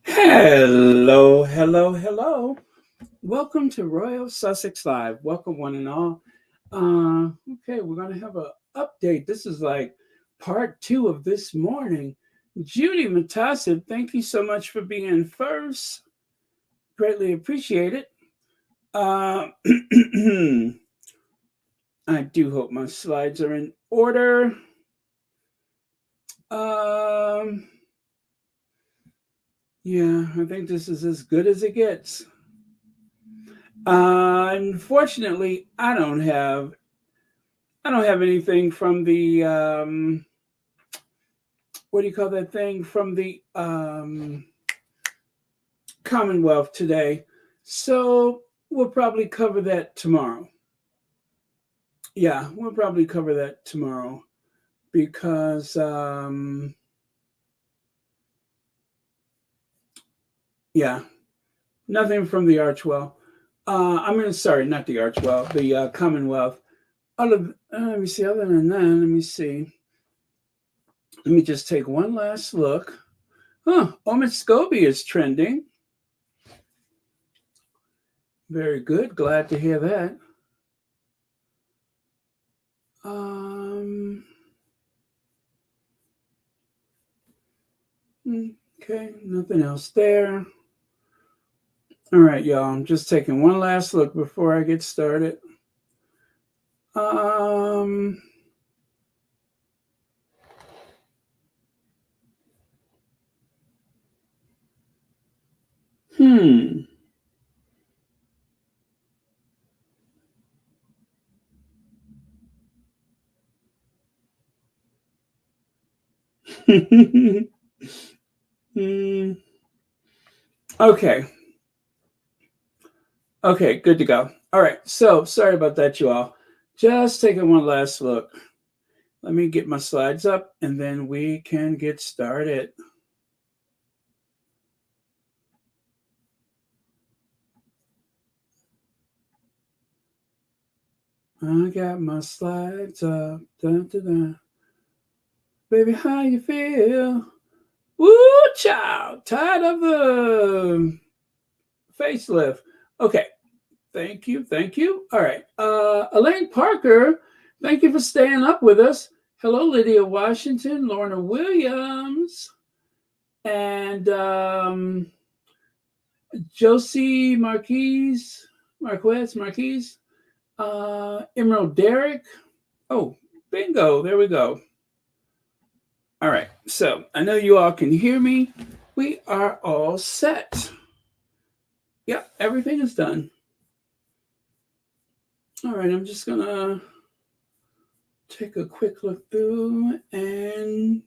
Hello, hello, hello. Welcome to Royal Sussex Live. Welcome, one and all. Okay, we're going to have an update. This is like part two of this morning. Judy Matassa, thank you so much for being first. Greatly appreciate it. Uh, I do hope my slides are in order. Um, yeah, I think this is as good as it gets. Unfortunately, I don't have anything from the what do you call that thing from the Commonwealth today. So we'll probably cover that tomorrow. Yeah, we'll probably cover that tomorrow because yeah, nothing from the Archwell. Sorry, not the Archwell, the Commonwealth. Let me see. Other than that, let me see. Let me just take one last look. Omid Scobie is trending. Very good. Glad to hear that. Um, okay, nothing else there. All right, y'all. I'm just taking one last look before I get started. Um, hmm. Hmm. Okay. Okay, good to go. All right. So sorry about that, you all. Just taking one last look. Let me get my slides up and then we can get started. I got my slides up. Dun, dun, dun. Baby, how you feel? Woo, child. Tired of the facelift. Okay. Thank you. Thank you. All right. Elaine Parker, thank you for staying up with us. Hello, Lydia Washington, Lorna Williams, and Josie Marquez, Emerald Derrick. Oh, bingo. There we go. All right. So I know you all can hear me. We are all set. Yep, everything is done. All right. I'm just going to take a quick look through and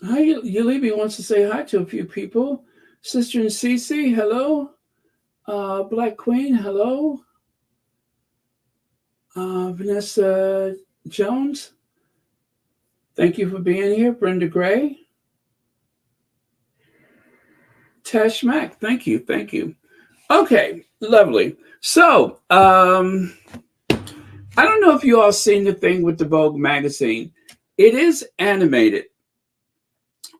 hi, Yalibi wants to say hi to a few people. Sister and Cece, hello. Black Queen, hello. Vanessa Jones, thank you for being here. Brenda Gray, Tash Mack, thank you, thank you. Okay, lovely. So, I don't know if you all seen the thing with the Vogue magazine. It is animated,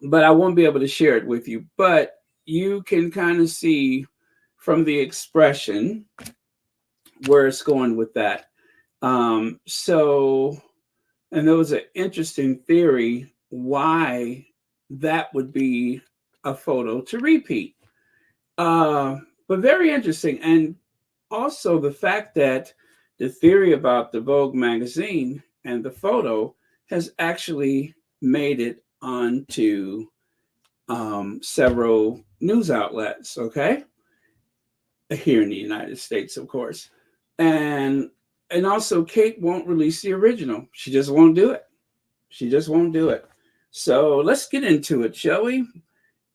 but I won't be able to share it with you. But you can kind of see from the expression where it's going with that. So, and there was an interesting theory why that would be a photo to repeat. Uh, but very interesting. And also the fact that the theory about the Vogue magazine and the photo has actually made it onto several news outlets, okay? Here in the United States, of course. And also Kate won't release the original. She just won't do it. She just won't do it. So let's get into it, shall we?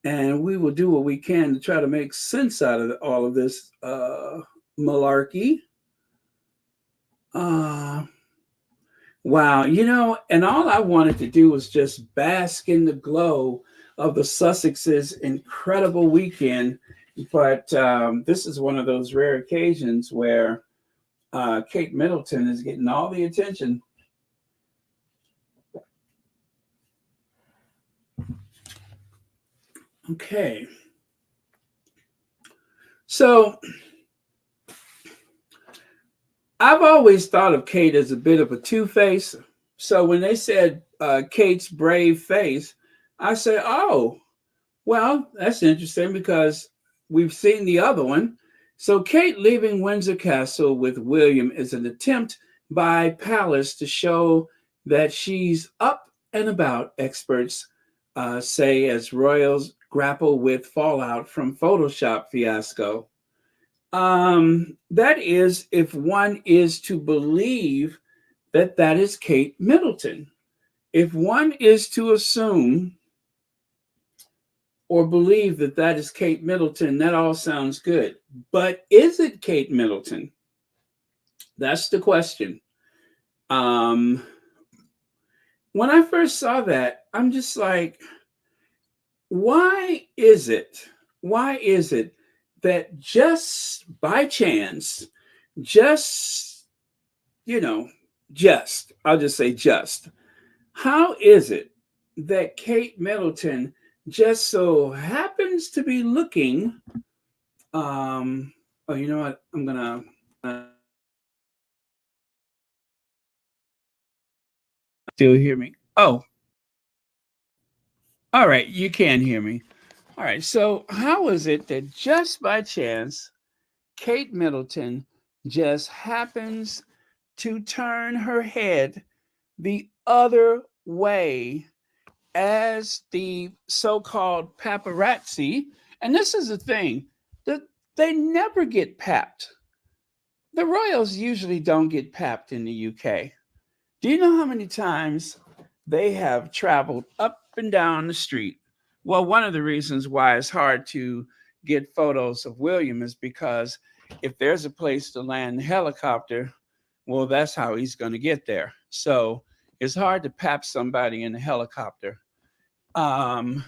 And we will do what we can to try to make sense out of all of this malarkey. Uh, wow, and all I wanted to do was just bask in the glow of the Sussex's incredible weekend. But this is one of those rare occasions where Kate Middleton is getting all the attention. Okay. So I've always thought of Kate as a bit of a two-face. So when they said Kate's brave face, I said, oh, well, that's interesting because we've seen the other one. So Kate leaving Windsor Castle with William is an attempt by Palace to show that she's up and about, experts say, as royals grapple with fallout from Photoshop fiasco. That is, if one is to believe that that is Kate Middleton. If one is to assume or believe that that is Kate Middleton, that all sounds good. But is it Kate Middleton? That's the question. Um, when I first saw that, I'm just like, why is it? Why is it that just by chance, just, you know, I'll just say just, how is it that Kate Middleton just so happens to be looking? Oh, you know what? I'm gonna still hear me. Oh, all right. You can hear me. All right. So, how is it that just by chance, Kate Middleton just happens to turn her head the other way as the so-called paparazzi? And this is the thing that they never get papped. The royals usually don't get papped in the UK. Do you know how many times they have traveled up and down the street? Well, one of the reasons why it's hard to get photos of William is because if there's a place to land the helicopter, well, that's how he's going to get there. So it's hard to pap somebody in a helicopter. Um,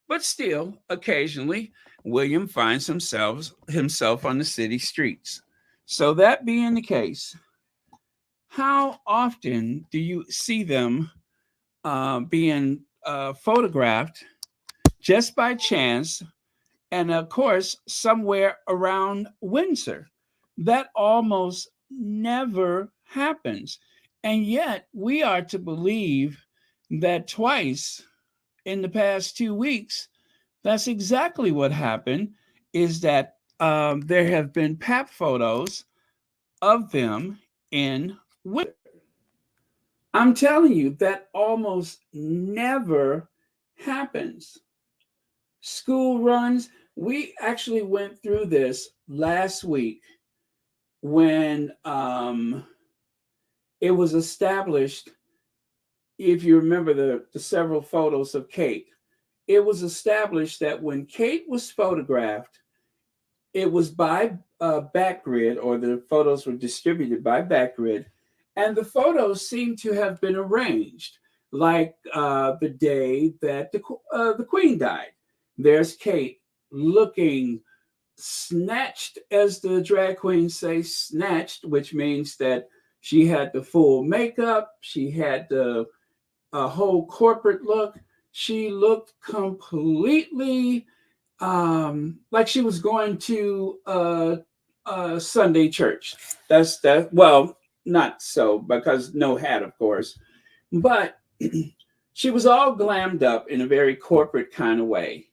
but still, occasionally, William finds himself on the city streets. So that being the case, how often do you see them being photographed just by chance, and of course, somewhere around Windsor? That almost never happens. And yet, we are to believe that twice in the past 2 weeks, that's exactly what happened, is that there have been pap photos of them in Windsor. I'm telling you, that almost never happens. School runs, we actually went through this last week when it was established. If you remember the several photos of Kate, it was established that when Kate was photographed, it was by Backgrid, or the photos were distributed by Backgrid, and the photos seem to have been arranged like the day that the Queen died. There's Kate looking snatched, as the drag queens say, snatched, which means that she had the full makeup, she had the whole corporate look. She looked completely like she was going to Sunday church. That's that. Well, not so, because no hat, of course, but she was all glammed up in a very corporate kind of way,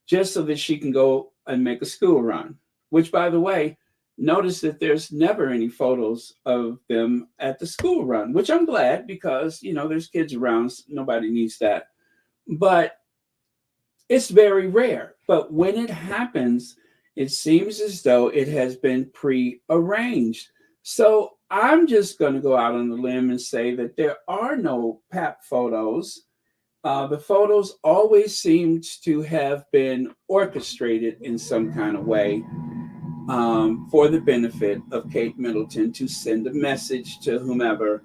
just so that she can go and make a school run. Which, by the way, notice that there's never any photos of them at the school run, which I'm glad, because there's kids around. Nobody needs that, but it's very rare. But when it happens, it seems as though it has been pre-arranged. So I'm just going to go out on the limb and say that there are no pap photos. The photos always seem to have been orchestrated in some kind of way, for the benefit of Kate Middleton, to send a message to whomever.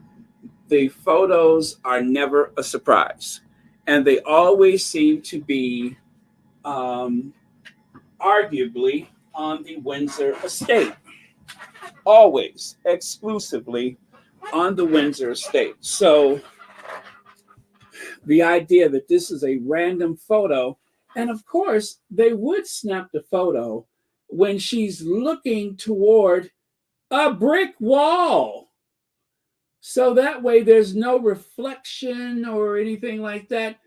The photos are never a surprise, and they always seem to be um, arguably on the Windsor estate, always exclusively on the Windsor estate. So the idea that this is a random photo, And of course, they would snap the photo when she's looking toward a brick wall. So that way there's no reflection or anything like that.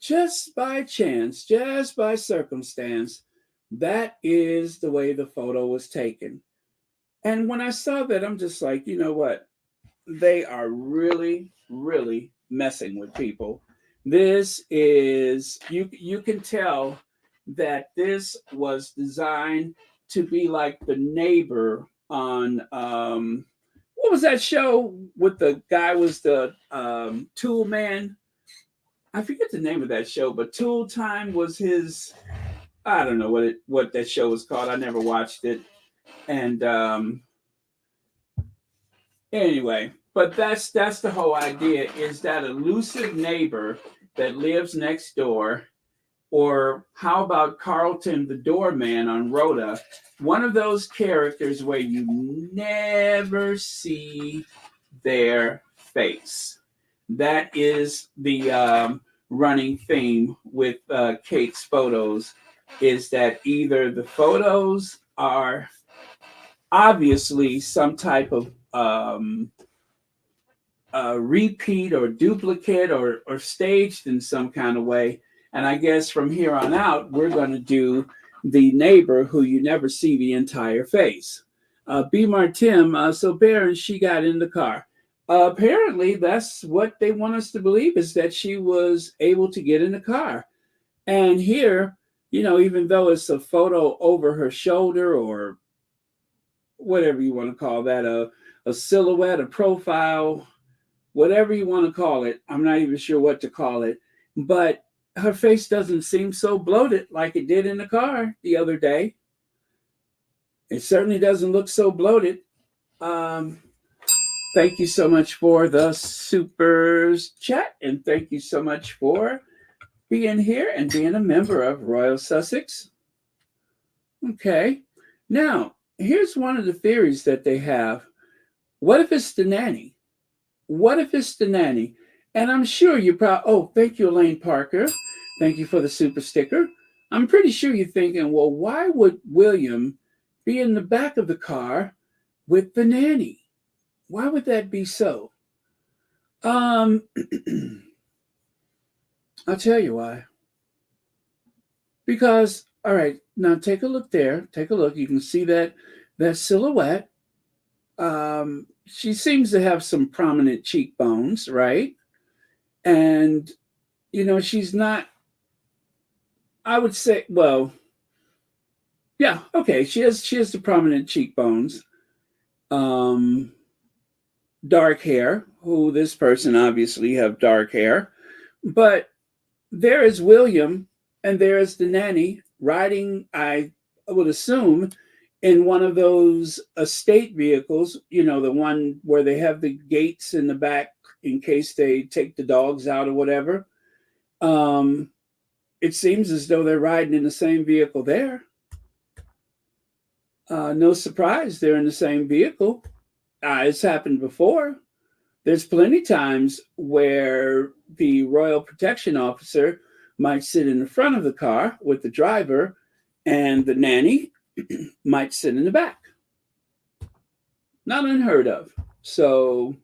Just by chance, just by circumstance, that is the way the photo was taken. And when I saw that, I'm just like, you know what? They are really, really messing with people. This is you can tell that this was designed to be like the neighbor on what was that show with the guy was the tool man? I forget the name of that show, but Tool Time was his. I don't know what that show was called. I never watched it, and anyway, but that's the whole idea is that elusive neighbor that lives next door, or how about Carlton the doorman on Rhoda, one of those characters where you never see their face. That is the running theme with Kate's photos, is that either the photos are obviously some type of repeat or duplicate or staged in some kind of way. And I guess from here on out, we're going to do the neighbor who you never see the entire face. B. Martim, so Baron, she got in the car. Apparently, that's what they want us to believe, is that she was able to get in the car. And here, even though it's a photo over her shoulder or whatever you want to call that, a silhouette, a profile, whatever you want to call it. I'm not even sure what to call it. But her face doesn't seem so bloated like it did in the car the other day. It certainly doesn't look so bloated. Um, Thank you so much for the supers chat. And thank you so much for being here and being a member of Royal Sussex. Okay. Now, here's one of the theories that they have. What if it's the nanny? What if it's the nanny? And I'm sure you're probably, oh, thank you, Elaine Parker. Thank you for the super sticker. I'm pretty sure you're thinking, well, why would William be in the back of the car with the nanny? Why would that be so? I'll tell you why. Because, all right, now take a look there. Take a look. You can see that silhouette. She seems to have some prominent cheekbones, right? And she's not. I would say, well, yeah, okay. She has the prominent cheekbones, um, dark hair. Who this person obviously have dark hair, but there is William, and there is the nanny riding. I would assume in one of those estate vehicles, the one where they have the gates in the back in case they take the dogs out or whatever. Um, it seems as though they're riding in the same vehicle there. No surprise, they're in the same vehicle. It's happened before. There's plenty times where the Royal Protection Officer might sit in the front of the car with the driver, and the nanny might sit in the back. Not unheard of. So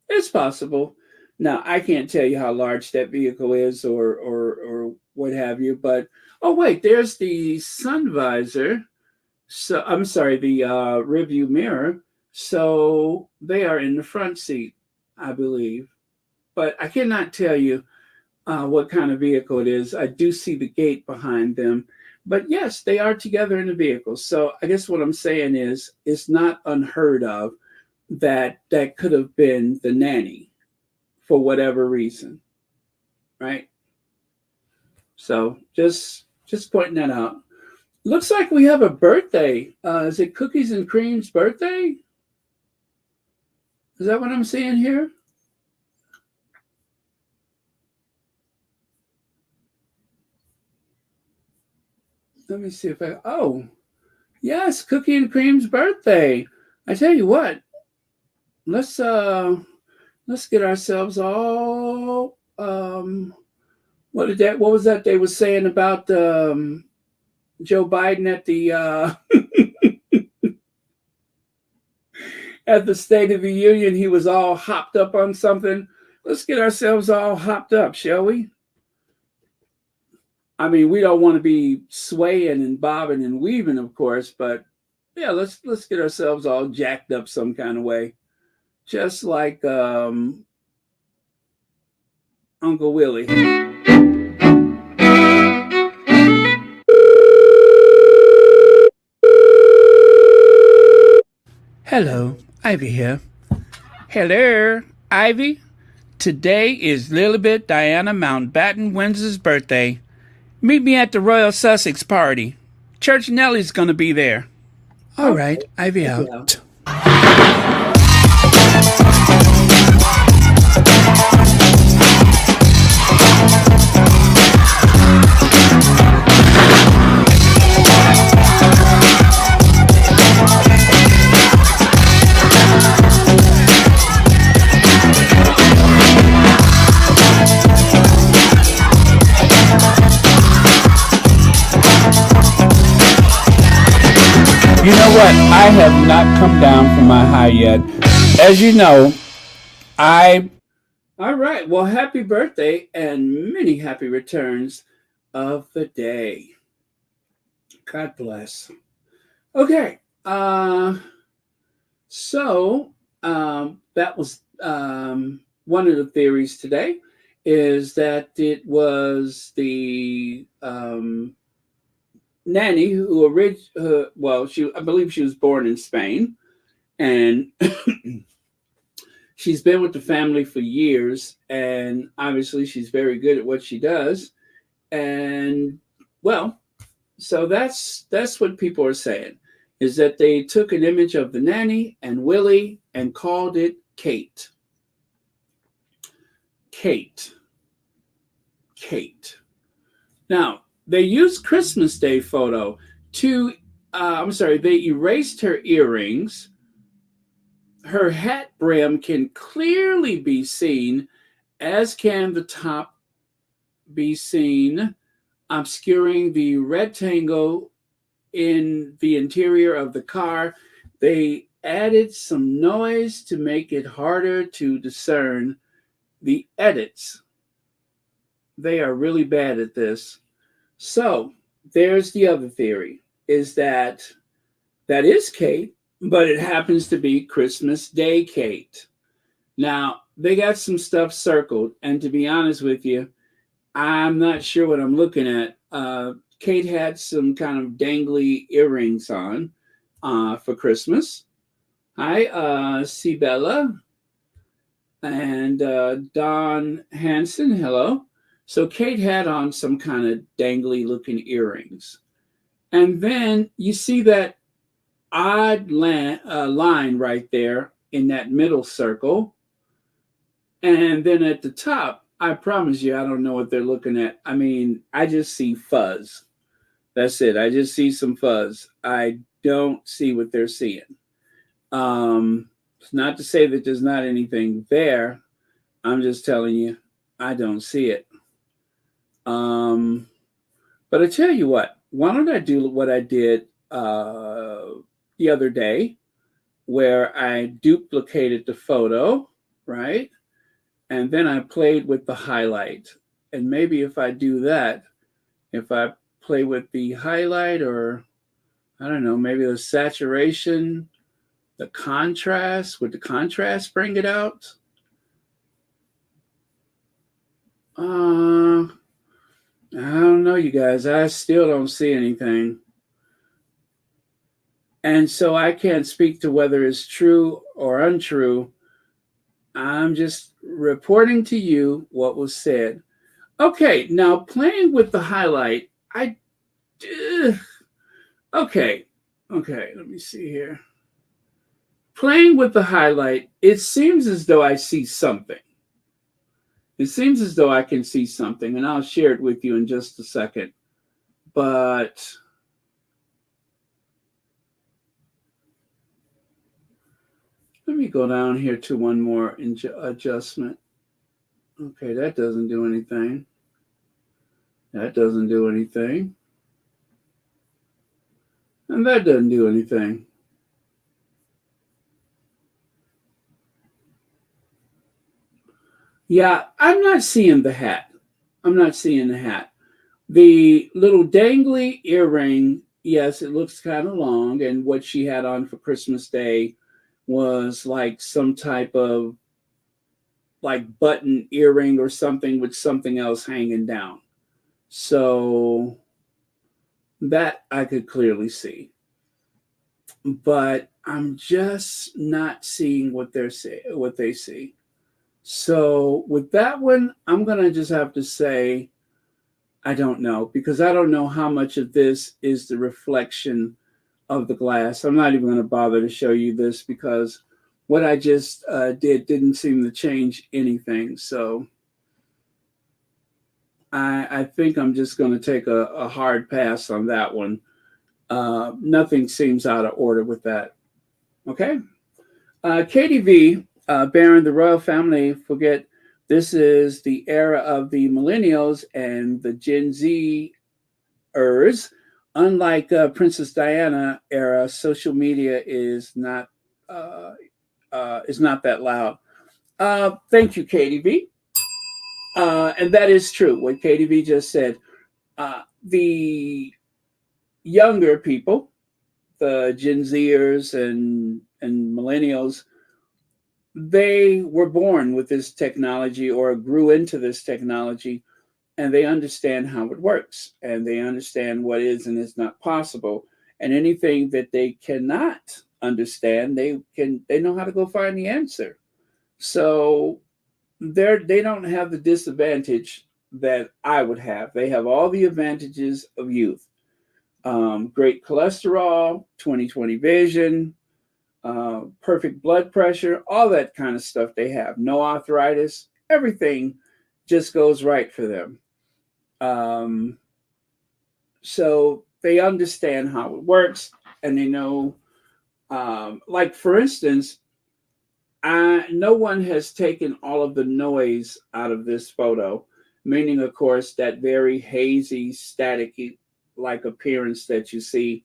it's possible. Now I can't tell you how large that vehicle is or what have you, but oh wait, there's the sun visor. So I'm sorry, the rearview mirror. So they are in the front seat, I believe. But I cannot tell you what kind of vehicle it is. I do see the gate behind them. But yes, they are together in the vehicle. So I guess what I'm saying is it's not unheard of that that could have been the nanny for whatever reason. Right? So just pointing that out. Looks like we have a birthday. Is it Cookies and Cream's birthday? Is that what I'm seeing here? Let me see if I. Oh, yes, Cookie and Cream's birthday. I tell you what. Let's get ourselves all What was that they were saying about Joe Biden at the at the State of the Union? He was all hopped up on something. Let's get ourselves all hopped up, shall we? I mean, we don't want to be swaying and bobbing and weaving, of course, but yeah, let's get ourselves all jacked up some kind of way, just like Uncle Willie. Hello, Ivy here. Hello, Ivy. Today is Lilibet Diana Mountbatten Windsor's birthday. Meet me at the Royal Sussex party. Church Nellie's gonna be there. All right, Ivy out. You know what? I have not come down from my high yet. As you know, I. All right. Well, happy birthday and many happy returns of the day. God bless. Okay. That was one of the theories today is that it was the nanny who I believe she was born in Spain, and she's been with the family for years, and obviously she's very good at what she does. And well, so that's what people are saying is that they took an image of the nanny and Willie and called it Kate. Kate. Kate. Now, they used Christmas Day photo to, they erased her earrings. Her hat brim can clearly be seen, as can the top be seen, obscuring the rectangle in the interior of the car. They added some noise to make it harder to discern the edits. They are really bad at this. So there's the other theory, is that is Kate, but it happens to be Christmas Day Kate. Now, they got some stuff circled, and to be honest with you, I'm not sure what I'm looking at. Kate had some kind of dangly earrings on for Christmas. Hi, Sibella and Don Hanson. Hello. So Kate had on some kind of dangly looking earrings. And then you see that odd line right there in that middle circle. And then at the top, I promise you, I don't know what they're looking at. I mean, I just see fuzz. That's it. I just see some fuzz. I don't see what they're seeing. It's not to say that there's not anything there. I'm just telling you, I don't see it. But I tell you what, why don't I do what I did the other day, where I duplicated the photo, right? And then I played with the highlight. And maybe if I do that, if I play with the highlight, or I don't know, maybe the saturation, the contrast, would the contrast bring it out? I don't know, you guys. I still don't see anything. And so I can't speak to whether it's true or untrue. I'm just reporting to you what was said. Okay, now playing with the highlight, okay, let me see here. Playing with the highlight, it seems as though I see something. It seems as though I can see something, and I'll share it with you in just a second. But let me go down here to one more adjustment. Okay, that doesn't do anything. That doesn't do anything. And that doesn't do anything. Yeah, I'm not seeing the hat. I'm not seeing the hat. The little dangly earring, yes, it looks kind of long. And what she had on for Christmas Day was like some type of like button earring or something with something else hanging down. So that I could clearly see. But I'm just not seeing what they see. So with that one, I'm gonna just have to say I don't know because I don't know how much of this is the reflection of the glass. I'm not even going to bother to show you this because what I just did didn't seem to change anything. So I think I'm just going to take a hard pass on that one. Nothing seems out of order with that. Okay. KDV, Baron, the royal family, forget this is the era of the millennials and the Gen Z ers. Unlike Princess Diana era, social media uh, is not that loud. Thank you, KDV. And that is true. What KDV just said. The younger people, the Gen Zers and millennials, they were born with this technology or grew into this technology, and they understand how it works and they understand what is and is not possible, and anything that they cannot understand they know how to go find the answer. So they don't have the disadvantage that I would have. They have all the advantages of youth. Great cholesterol, 20/20 vision, perfect blood pressure, all that kind of stuff. They have no arthritis, everything just goes right for them. um, so they understand how it works, and they know, like for instance, no one has taken all of the noise out of this photo, meaning, of course, that very hazy, staticky like appearance that you see,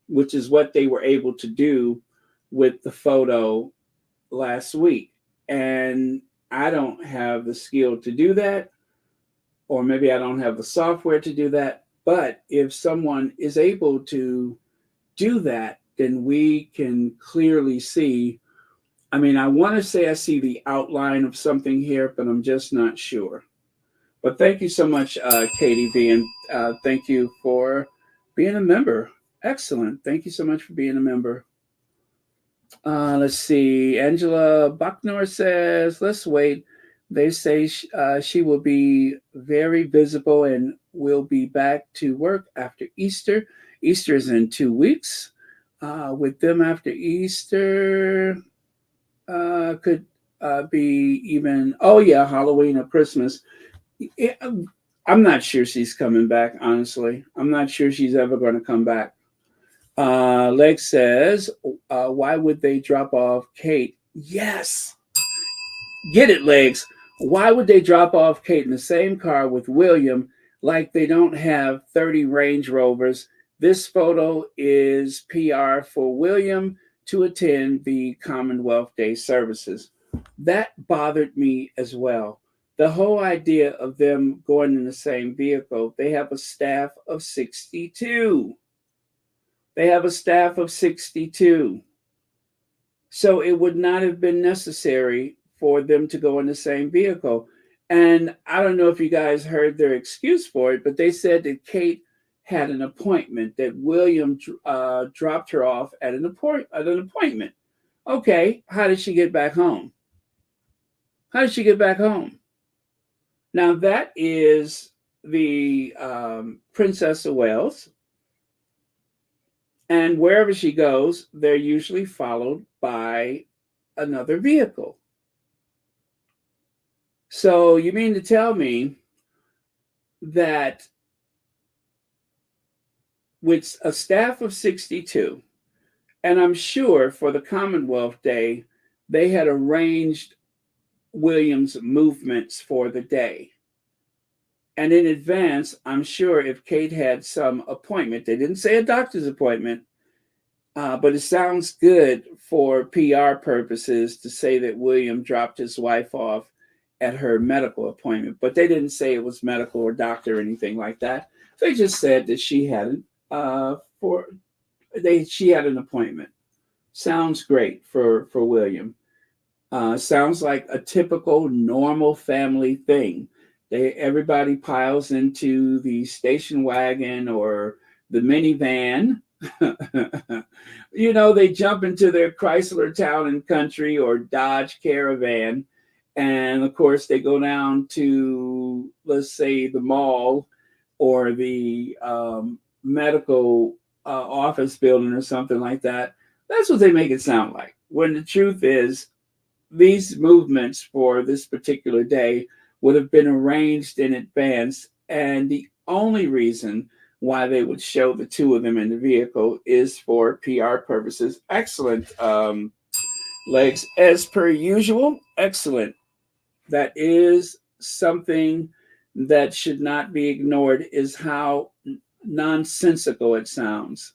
which is what they were able to do with the photo last week. And I don't have the skill to do that, or maybe I don't have the software to do that. But if someone is able to do that, then we can clearly see. I mean, I want to say I see the outline of something here, but I'm just not sure. But thank you so much, Katie V, and thank you for being a member. Excellent. Thank you so much for being a member. Let's see. Angela Bucknor says, let's wait. They say she will be very visible and will be back to work after Easter. Easter is in 2 weeks. With them after Easter, could be even, oh, yeah, Halloween or Christmas. It, I'm not sure she's coming back, honestly. I'm not sure she's ever going to come back. Leg says, why would they drop off Kate? Yes, get it, Legs. Why would they drop off Kate in the same car with William like they don't have 30 Range Rovers? This photo is PR for William to attend the Commonwealth Day services. That bothered me as well. The whole idea of them going in the same vehicle, they have a staff of 62. They have a staff of 62. So it would not have been necessary for them to go in the same vehicle. And I don't know if you guys heard their excuse for it, but they said that Kate had an appointment, that William dropped her off at an appointment. Okay, how did she get back home? How did she get back home? Now that is the Princess of Wales, and wherever she goes, they're usually followed by another vehicle. So you mean to tell me that with a staff of 62, and I'm sure for the Commonwealth Day, they had arranged William's movements for the day. And in advance, I'm sure if Kate had some appointment, they didn't say a doctor's appointment, but it sounds good for PR purposes to say that William dropped his wife off at her medical appointment. But they didn't say it was medical or doctor or anything like that. They just said that she had for she had an appointment. Sounds great for William. Sounds like a typical normal family thing. Everybody piles into the station wagon or the minivan. They jump into their Chrysler Town and Country or Dodge Caravan, and of course they go down to, let's say, the mall or the medical office building or something like that. That's what they make it sound like. When the truth is, these movements for this particular day would have been arranged in advance, and the only reason why they would show the two of them in the vehicle is for PR purposes. Excellent, Legs, as per usual. Excellent. That is something that should not be ignored, is how nonsensical it sounds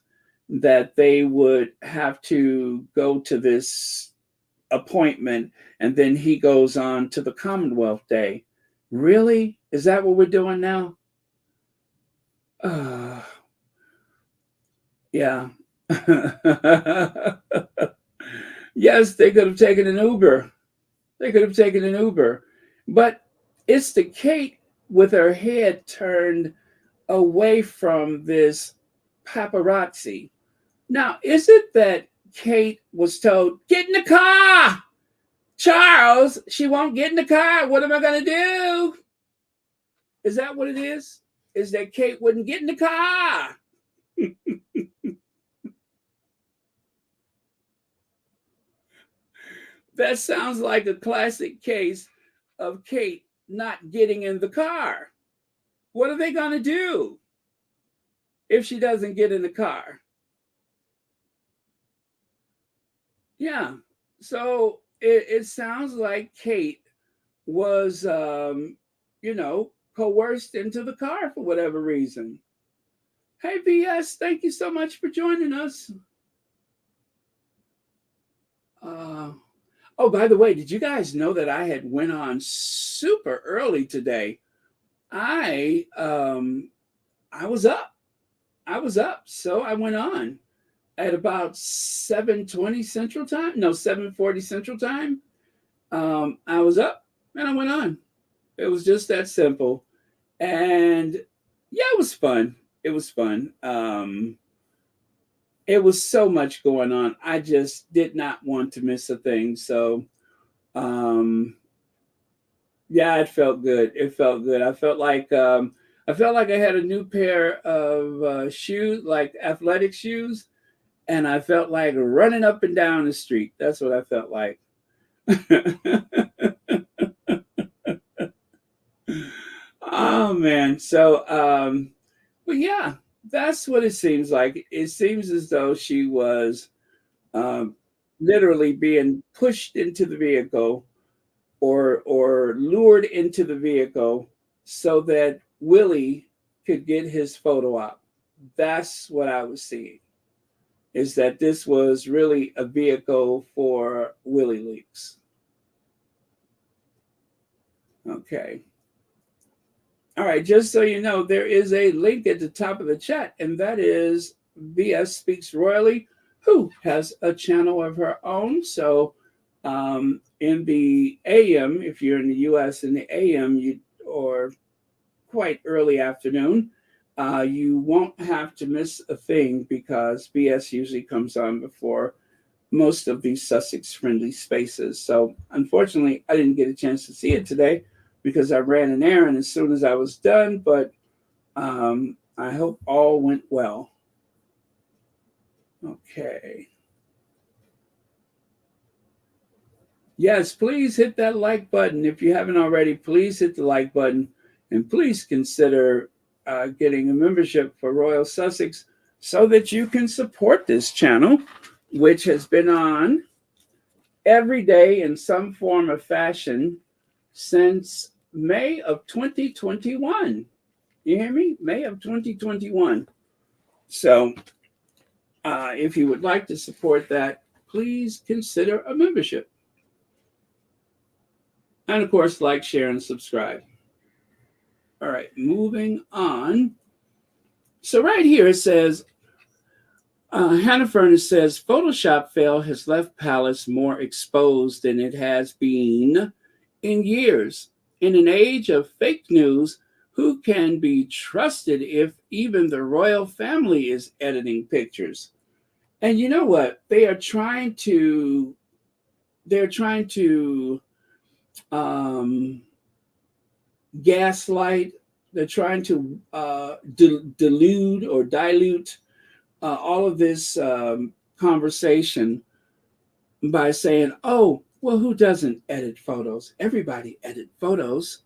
that they would have to go to this appointment and then he goes on to the Commonwealth Day. Really? Is that what we're doing now? Yeah. Yes, they could have taken an Uber. They could have taken an Uber. But it's the Kate with her head turned away from this paparazzi. Now, is it that Kate was told, get in the car? Charles, she won't get in the car. What am I going to do? Is that what it is? Is that Kate wouldn't get in the car? That sounds like a classic case of Kate not getting in the car. What are they going to do if she doesn't get in the car? Yeah. So it sounds like Kate was, coerced into the car for whatever reason. Hey, BS, thank you so much for joining us. Oh, by the way, did you guys know that I had went on super early today? I was up. So I went on at about 7:20 Central Time. No, 7:40 Central Time. I was up and I went on. It was just that simple. And yeah, it was fun. It was fun. It was so much going on. I just did not want to miss a thing. So, yeah, it felt good. It felt good. I felt like I had a new pair of shoes, like athletic shoes, and I felt like running up and down the street. That's what I felt like. Oh man. So, but yeah, that's what it seems like. It seems as though she was um, literally being pushed into the vehicle or lured into the vehicle so that Willie could get his photo op. That's what I was seeing. Is that this was really a vehicle for Willie Leaks. Okay. All right, just so you know, there is a link at the top of the chat, and that is VS Speaks Royally, who has a channel of her own. So in the AM, if you're in the US in the AM, or quite early afternoon, you won't have to miss a thing because BS usually comes on before most of these Sussex friendly spaces. So unfortunately, I didn't get a chance to see it today because I ran an errand as soon as I was done, but I hope all went well. Okay. Yes, please hit that like button. If you haven't already, please hit the like button and please consider getting a membership for Royal Sussex so that you can support this channel, which has been on every day in some form or fashion since May of 2021. You hear me? May of 2021. So if you would like to support that, please consider a membership. And of course, like, share, and subscribe. All right, moving on. So right here it says, Hannah Furness says, Photoshop fail has left Palace more exposed than it has been in years. In an age of fake news, who can be trusted if even the royal family is editing pictures? And you know what? They're trying to um, gaslight. They're trying to delude or dilute all of this conversation by saying, oh, well, who doesn't edit photos? Everybody edit photos.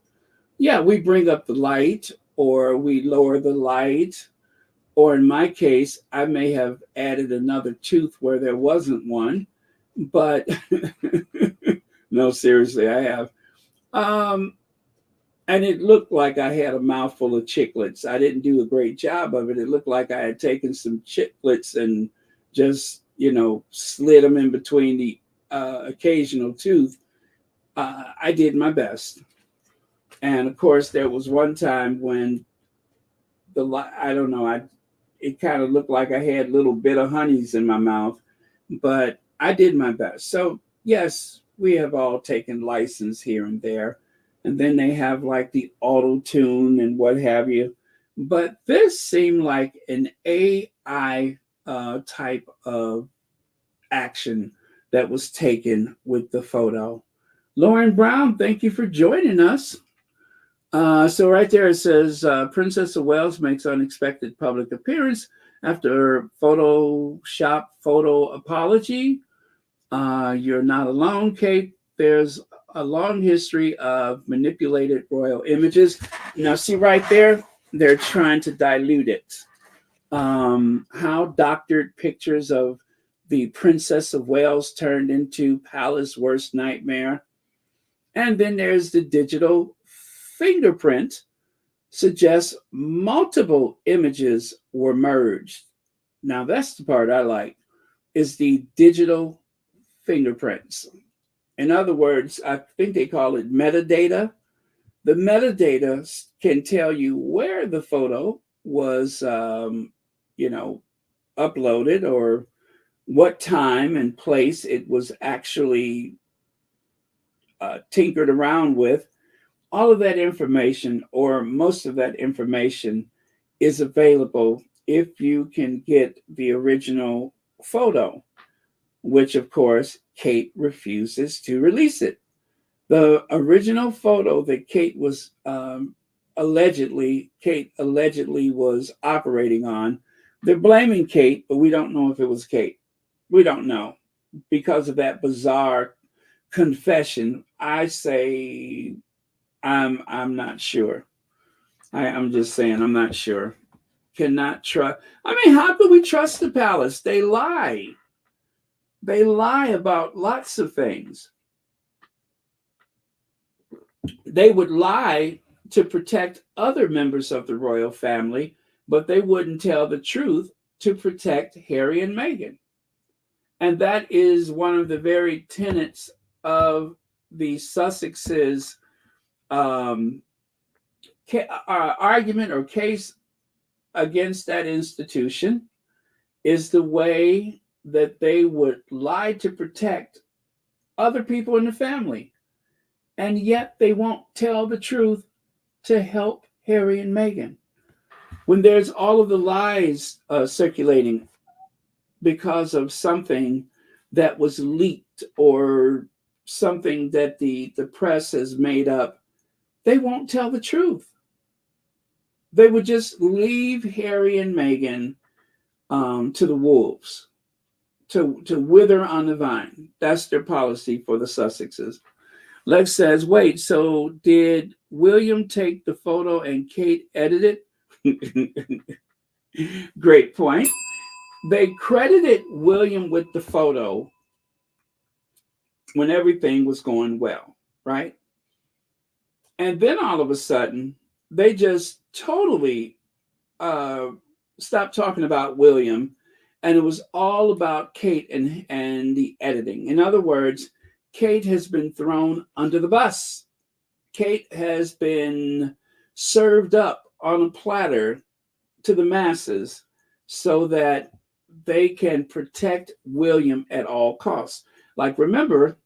Yeah, we bring up the light or we lower the light. Or in my case, I may have added another tooth where there wasn't one. But no, seriously, I have. And it looked like I had a mouthful of chiclets. I didn't do a great job of it. It looked like I had taken some chiclets and just, slid them in between the occasional tooth. I did my best. And of course, there was one time when I don't know, it kind of looked like I had little bit of honeys in my mouth, but I did my best. So yes, we have all taken license here and there. And then they have like the auto tune and what have you. But this seemed like an AI type of action that was taken with the photo. Lauren Brown, thank you for joining us. So right there it says, Princess of Wales makes unexpected public appearance after Photoshop photo apology. You're not alone, Kate. There's a long history of manipulated royal images. Now, see right there, they're trying to dilute it. How doctored pictures of the Princess of Wales turned into Palace's worst nightmare. And then there's the digital fingerprint, suggests multiple images were merged. Now, that's the part I like, is the digital fingerprints. In other words, I think they call it metadata. The metadata can tell you where the photo was, uploaded or what time and place it was actually tinkered around with. All of that information, or most of that information, is available if you can get the original photo, which of course Kate refuses to release it. The original photo that Kate allegedly was operating on, they're blaming Kate, but we don't know if it was Kate. We don't know because of that bizarre confession. I say I'm not sure. I'm just saying I'm not sure. Cannot trust. I mean, how can we trust the palace? They lie. They lie about lots of things. They would lie to protect other members of the royal family, but they wouldn't tell the truth to protect Harry and Meghan. And that is one of the very tenets of the Sussex's argument or case against that institution, is the way that they would lie to protect other people in the family. And yet they won't tell the truth to help Harry and Meghan. When there's all of the lies circulating because of something that was leaked or something that the press has made up, they won't tell the truth. They would just leave Harry and Meghan to the wolves, to wither on the vine. That's their policy for the Sussexes. Lex says, wait, so did William take the photo and Kate edit it? Great point. They credited William with the photo when everything was going well, right? And then all of a sudden, they just totally uh, stopped talking about William, and it was all about Kate and the editing. In other words, Kate has been thrown under the bus. Kate has been served up on a platter to the masses so that they can protect William at all costs. Like, remember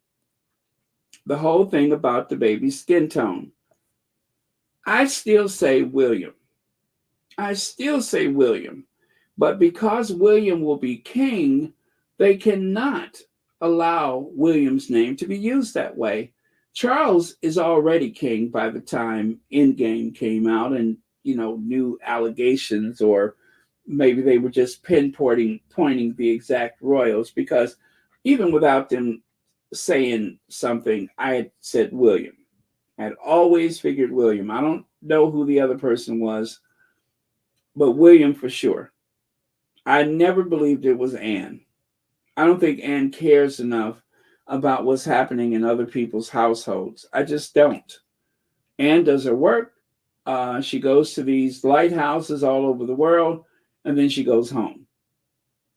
the whole thing about the baby's skin tone. I still say William. I still say William. But because William will be king, they cannot allow William's name to be used that way. Charles is already king by the time Endgame came out, and new allegations, or maybe they were just pointing the exact royals, because even without them saying something, I had said William. I had always figured William. I don't know who the other person was, but William for sure. I never believed it was Anne. I don't think Anne cares enough about what's happening in other people's households. I just don't. Anne does her work. She goes to these lighthouses all over the world, and then she goes home.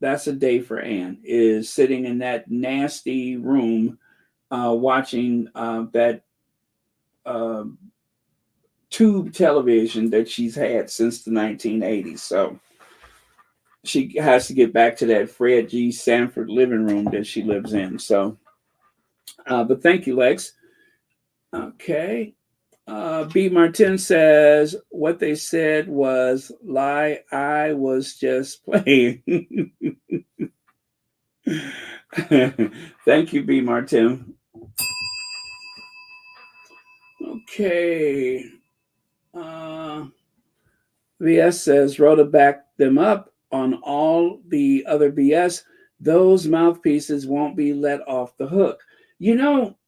That's a day for Anne, is sitting in that nasty room watching that uh, tube television that she's had since the 1980s. So she has to get back to that Fred G. Sanford living room that she lives in. So, but thank you, Lex. Okay. B. Martin says, what they said was lie. I was just playing. Thank you, B. Martin. Okay. VS says, Rhoda backed them up on all the other BS. Those mouthpieces won't be let off the hook.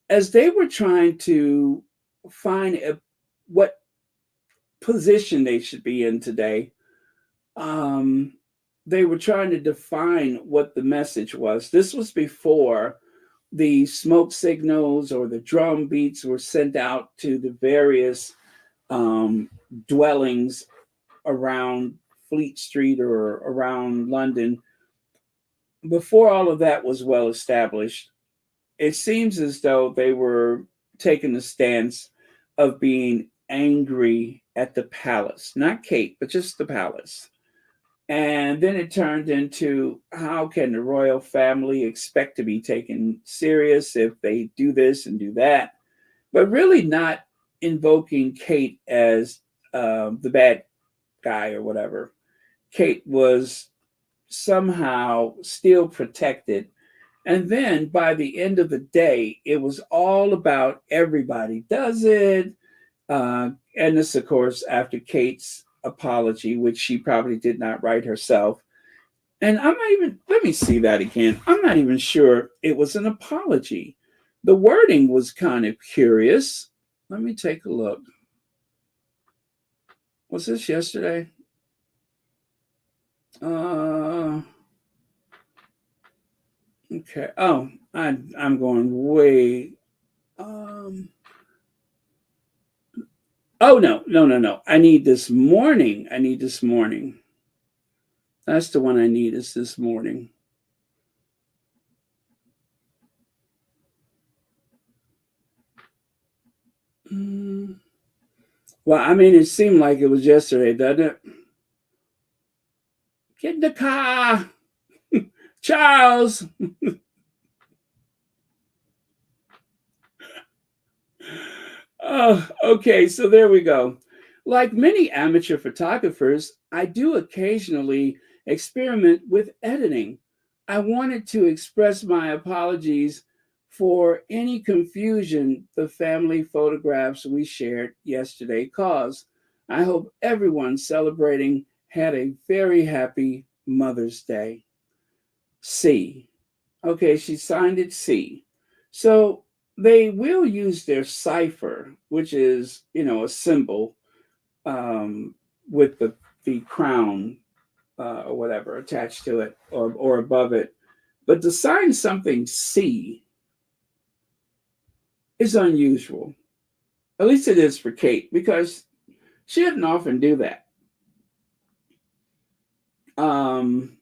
As they were trying to find what position they should be in today, um, they were trying to define what the message was. This was before the smoke signals or the drum beats were sent out to the various dwellings around Fleet Street or around London. Before all of that was well established, it seems as though they were taking the stance of being angry at the palace, not Kate, but just the palace. And then it turned into, how can the royal family expect to be taken serious if they do this and do that? But really not invoking Kate as the bad guy or whatever. Kate was somehow still protected. And then by the end of the day, it was all about everybody does it. And this, of course, after Kate's apology, which she probably did not write herself. And I'm not even, let me see that again. I'm not even sure it was an apology. The wording was kind of curious. Let me take a look. Was this yesterday? Okay. Oh, I'm going way. Oh no. I need this morning. That's the one I need. Is this morning. Well, I mean, it seemed like it was yesterday, doesn't it? Get in the car, Charles. Oh, okay, so there we go. Like many amateur photographers, I do occasionally experiment with editing. I wanted to express my apologies for any confusion the family photographs we shared yesterday caused. I hope everyone celebrating had a very happy Mother's Day. C. Okay, she signed it C. So they will use their cipher, which is, a symbol with the crown or whatever attached to it, or above it. But to sign something C is unusual. At least it is for Kate, because she didn't often do that. And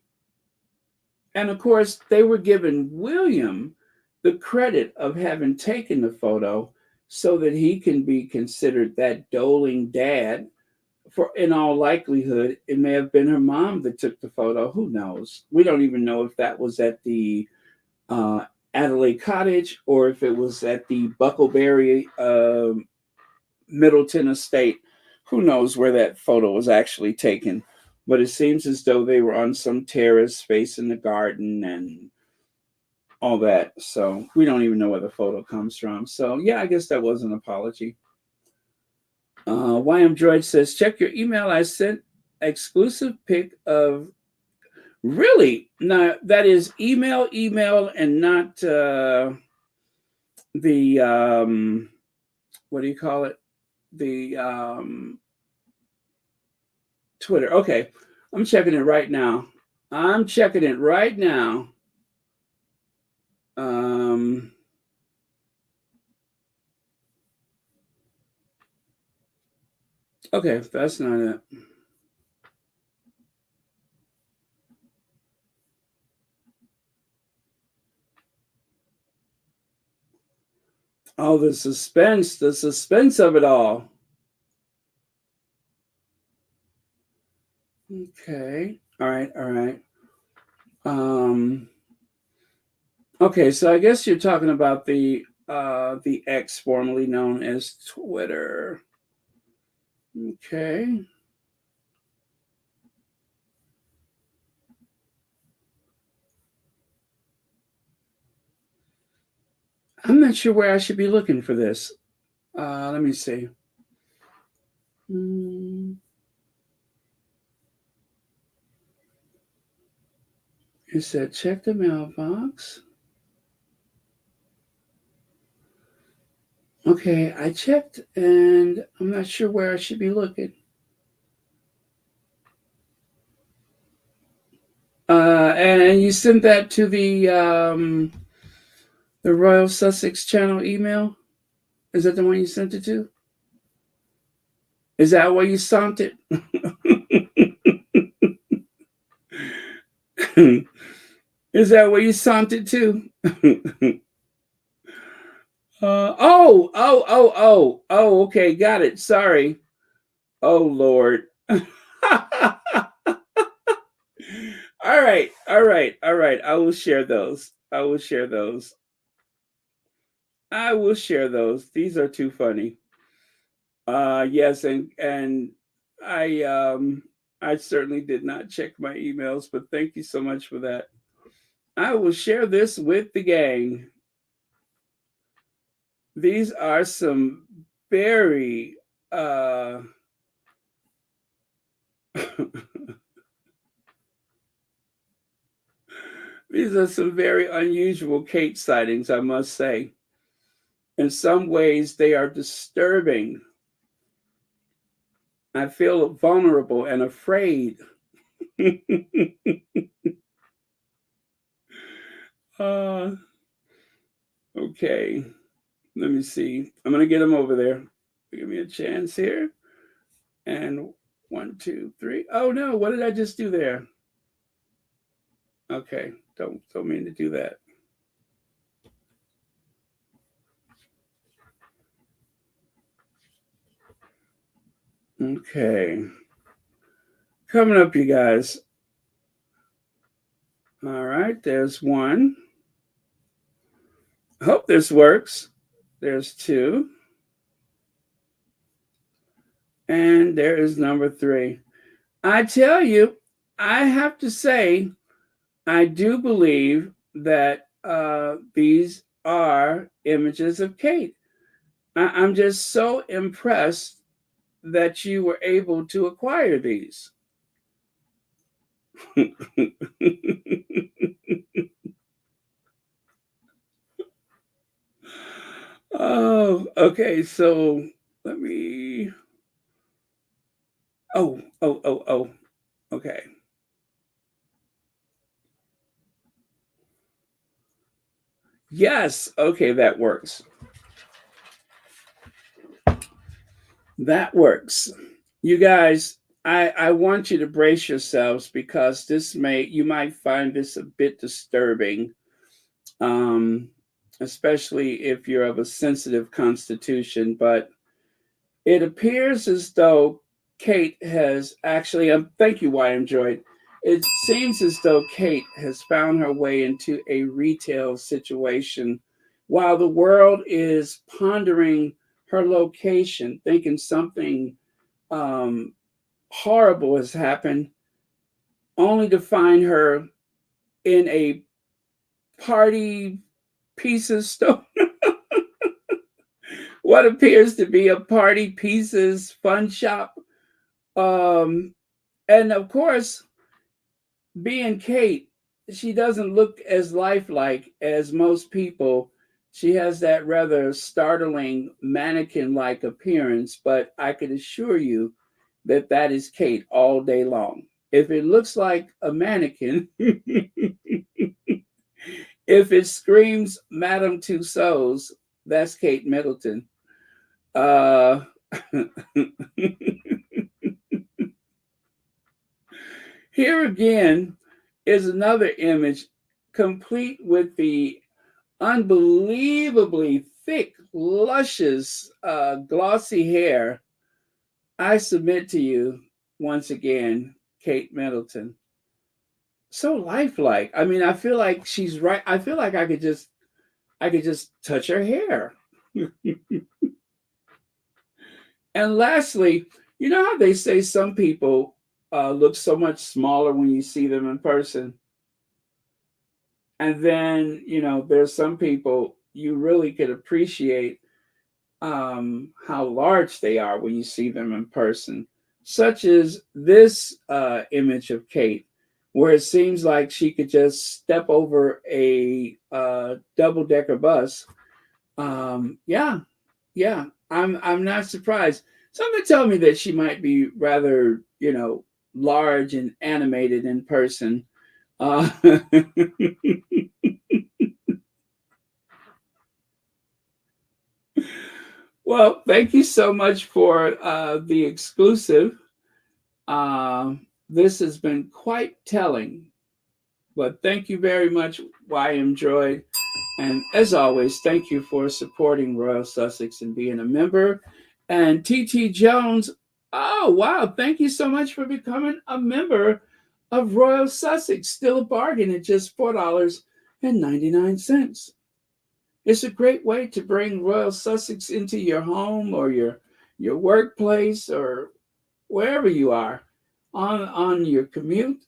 of course, they were giving William the credit of having taken the photo so that he can be considered that doling dad. For in all likelihood, it may have been her mom that took the photo. Who knows? We don't even know if that was at the uh, Adelaide Cottage or if it was at the Buckleberry Middleton estate. Who knows where that photo was actually taken? But it seems as though they were on some terrace facing the garden and all that. So we don't even know where the photo comes from. So yeah, I guess that was an apology. YM Droid says, check your email. I sent exclusive pic of really. Now that is email, and not the what do you call it? The Twitter. Okay, I'm checking it right now. I'm checking it right now. Okay, that's not it. Oh, the suspense of it all. Okay. All right, all right. Um okay, so I guess you're talking about the X formerly known as Twitter. Okay. I'm not sure where I should be looking for this. Let me see. It said check the mailbox. Okay, I checked and I'm not sure where I should be looking. And you sent that to the Royal Sussex Channel email? Is that the one you sent it to? Is that where you sent it? Is that where you sent it to? Oh, okay, got it. Sorry. Oh, Lord. All right, all right, all right. I will share those. I will share those. I will share those. These are too funny. Yes, and I certainly did not check my emails, but thank you so much for that. I will share this with the gang. These are some very these are some very unusual Kate sightings, I must say. In some ways, they are disturbing. I feel vulnerable and afraid. uh, okay, let me see. I'm going to get them over there. Give me a chance here. And 1, 2, 3. Oh no, what did I just do there? Okay, don't mean to do that. Okay. Coming up, you guys. All right, there's one. Hope this works. There's two. And there is number 3. I tell you, I have to say, I do believe that these are images of Kate. I'm just so impressed that you were able to acquire these. Oh, okay. So let me. Oh. Okay. Yes. Okay, that works. That works. You guys, I want you to brace yourselves because you might find this a bit disturbing, um, especially if you're of a sensitive constitution. But it appears as though Kate has actually, thank you, YM Droid. It seems as though Kate has found her way into a retail situation while the world is pondering her location, thinking something um, horrible has happened, only to find her in a party pieces store. What appears to be a party pieces fun shop. Um, and of course, being Kate, she doesn't look as lifelike as most people. She has that rather startling mannequin like appearance, but I can assure you that that is Kate all day long. If it looks like a mannequin, if it screams Madame Tussauds, that's Kate Middleton. Uh, Here again is another image complete with the unbelievably thick, luscious, glossy hair. I submit to you once again, Kate Middleton. So lifelike. I mean, I feel like she's right. I feel like I could just touch her hair. And lastly, you know how they say some people look so much smaller when you see them in person? And then, there's some people you really could appreciate how large they are when you see them in person, such as this image of Kate, where it seems like she could just step over a double decker bus. Yeah, yeah, I'm not surprised. Something tell me that she might be rather, large and animated in person. Uh, well, thank you so much for the exclusive. This has been quite telling, but thank you very much, YM Droid. And as always, thank you for supporting Royal Sussex and being a member. And TT Jones, oh, wow, thank you so much for becoming a member of Royal Sussex. Still a bargain at just $4.99. It's a great way to bring Royal Sussex into your home or your workplace or wherever you are on your commute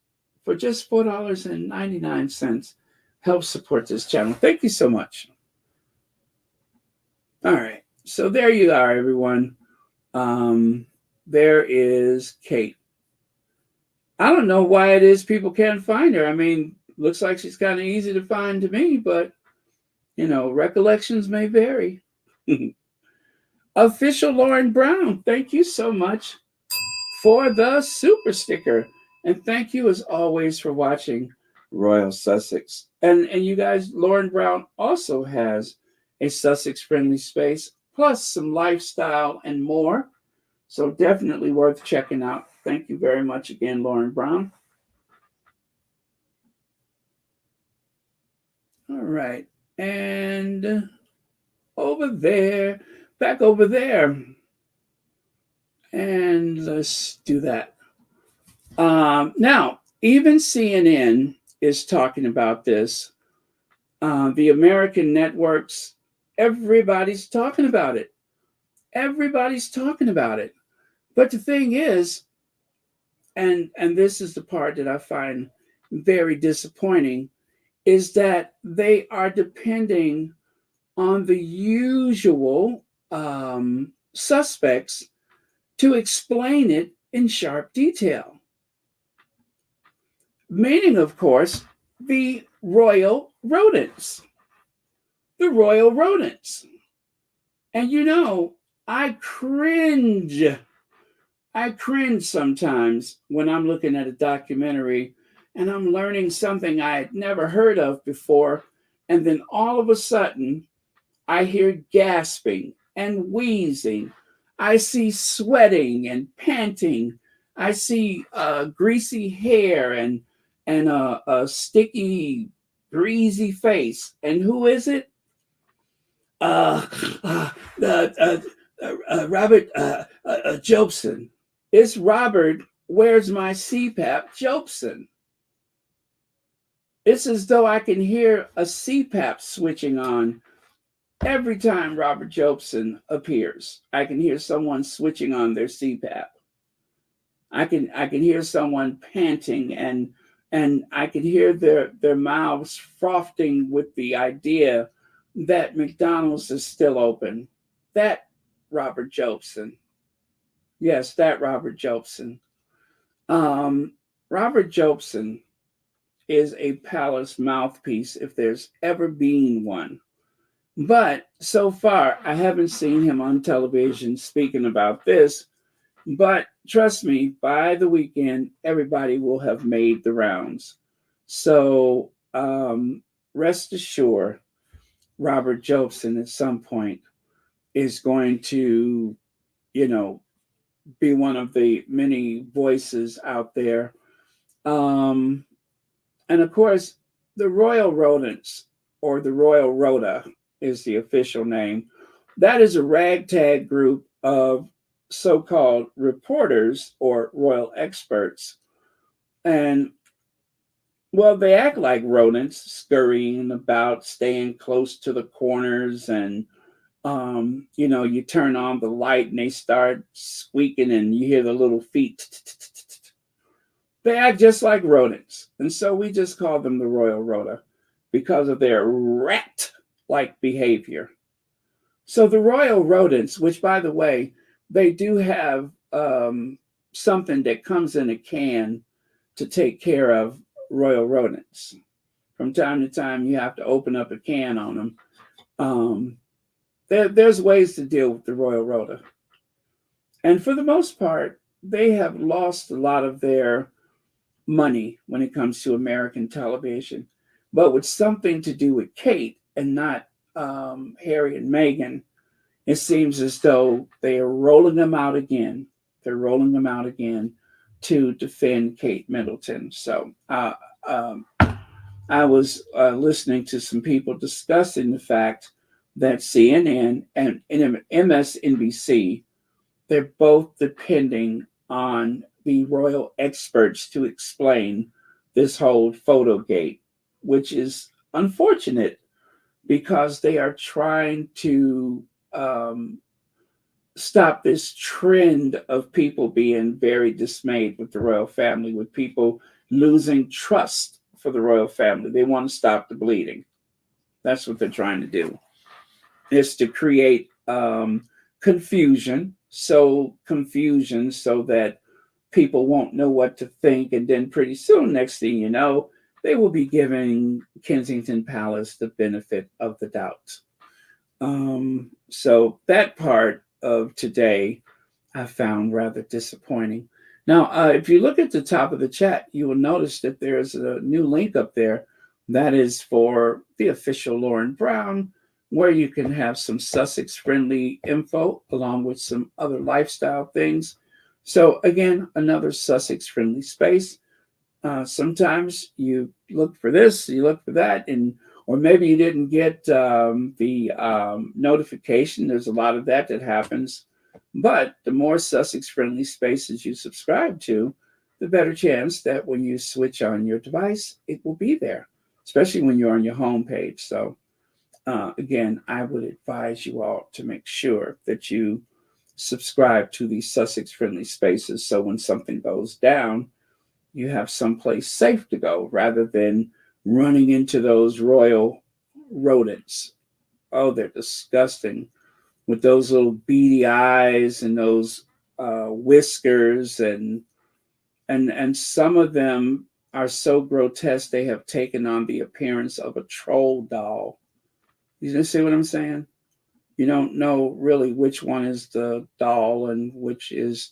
for just $4.99. Help support this channel. Thank you so much. All right. So there you are, everyone. Um, there is Kate. I don't know why it is people can't find her. I mean, looks like she's kind of easy to find to me, but recollections may vary. Official Lauren Brown, thank you so much for the super sticker. And thank you as always for watching Royal Sussex. And you guys, Lauren Brown also has a Sussex friendly space, plus some lifestyle and more. So definitely worth checking out. Thank you very much again, Lauren Brown. All right. And over there, back over there. And let's do that. Now, even CNN is talking about this. The American networks, everybody's talking about it. Everybody's talking about it. But the thing is, and this is the part that I find very disappointing, is that they are depending on the usual suspects to explain it in sharp detail. Meaning, of course, the royal rodents. The royal rodents. And I cringe. I cringe sometimes when I'm looking at a documentary and I'm learning something I had never heard of before. And then all of a sudden, I hear gasping and wheezing. I see sweating and panting. I see greasy hair and a sticky, greasy face. And who is it? Uh, uh, uh, uh, Robert Jobson. It's Robert. Where's my CPAP? Jobson. It's as though I can hear a CPAP switching on every time Robert Jobson appears. I can hear someone switching on their CPAP. I can hear someone panting and I can hear their mouths frothing with the idea that McDonald's is still open. That Robert Jobson. Yes, that Robert Jobson. Um, Robert Jobson is a palace mouthpiece if there's ever been one. But so far, I haven't seen him on television speaking about this. But trust me, by the weekend, everybody will have made the rounds. So rest assured, Robert Jobson at some point is going to, you know, be one of the many voices out there. Um, and of course, the Royal Rodents, or the Royal Rota is the official name. That is a ragtag group of so called reporters or royal experts. And well, they act like rodents, scurrying about, staying close to the corners. And, you turn on the light and they start squeaking and you hear the little feet. They act just like rodents. And so we just call them the Royal Rota because of their rat like behavior. So the Royal Rodents, which by the way, they do have something that comes in a can to take care of Royal Rodents. From time to time, you have to open up a can on them. There's ways to deal with the Royal Rota. And for the most part, they have lost a lot of their money when it comes to American television. But with something to do with Kate and not Harry and Meghan, it seems as though they are rolling them out again. They're rolling them out again to defend Kate Middleton. So I was listening to some people discussing the fact that CNN and MSNBC, they're both depending on the royal experts to explain this whole photo gate, which is unfortunate because they are trying to stop this trend of people being very dismayed with the royal family, with people losing trust for the royal family. They want to stop the bleeding. That's what they're trying to do. Is to create confusion so that people won't know what to think, and then pretty soon, next thing you know, they will be giving Kensington Palace the benefit of the doubt. So that part of today I found rather disappointing. Now, if you look at the top of the chat, you will notice that there's a new link up there that is for the official Lauren Brown, where you can have some Sussex friendly info along with some other lifestyle things. So, again, another Sussex friendly space. Sometimes you look for this, you look for that, or maybe you didn't get the notification. There's a lot of that happens. But the more Sussex friendly spaces you subscribe to, the better chance that when you switch on your device, it will be there, especially when you're on your home page. So, again, I would advise you all to make sure that you subscribe to these Sussex friendly spaces so when something goes down, you have someplace safe to go rather than running into those royal rodents. Oh, they're disgusting with those little beady eyes and those whiskers, and some of them are so grotesque they have taken on the appearance of a troll doll. You see what I'm saying? You don't know really which one is the doll and which is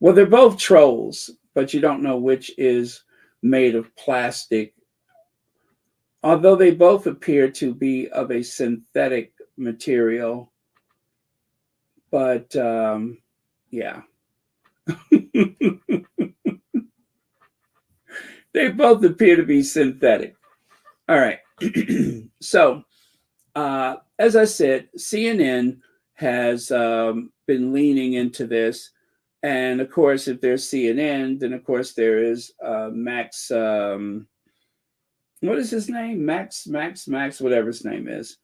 well, they're both trolls, but you don't know which is made of plastic, although they both appear to be of a synthetic material. But yeah, they both appear to be synthetic. All right. So, as I said, CNN has been leaning into this. And of course, if there's CNN, then of course there is Max. What is his name? Max, whatever his name is.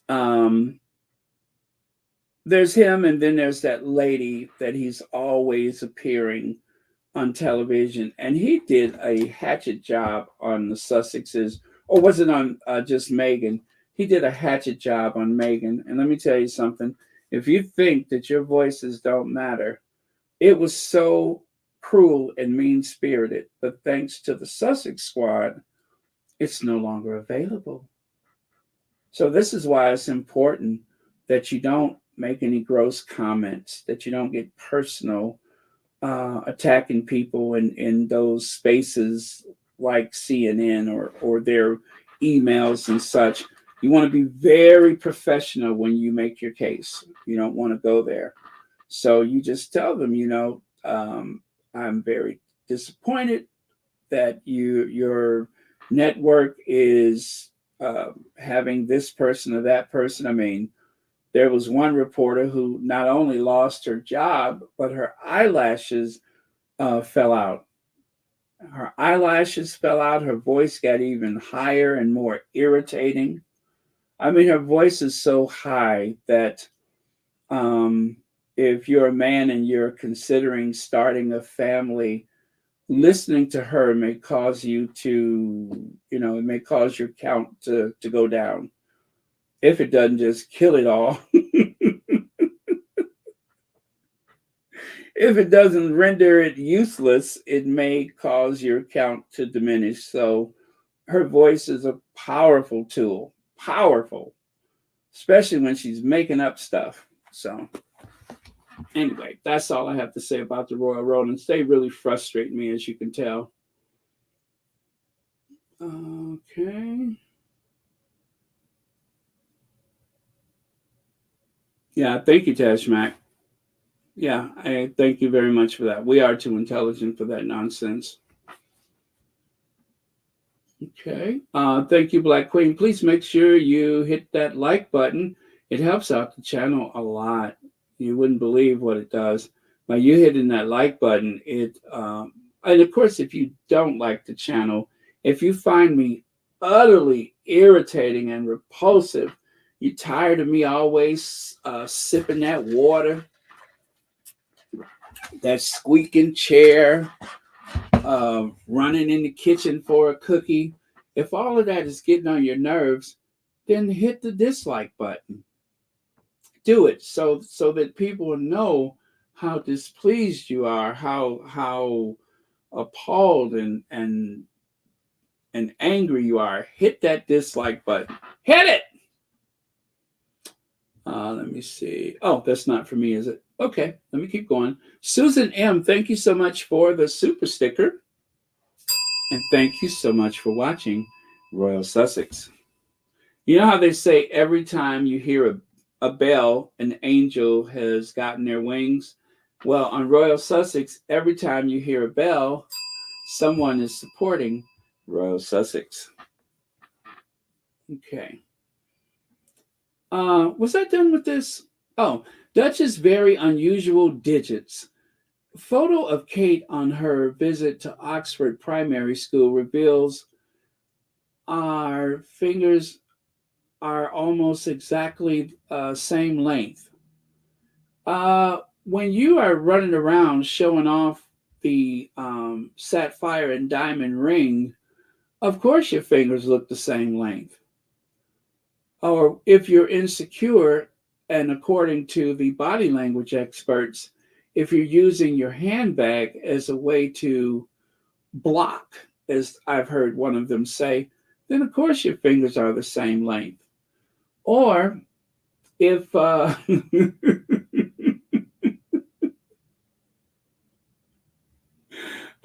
Um, there's him, and then there's that lady that he's always appearing on television, and he did a hatchet job on the Sussexes, or was it on just Meghan? He did a hatchet job on Meghan, and let me tell you something. If you think that your voices don't matter, it was so cruel and mean spirited, but thanks to the Sussex squad, it's no longer available. So this is why it's important that you don't make any gross comments, that you don't get personal, attacking people in those spaces like CNN or their emails and such. You want to be very professional when you make your case. You don't want to go there. So you just tell them, I'm very disappointed that your network is having this person or that person. I mean, there was one reporter who not only lost her job, but her eyelashes fell out. Her eyelashes fell out. Her voice got even higher and more irritating. I mean, her voice is so high that if you're a man and you're considering starting a family, listening to her may cause you to, it may cause your count to go down. If it doesn't just kill it all. If it doesn't render it useless, it may cause your count to diminish. So her voice is a powerful tool, powerful, especially when she's making up stuff. So anyway, that's all I have to say about the Royal Rodents. They really frustrate me, as you can tell. Okay. Yeah, thank you, Tash Mac. Yeah, I thank you very much for that. We are too intelligent for that nonsense. Okay. Thank you, Black Queen. Please make sure you hit that like button. It helps out the channel a lot. You wouldn't believe what it does. By you hitting that like button, and of course, if you don't like the channel, if you find me utterly irritating and repulsive, you tired of me always sipping that water, that squeaking chair, running in the kitchen for a cookie. If all of that is getting on your nerves, then hit the dislike button. Do it so that people know how displeased you are, how appalled and angry you are. Hit that dislike button. Hit it. Let me see. Oh, that's not for me, is it? Okay, let me keep going. Susan M, thank you so much for the super sticker. And thank you so much for watching Royal Sussex. You know how they say every time you hear a bell, an angel has gotten their wings? Well, on Royal Sussex, every time you hear a bell, someone is supporting Royal Sussex. Okay. Was I done with this? Oh, Duchess' very unusual digits. Photo of Kate on her visit to Oxford Primary School reveals our fingers are almost exactly same length. When you are running around showing off the sapphire and diamond ring, of course your fingers look the same length. Or if you're insecure, and according to the body language experts, if you're using your handbag as a way to block, as I've heard one of them say, then of course your fingers are the same length. Or if okay,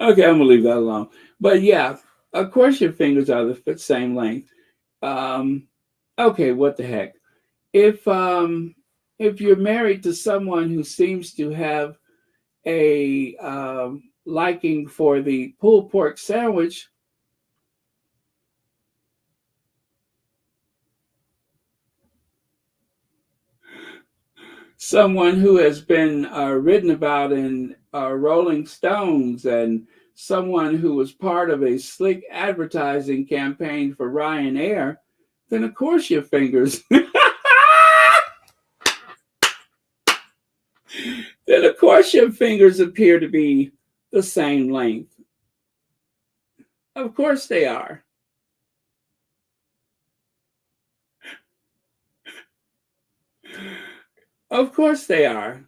I'm gonna leave that alone. But yeah, of course your fingers are the same length. Okay, what the heck? If if you're married to someone who seems to have a liking for the pulled pork sandwich, someone who has been written about in Rolling Stones, and someone who was part of a slick advertising campaign for Ryanair, then of course your fingers, then of course your fingers appear to be the same length. Of course they are. Of course they are.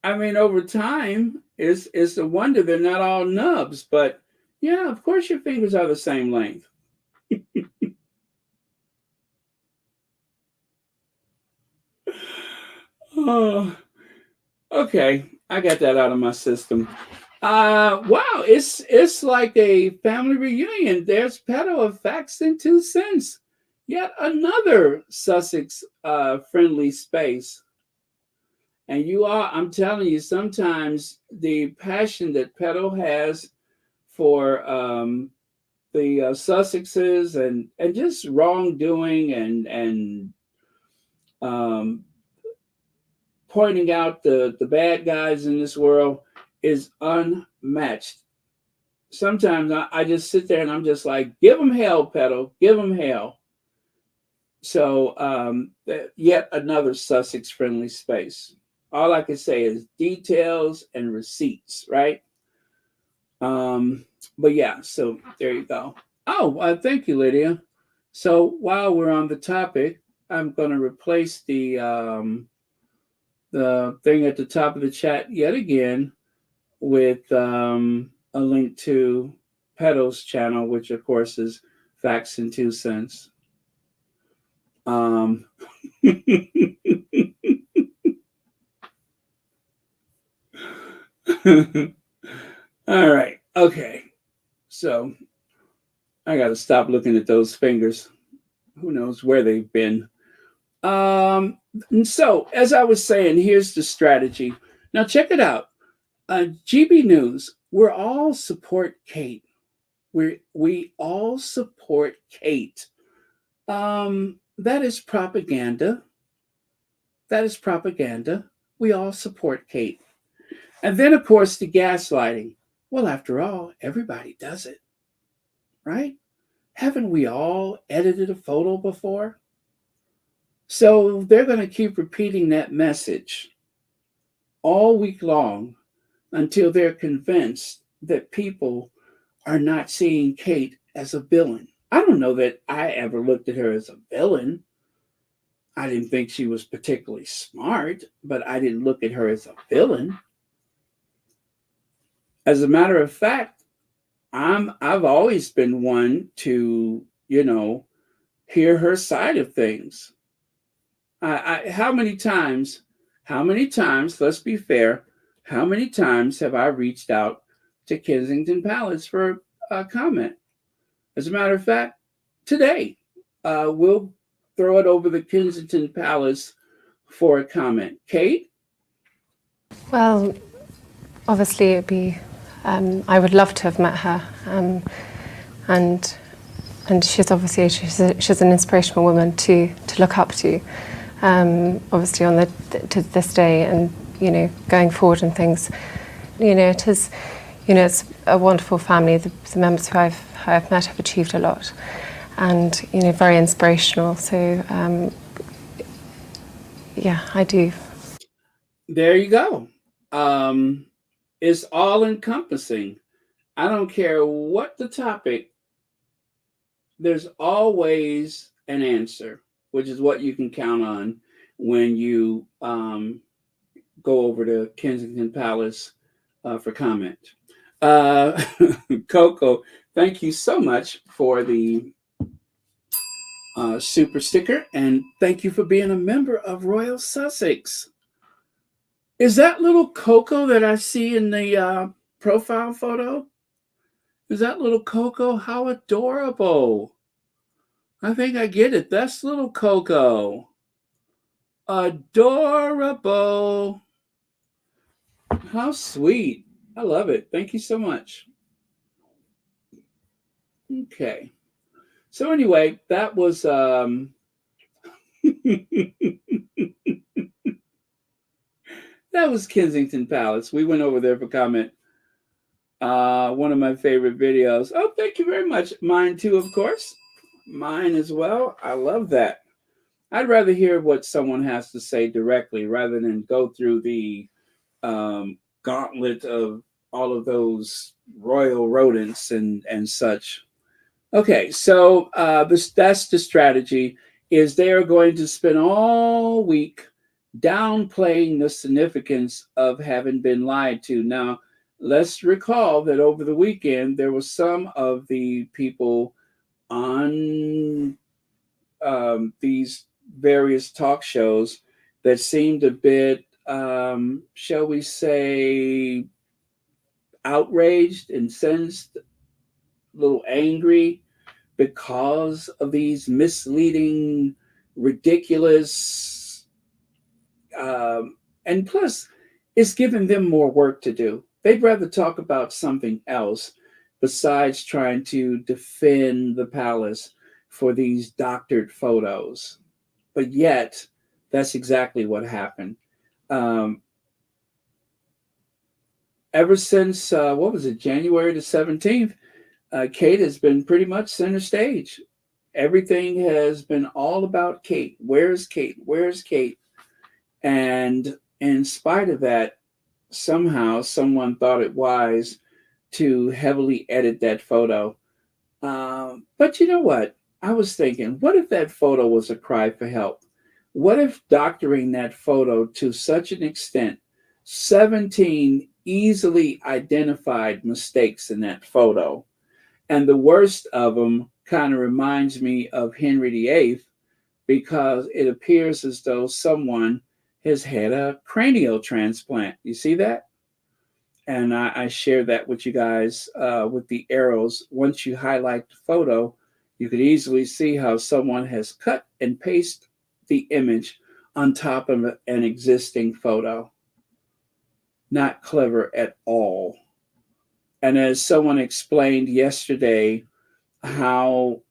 I mean, over time, it's a wonder they're not all nubs, but yeah, of course your fingers are the same length. Oh, okay. I got that out of my system. Wow, it's like a family reunion. There's Pedo of Facts and Two Cents. Yet another Sussex friendly space. And you are, I'm telling you, sometimes the passion that Pedo has for the Sussexes and just wrongdoing and um, pointing out the bad guys in this world is unmatched. Sometimes I just sit there and I'm just like, give them hell, Pedo, give them hell. So yet another Sussex friendly space. All I can say is details and receipts, right? Um, but yeah, so there you go. Oh, thank you, Lydia. So while we're on the topic, I'm going to replace the thing at the top of the chat yet again with a link to Pedo's channel, which of course is Facts and Two Cents. Um, all right. Okay. So I got to stop looking at those fingers. Who knows where they've been? So as I was saying, here's the strategy. Now check it out. GB News. We're all support Kate. We all support Kate. That is propaganda. That is propaganda. We all support Kate. And then, of course, the gaslighting. Well, after all, everybody does it, right? Haven't we all edited a photo before? So they're going to keep repeating that message all week long until they're convinced that people are not seeing Kate as a villain. I don't know that I ever looked at her as a villain. I didn't think she was particularly smart, but I didn't look at her as a villain. As a matter of fact, I've always been one to, hear her side of things. How many times, let's be fair, how many times have I reached out to Kensington Palace for a comment? As a matter of fact, today, we'll throw it over the Kensington Palace for a comment. Kate? Well, obviously it'd be, I would love to have met her, and she's obviously she's an inspirational woman to look up to, obviously to this day, and going forward and things. It is, it's a wonderful family. The members who I've met have achieved a lot, and very inspirational. So yeah, I do. There you go. It's all encompassing. I don't care what the topic, there's always an answer, which is what you can count on when you go over to Kensington Palace for comment. Uh, Coco, thank you so much for the super sticker, and thank you for being a member of Royal Sussex. Is that little Coco that I see in the profile photo? Is that little Coco? How adorable. I think I get it. That's little Coco. Adorable. How sweet. I love it. Thank you so much. Okay. So anyway, that was that was Kensington Palace. We went over there for comment. One of my favorite videos. Oh, thank you very much. Mine too, of course. Mine as well. I love that. I'd rather hear what someone has to say directly rather than go through the gauntlet of all of those royal rodents and such. Okay, so that's the strategy. Is they are going to spend all week downplaying the significance of having been lied to. Now, let's recall that over the weekend there were some of the people on these various talk shows that seemed a bit, shall we say, outraged, incensed, a little angry because of these misleading, ridiculous, and plus, it's giving them more work to do. They'd rather talk about something else besides trying to defend the palace for these doctored photos. But yet, that's exactly what happened. Um, Ever since, what was it, January the 17th, Kate has been pretty much center stage. Everything has been all about Kate. Where's Kate? Where's Kate? And in spite of that, somehow someone thought it wise to heavily edit that photo. But you know what? I was thinking, what if that photo was a cry for help? What if doctoring that photo to such an extent, 17 easily identified mistakes in that photo, and the worst of them kind of reminds me of Henry VIII because it appears as though someone has had a cranial transplant. You see that? And I share that with you guys with the arrows. Once you highlight the photo, you could easily see how someone has cut and pasted the image on top of an existing photo. Not clever at all. And as someone explained yesterday, how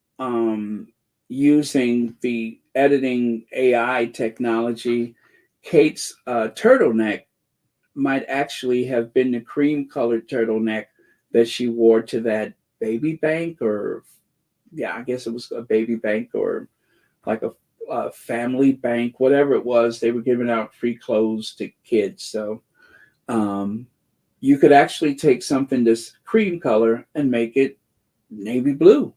using the editing AI technology, Kate's turtleneck might actually have been the cream colored turtleneck that she wore to that baby bank, or yeah, I guess it was a baby bank or like a family bank, whatever it was. They were giving out free clothes to kids. So um, you could actually take something that's cream color and make it navy blue.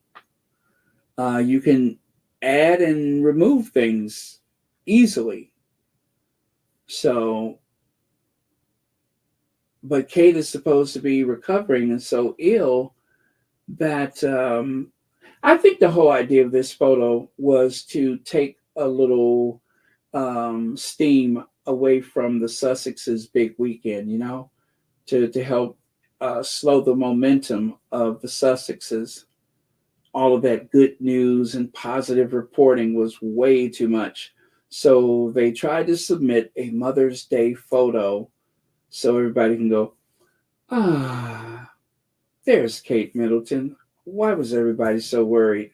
You can add and remove things easily. So, but Kate is supposed to be recovering and so ill that I think the whole idea of this photo was to take a little steam away from the Sussex's big weekend, to help slow the momentum of the Sussexes. All of that good news and positive reporting was way too much. So they tried to submit a Mother's Day photo so everybody can go, ah, there's Kate Middleton. Why was everybody so worried?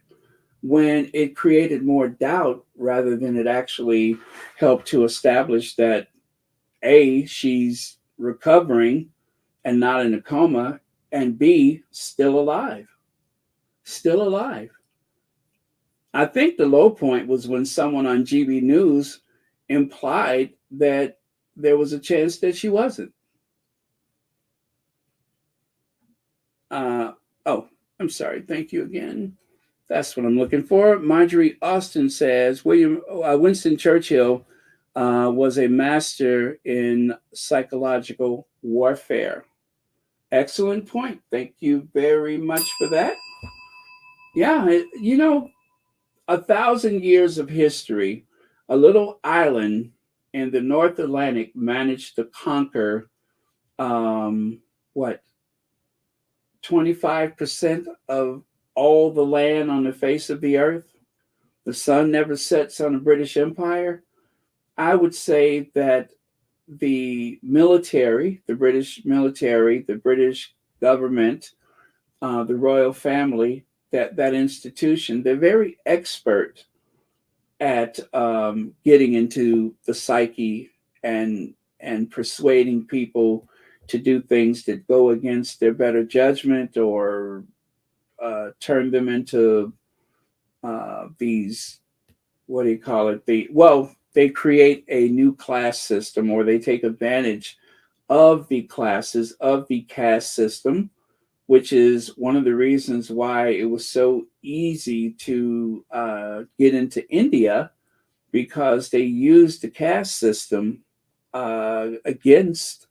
When it created more doubt rather than it actually helped to establish that A, she's recovering and not in a coma, and B, still alive. Still alive. I think the low point was when someone on GB News implied that there was a chance that she wasn't. Uh, oh, I'm sorry. Thank you again. That's what I'm looking for. Marjorie Austin says Winston Churchill was a master in psychological warfare. Excellent point. Thank you very much for that. Yeah, 1,000 years of history, a little island in the North Atlantic managed to conquer what 25% of all the land on the face of the earth. The sun never sets on the British Empire. I would say that the military, the British military, the British government, the royal family, that institution, they're very expert at getting into the psyche and persuading people to do things that go against their better judgment or turn them into these, what do you call it? They create a new class system, or they take advantage of the classes of the caste system, which is one of the reasons why it was so easy to get into India, because they used the caste system against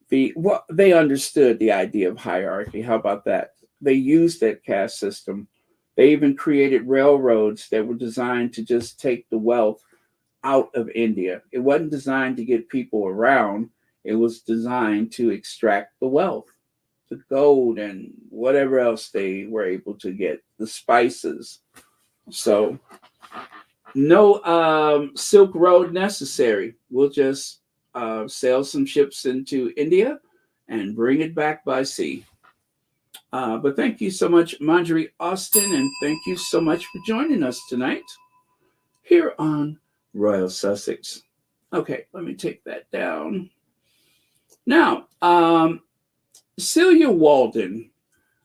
they understood the idea of hierarchy. How about that? They used that caste system. They even created railroads that were designed to just take the wealth out of India. It wasn't designed to get people around. It was designed to extract the wealth, the gold and whatever else they were able to get, the spices. So no Silk Road necessary. We'll just sail some ships into India and bring it back by sea. But thank you so much, Marjorie Austin, and thank you so much for joining us tonight here on Royal Sussex. Okay, let me take that down. Now, Celia Walden.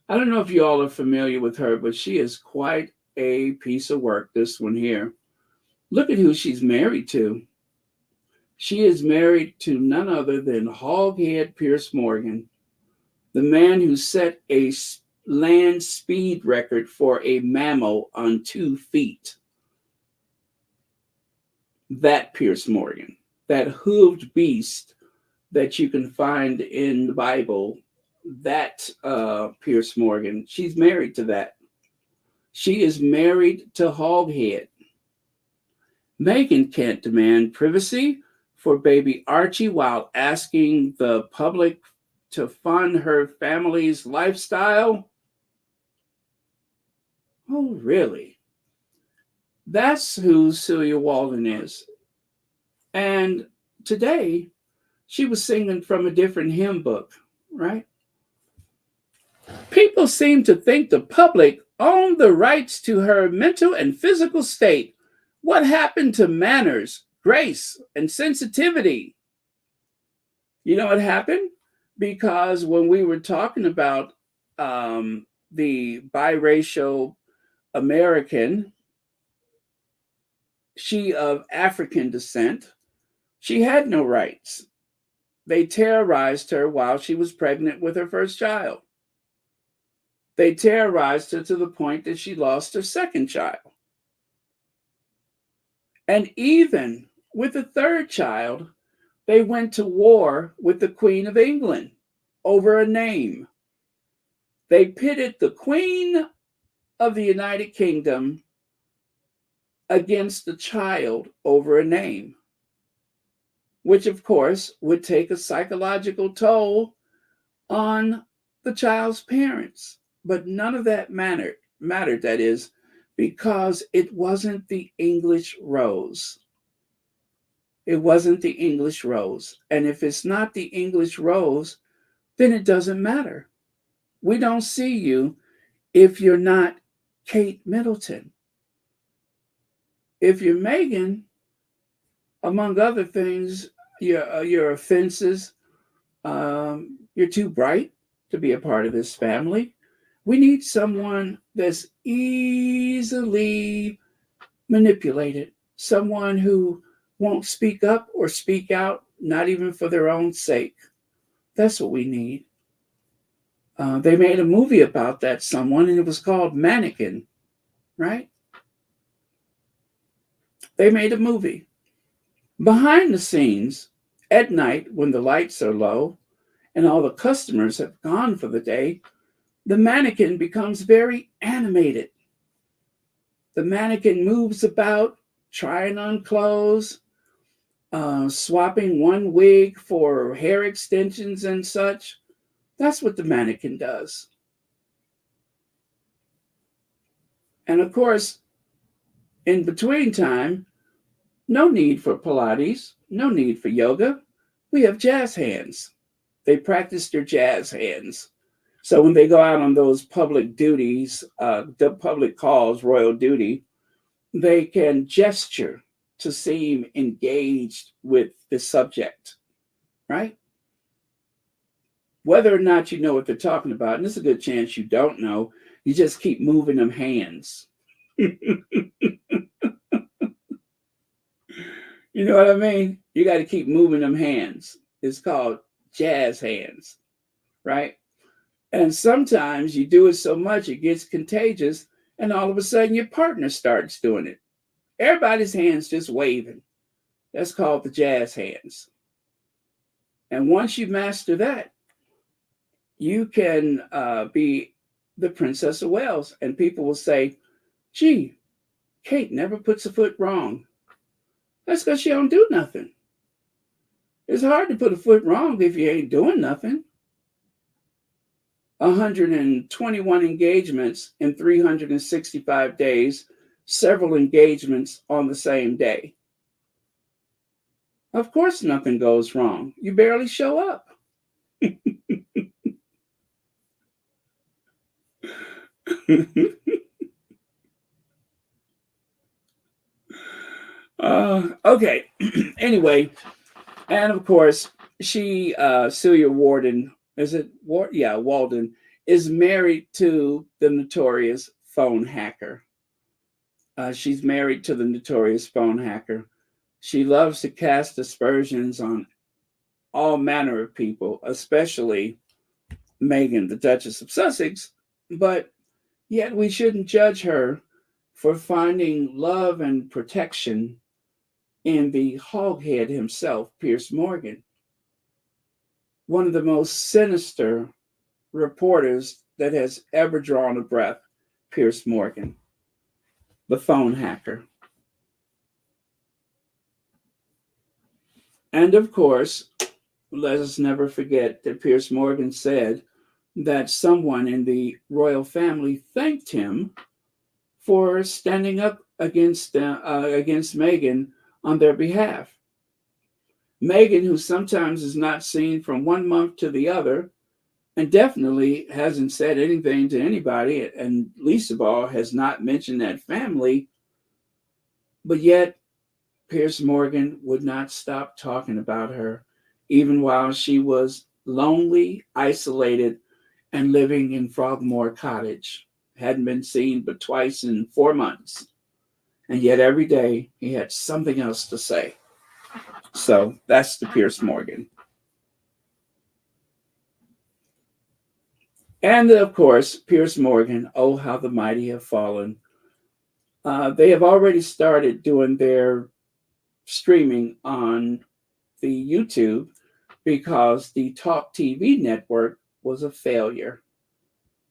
I don't know if you all are familiar with her, but she is quite a piece of work, this one here. Look at who she's married to. She is married to none other than Hoghead Pierce Morgan, the man who set a land speed record for a mammal on 2 feet. That Pierce Morgan, that hooved beast that you can find in the Bible, that Pierce Morgan, she's married to that. She is married to Hoghead. Meghan can't demand privacy for baby Archie while asking the public to fund her family's lifestyle. Oh, really? That's who Celia Walden is. And today, she was singing from a different hymn book, right? People seem to think the public owned the rights to her mental and physical state. What happened to manners, grace, and sensitivity? You know what happened? Because when we were talking about the biracial American, she of African descent, she had no rights. They terrorized her while she was pregnant with her first child. They terrorized her to the point that she lost her second child. And even with the third child, they went to war with the Queen of England over a name. They pitted the Queen of the United Kingdom against the child over a name, which of course would take a psychological toll on the child's parents. But none of that mattered, that is, because it wasn't the English rose. It wasn't the English rose. And if it's not the English rose, then it doesn't matter. We don't see you if you're not Kate Middleton. If you're Meghan, among other things, your offenses, you're too bright to be a part of this family. We need someone that's easily manipulated, someone who won't speak up or speak out, not even for their own sake. That's what we need. They made a movie about that someone, and it was called Mannequin, right? They made a movie. Behind the scenes, at night when the lights are low and all the customers have gone for the day, the mannequin becomes very animated. The mannequin moves about, trying on clothes, swapping one wig for hair extensions and such. That's what the mannequin does. And of course, in between time, No need for Pilates, no need for yoga. We have jazz hands. They practice their jazz hands. So when they go out on those public duties, the public calls, royal duty, they can gesture to seem engaged with the subject, right? Whether or not you know what they're talking about, and there's a good chance you don't know, you just keep moving them hands. You know what I mean? You got to keep moving them hands. It's called jazz hands, right? And sometimes you do it so much it gets contagious, and all of a sudden your partner starts doing it. Everybody's hands just waving. That's called the jazz hands. And once you master that, you can be the Princess of Wales, and people will say, "Gee, Kate never puts a foot wrong." That's because she don't do nothing. It's hard to put a foot wrong if you ain't doing nothing. 121 engagements in 365 days, several engagements on the same day. Of course, nothing goes wrong. You barely show up. Okay. Anyway, and of course, Celia Warden, is it? Yeah, Walden is married to the notorious phone hacker. She's married to the notorious phone hacker. She loves to cast aspersions on all manner of people, especially Meghan, the Duchess of Sussex. But yet we shouldn't judge her for finding love and protection in the hoghead himself, Piers Morgan, one of the most sinister reporters that has ever drawn a breath, Piers Morgan, the phone hacker. And of course, let us never forget that Piers Morgan said that someone in the royal family thanked him for standing up against Meghan on their behalf. Meghan, who sometimes is not seen from one month to the other, and definitely hasn't said anything to anybody, and least of all has not mentioned that family, but yet Piers Morgan would not stop talking about her, even while she was lonely, isolated, and living in Frogmore Cottage. Hadn't been seen but twice in 4 months. And yet every day he had something else to say. So that's the Piers Morgan. And of course, Piers Morgan, oh, how the mighty have fallen. They have already started doing their streaming on the YouTube because the Talk TV network was a failure,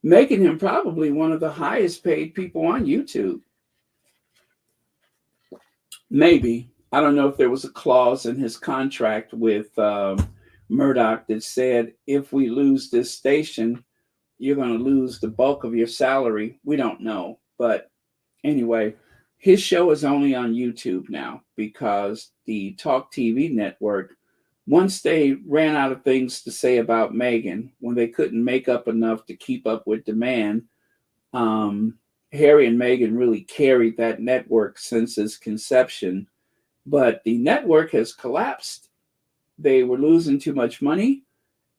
making him probably one of the highest paid people on YouTube. Maybe. I don't know if there was a clause in his contract with Murdoch that said if we lose this station, you're going to lose the bulk of your salary. We don't know. But anyway, his show is only on YouTube now because the Talk TV network, once they ran out of things to say about Meghan, when they couldn't make up enough to keep up with demand, Harry and Meghan really carried that network since its conception. But the network has collapsed. They were losing too much money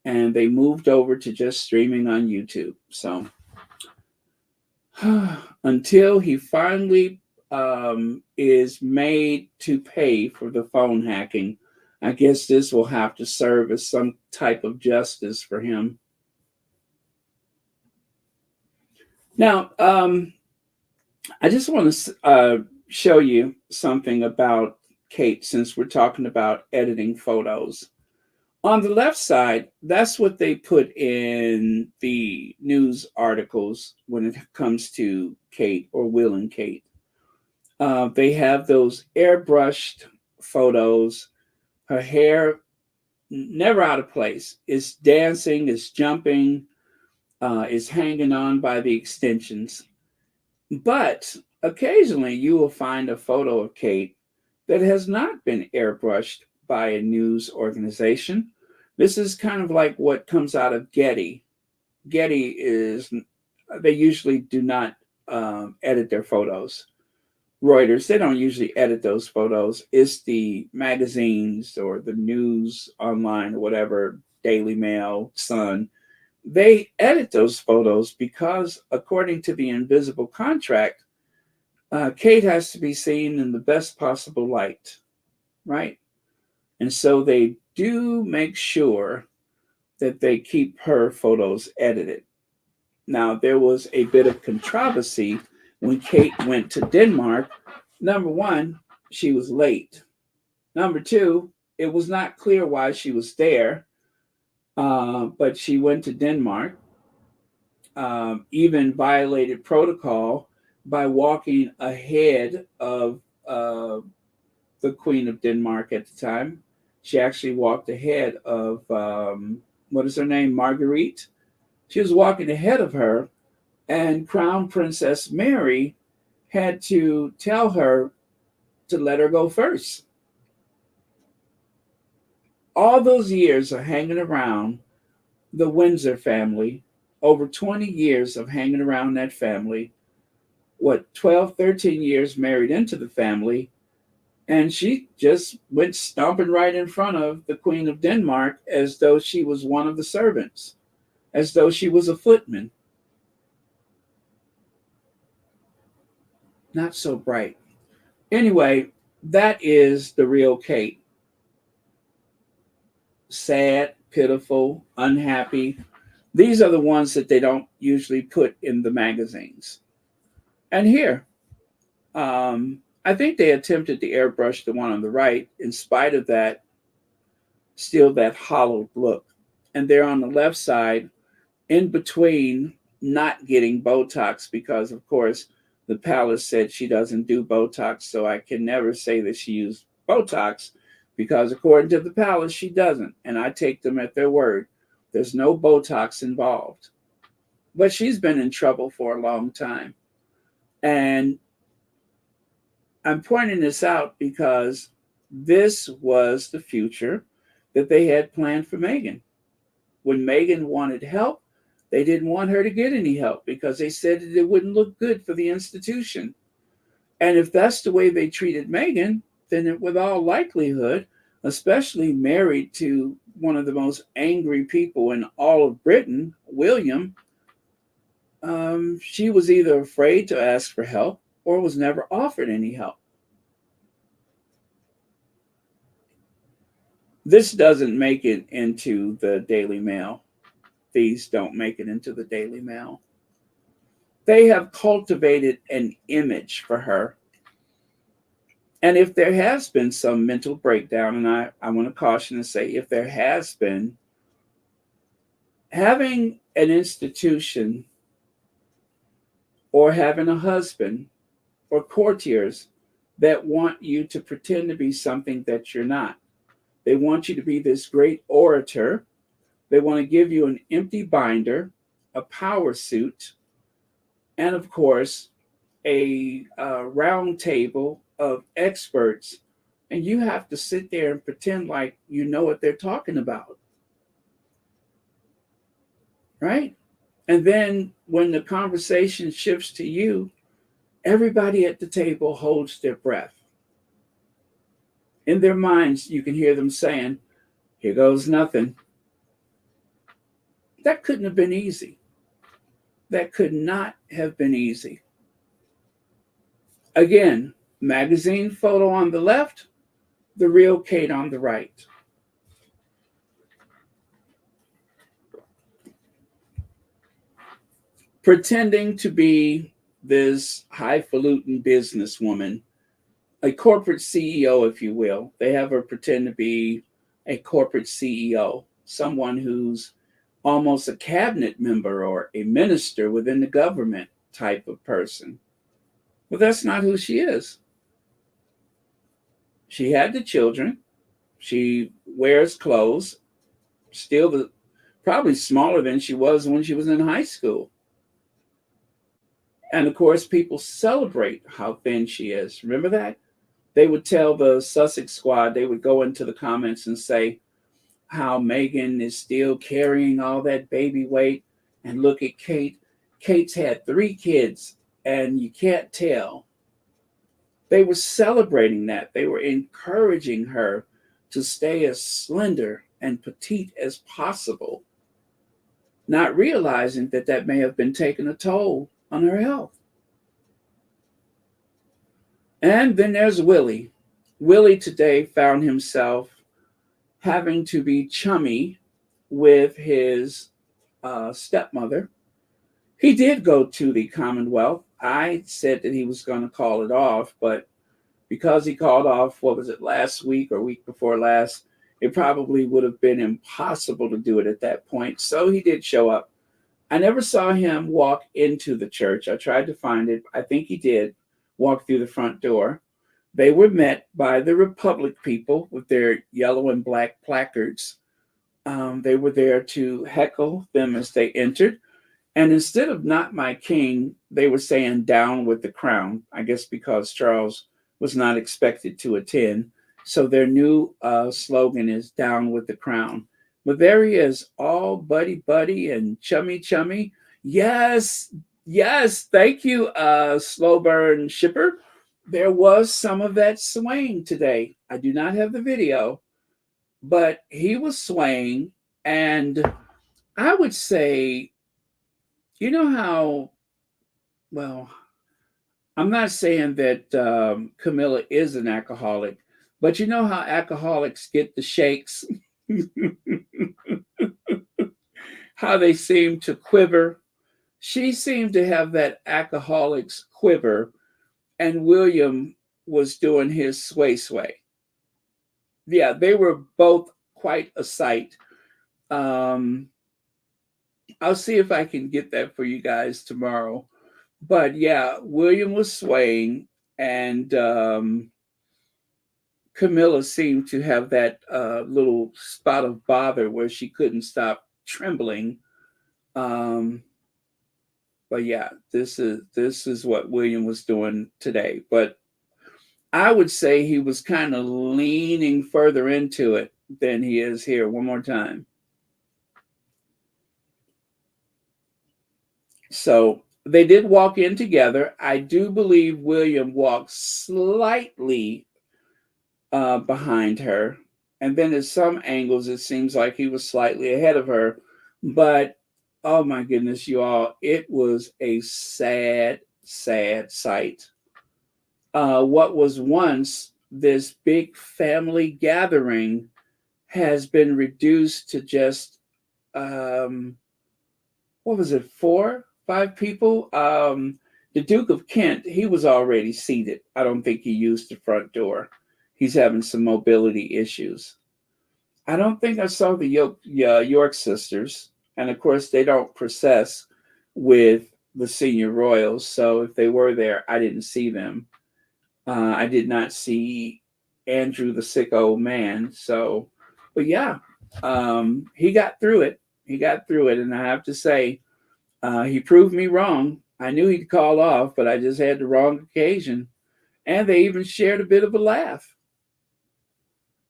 and they moved over to just streaming on YouTube. So until he finally is made to pay for the phone hacking, I guess this will have to serve as some type of justice for him. Now, I just want to show you something about Kate since we're talking about editing photos. On the left side, that's what they put in the news articles when it comes to Kate or Will and Kate. They have those airbrushed photos. Her hair never out of place. It's dancing, it's jumping, it's hanging on by the extensions. But occasionally you will find a photo of Kate that has not been airbrushed by a news organization. This is kind of like what comes out of Getty. Getty is, they usually do not edit their photos. Reuters, they don't usually edit those photos. It's the magazines or the news online or whatever, Daily Mail, Sun. They edit those photos because, according to the invisible contract, Kate has to be seen in the best possible light, right? And so they do make sure that they keep her photos edited. Now, there was a bit of controversy when Kate went to Denmark. Number one, she was late. Number two, it was not clear why she was there, but she went to Denmark, even violated protocol by walking ahead of the Queen of Denmark at the time. She actually walked ahead of, what is her name, Marguerite? She was walking ahead of her, and Crown Princess Mary had to tell her to let her go first. All those years of hanging around the Windsor family, over 20 years of hanging around that family, what, 12, 13 years married into the family, and she just went stomping right in front of the Queen of Denmark as though she was one of the servants, as though she was a footman. Not so bright. Anyway, that is the real Kate. Sad, pitiful, unhappy. These are the ones that they don't usually put in the magazines. And here, I think they attempted to airbrush the one on the right. In spite of that, still that hollowed look. And there on the left side, in between not getting Botox, because of course the palace said she doesn't do Botox, so I can never say that she used Botox, because according to the palace she doesn't, and I take them at their word. There's no Botox involved. But she's been in trouble for a long time. And I'm pointing this out because this was the future that they had planned for Meghan. When Meghan wanted help, they didn't want her to get any help because they said that it wouldn't look good for the institution. And if that's the way they treated Meghan, then with all likelihood, especially married to one of the most angry people in all of Britain, William, she was either afraid to ask for help or was never offered any help. This doesn't make it into the Daily Mail. These don't make it into the Daily Mail. They have cultivated an image for her. And if there has been some mental breakdown, and I want to caution and say, if there has been, having an institution or having a husband or courtiers that want you to pretend to be something that you're not. They want you to be this great orator. They want to give you an empty binder, a power suit, and of course, a round table of experts. And you have to sit there and pretend like you know what they're talking about. Right? And then when the conversation shifts to you, everybody at the table holds their breath. In their minds, you can hear them saying, "Here goes nothing." That couldn't have been easy. That could not have been easy. Again, magazine photo on the left, the real Kate on the right. Pretending to be this highfalutin businesswoman, a corporate CEO, if you will. They have her pretend to be a corporate CEO, someone who's almost a cabinet member or a minister within the government type of person. Well, that's not who she is. She had the children. She wears clothes, still probably smaller than she was when she was in high school. And of course, people celebrate how thin she is. Remember that? They would tell the Sussex squad, they would go into the comments and say how Meghan is still carrying all that baby weight. And look at Kate. Kate's had 3 kids, and you can't tell. They were celebrating that. They were encouraging her to stay as slender and petite as possible, not realizing that that may have been taking a toll on her health. And then there's Willie. Willie today found himself having to be chummy with his stepmother. He did go to the Commonwealth. I said that he was going to call it off, but because he called off, what was it, last week or week before last, it probably would have been impossible to do it at that point. So he did show up. I never saw him walk into the church. I tried to find it. I think he did walk through the front door. They were met by the Republic people with their yellow and black placards. They were there to heckle them as they entered. And instead of "Not my king," they were saying "Down with the crown," I guess because Charles was not expected to attend. So their new slogan is "Down with the crown." But there he is, all buddy buddy and chummy chummy. Yes, yes, thank you, Slow Burn Shipper. There was some of that swaying today. I do not have the video, but he was swaying. And I would say, you know how, well, I'm not saying that Camilla is an alcoholic, but you know how alcoholics get the shakes? How they seem to quiver. She seemed to have that alcoholic's quiver, and William was doing his sway sway. Yeah, they were both quite a sight. Um, I'll see if I can get that for you guys tomorrow. But yeah, William was swaying, and Camilla seemed to have that little spot of bother where she couldn't stop trembling. Um, but yeah, this is what William was doing today. But I would say he was kind of leaning further into it than he is here. One more time. So they did walk in together. I do believe William walked slightly behind her. And then at some angles, it seems like he was slightly ahead of her. But oh my goodness, you all, it was a sad, sad sight. What was once this big family gathering has been reduced to just, what was it, 4, 5 people? The Duke of Kent, he was already seated. I don't think he used the front door. He's having some mobility issues. I don't think I saw the York sisters. And of course, they don't process with the senior royals. So if they were there, I didn't see them. I did not see Andrew, the sick old man. So, but yeah, he got through it. He got through it. And I have to say, he proved me wrong. I knew he'd call off, but I just had the wrong occasion. And they even shared a bit of a laugh.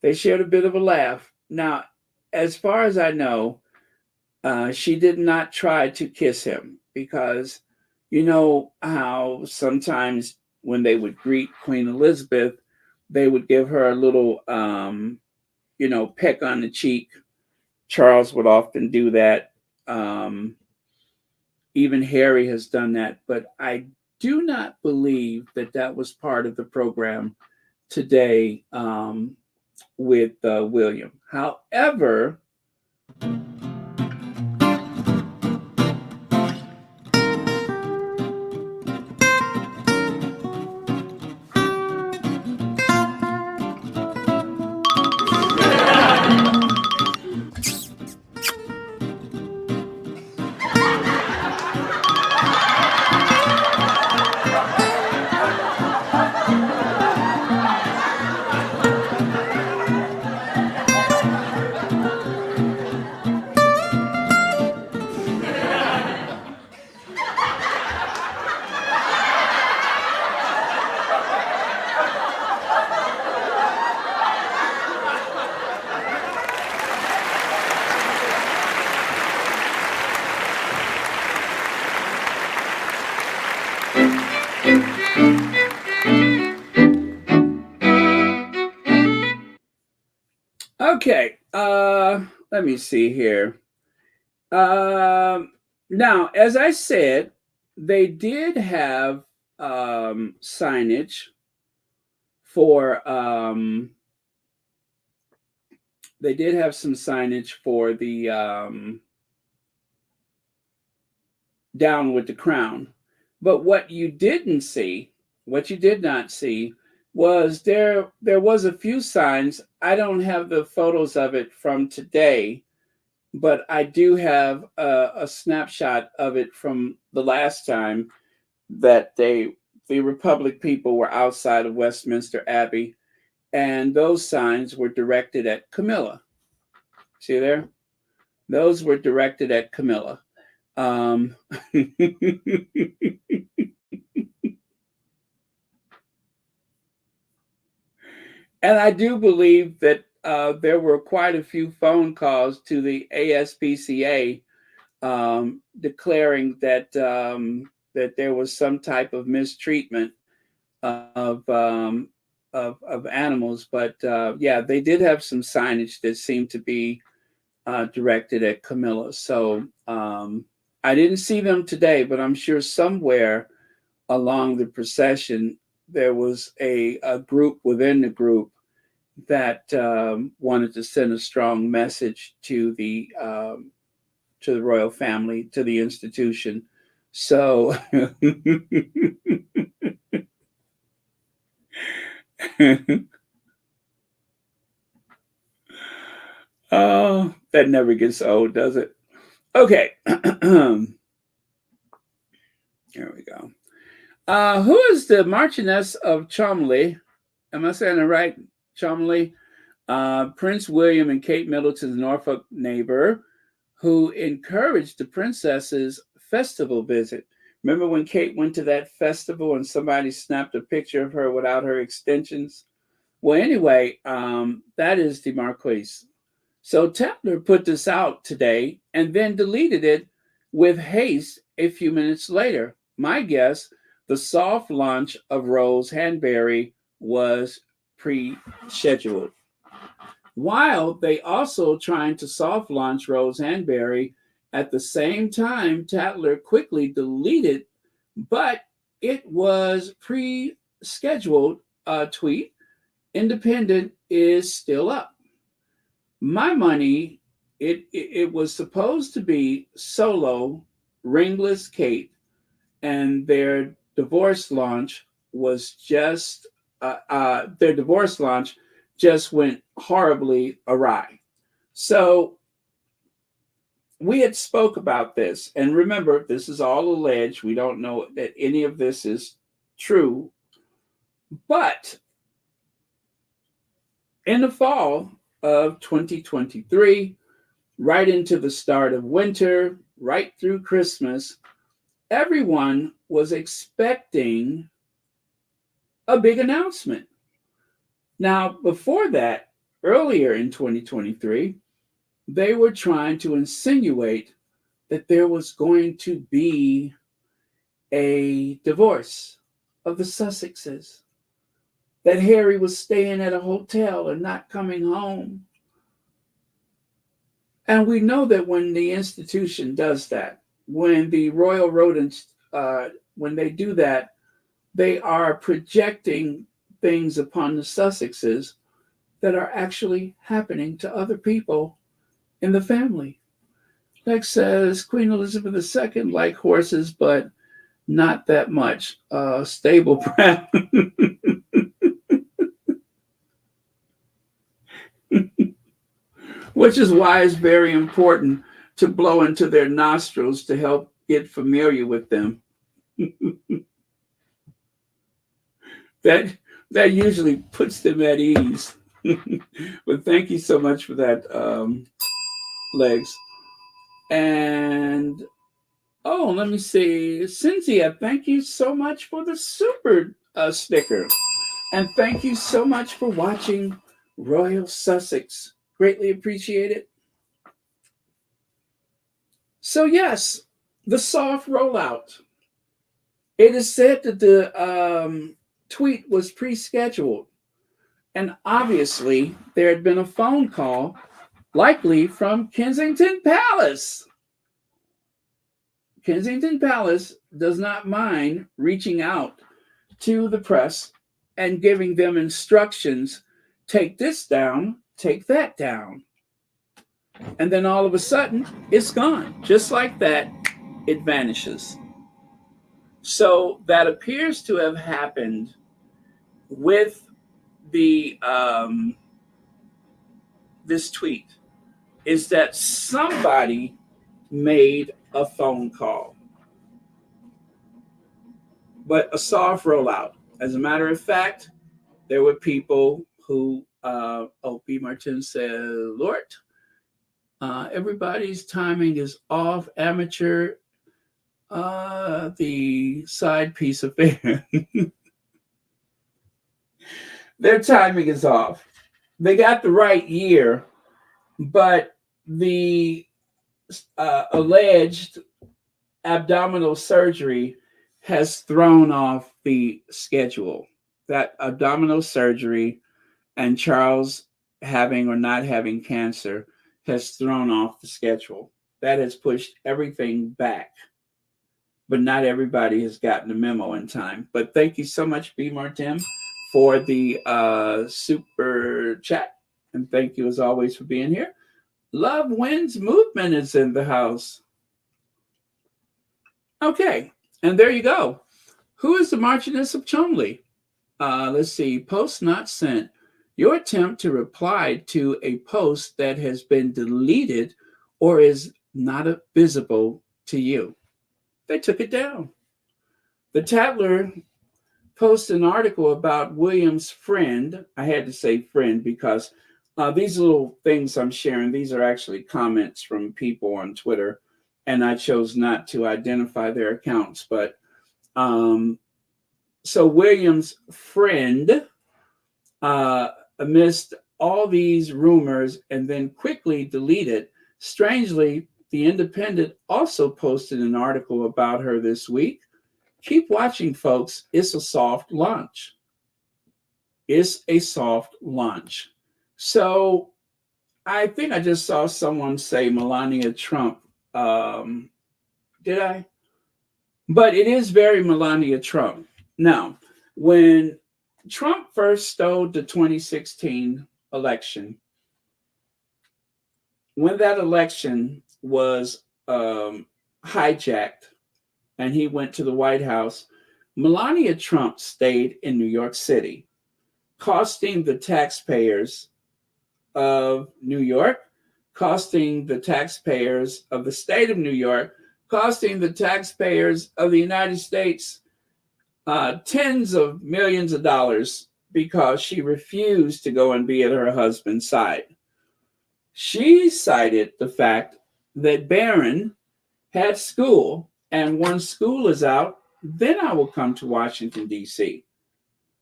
They shared a bit of a laugh. Now, as far as I know, she did not try to kiss him because you know how sometimes when they would greet Queen Elizabeth, they would give her a little, peck on the cheek. Charles would often do that. Even Harry has done that, but I do not believe that that was part of the program today with William. However, Okay. Let me see here. Now, as I said, they did have signage for they did have some signage for the down with the crown. But what you didn't see, what you did not see, was there was a few signs. I don't have the photos of it from today, but I do have a snapshot of it from the last time that the Republic people were outside of Westminster Abbey, and those signs were directed at Camilla. See there? Those were directed at Camilla. Um, and I do believe that there were quite a few phone calls to the ASPCA declaring that there was some type of mistreatment of of animals. But yeah, they did have some signage that seemed to be directed at Camilla. So I didn't see them today, but I'm sure somewhere along the procession there was a group within the group that wanted to send a strong message to the royal family, to the institution. So, oh, that never gets old, does it? Okay. Here we go. Who is the Marchioness of Cholmondeley? Am I saying it right? Cholmondeley? Prince William and Kate Middleton's Norfolk neighbor, who encouraged the princess's festival visit. Remember when Kate went to that festival and somebody snapped a picture of her without her extensions? Well, anyway, that is the Marquise. So Tatler put this out today and then deleted it with haste a few minutes later. My guess, the soft launch of Rose Hanbury was pre-scheduled. While they also trying to soft launch Rose Hanbury, at the same time, Tatler quickly deleted, but it was pre-scheduled tweet. Independent is still up. My money, it was supposed to be solo, ringless Kate, and their divorce launch just went horribly awry. So we had spoke about this, and remember, this is all alleged. We don't know that any of this is true, but in the fall of 2023, right into the start of winter, right through Christmas, everyone was expecting a big announcement. Now, before that, earlier in 2023, they were trying to insinuate that there was going to be a divorce of the Sussexes, that Harry was staying at a hotel and not coming home. And we know that when the institution does that, when the royal rodents, when they do that, they are projecting things upon the Sussexes that are actually happening to other people in the family. Lex says Queen Elizabeth II liked horses, but not that much. Stable Brown. Which is why it's very important to blow into their nostrils to help get familiar with them. that that usually puts them at ease. But thank you so much for that, Legs. And oh, let me see, Cynthia, thank you so much for the super sticker, and thank you so much for watching Royal Sussex. Greatly appreciate it. So yes, the soft rollout. It is said that the tweet was pre-scheduled, And obviously, there had been a phone call, likely from Kensington Palace. Kensington Palace does not mind reaching out to the press and giving them instructions: take this down, take that down. And then all of a sudden, it's gone. Just like that, it vanishes. So that appears to have happened with the this tweet, is that somebody made a phone call, but a soft rollout. As a matter of fact, there were people who, B. Martin said, Lord, everybody's timing is off. Amateur, the side piece affair. Their timing is off. They got the right year, but the alleged abdominal surgery has thrown off the schedule. That abdominal surgery and Charles having or not having cancer has thrown off the schedule. That has pushed everything back. But not everybody has gotten the memo in time. But thank you so much, B. Martin, for the super chat. And thank you as always for being here. Love Wins Movement is in the house. Okay, and there you go. Who is the Marchioness of Chumley? Let's see. Post not sent. Your attempt to reply to a post that has been deleted or is not visible to you. They took it down. The Tatler posted an article about William's friend. I had to say friend because these little things I'm sharing, these are actually comments from people on Twitter, and I chose not to identify their accounts. But so William's friend, amidst all these rumors and then quickly deleted. Strangely, The Independent also posted an article about her this week. Keep watching, folks. It's a soft launch. It's a soft launch. So I think I just saw someone say Melania Trump. Did I? But it is very Melania Trump. Now, when Trump first stole the 2016 election, when that election was hijacked and he went to the White House, Melania Trump stayed in New York City, costing the taxpayers of New York, costing the taxpayers of the state of New York, costing the taxpayers of the United States tens of millions of dollars because she refused to go and be at her husband's side. She cited the fact that Barron had school, and once school is out, then I will come to Washington, D.C.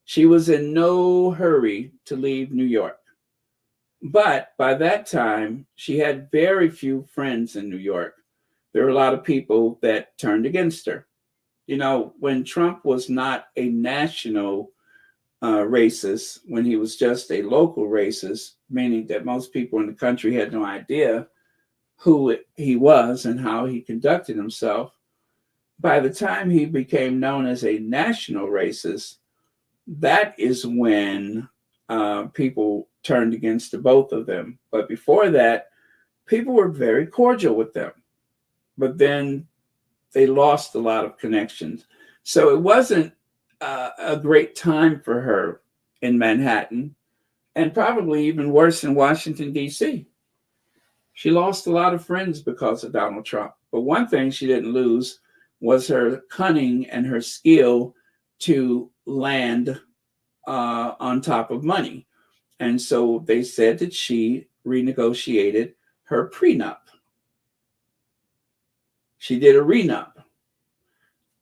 She was in no hurry to leave New York. But by that time, she had very few friends in New York. There were a lot of people that turned against her. You know, when Trump was not a national racist, when he was just a local racist, meaning that most people in the country had no idea who he was and how he conducted himself, by the time he became known as a national racist, that is when people turned against the both of them. But before that, people were very cordial with them. But then they lost a lot of connections. So it wasn't a great time for her in Manhattan, and probably even worse in Washington, D.C. She lost a lot of friends because of Donald Trump. But one thing she didn't lose was her cunning and her skill to land on top of money. And so they said that she renegotiated her prenup. She did a renup.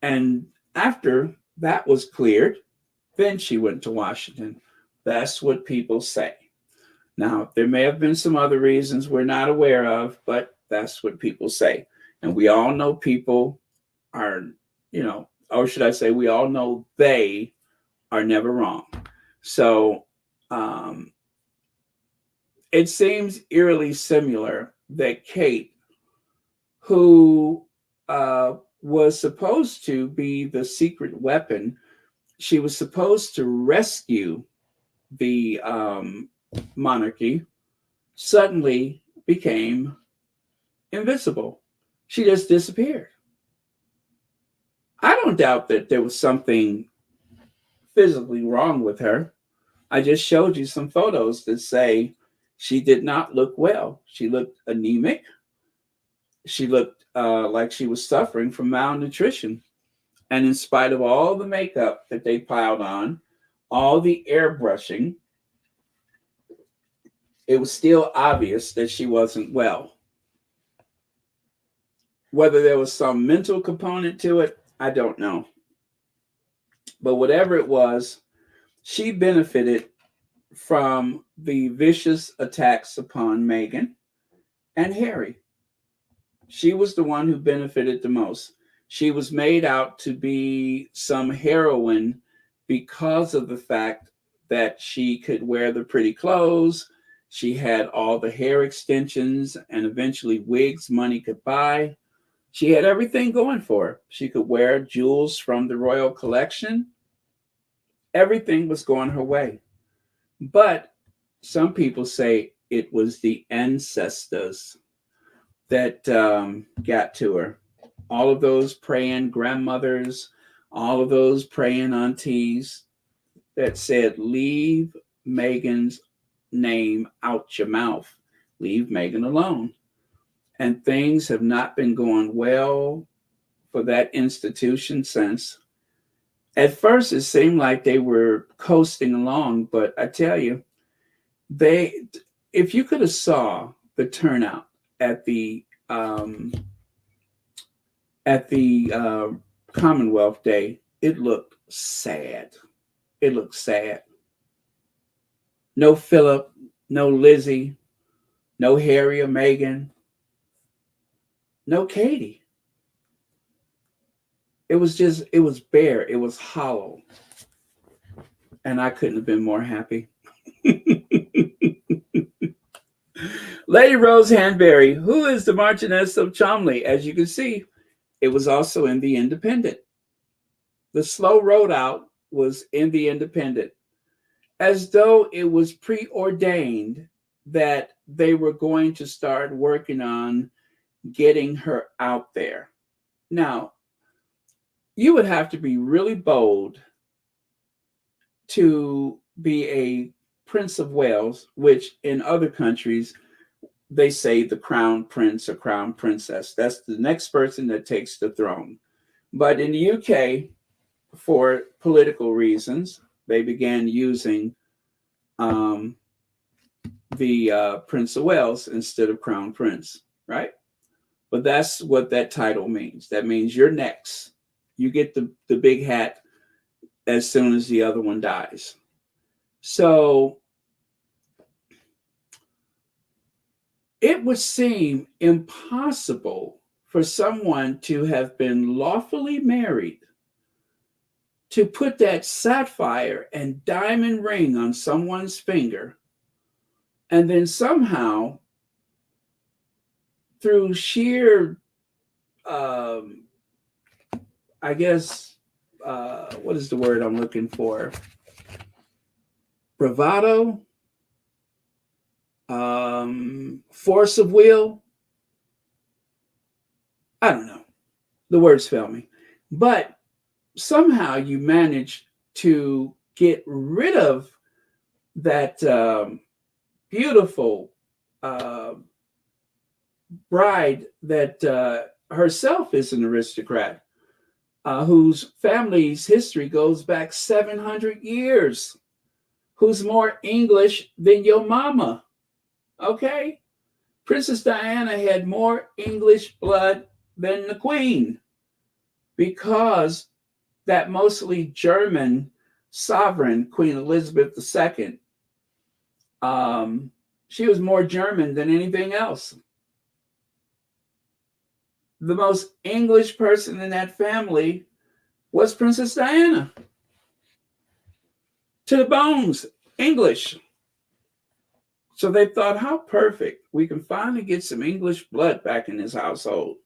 And after that was cleared, then she went to Washington. That's what people say. Now, there may have been some other reasons we're not aware of, but that's what people say. And we all know people are, or should I say, we all know they are never wrong. So Um, it seems eerily similar that Kate, who was supposed to be the secret weapon, she was supposed to rescue the monarchy, suddenly became invisible. She just disappeared. I don't doubt that there was something physically wrong with her. I just showed you some photos that say she did not look well. She looked anemic. She looked like she was suffering from malnutrition. And in spite of all the makeup that they piled on, all the airbrushing, it was still obvious that she wasn't well. Whether there was some mental component to it, I don't know. But whatever it was, she benefited from the vicious attacks upon Meghan and Harry. She was the one who benefited the most. She was made out to be some heroine because of the fact that she could wear the pretty clothes. She had all the hair extensions and eventually wigs money could buy. She had everything going for her. She could wear jewels from the royal collection. Everything was going her way. But some people say it was the ancestors that got to her. All of those praying grandmothers, all of those praying aunties that said, leave Meghan's name out your mouth. Leave Meghan alone. And things have not been going well for that institution since. At first, it seemed like they were coasting along, but I tell you, if you could have saw the turnout at the Commonwealth Day, it looked sad. It looked sad. No Philip, no Lizzie, no Harry or Meghan, no Katie. It was bare. It was hollow. And I couldn't have been more happy. Lady Rose Hanbury, who is the Marchioness of Cholmondeley? As you can see, it was also in the Independent. The slow road out was in the Independent, as though it was preordained that they were going to start working on getting her out there. Now, you would have to be really bold to be a Prince of Wales, which in other countries, they say the crown prince or crown princess. That's the next person that takes the throne. But in the UK, for political reasons, they began using the Prince of Wales instead of crown prince, right? But that's what that title means. That means you're next. You get the big hat as soon as the other one dies. So it would seem impossible for someone to have been lawfully married to put that sapphire and diamond ring on someone's finger and then somehow through sheer I guess what is the word I'm looking for? Bravado, force of will. I don't know. The words fail me. But somehow you manage to get rid of that beautiful bride that herself is an aristocrat, whose family's history goes back 700 years, who's more English than your mama. Okay? Princess Diana had more English blood than the Queen because that mostly German sovereign, Queen Elizabeth II, she was more German than anything else. The most English person in that family was Princess Diana. To the bones. English. So they thought, how perfect. We can finally get some English blood back in this household.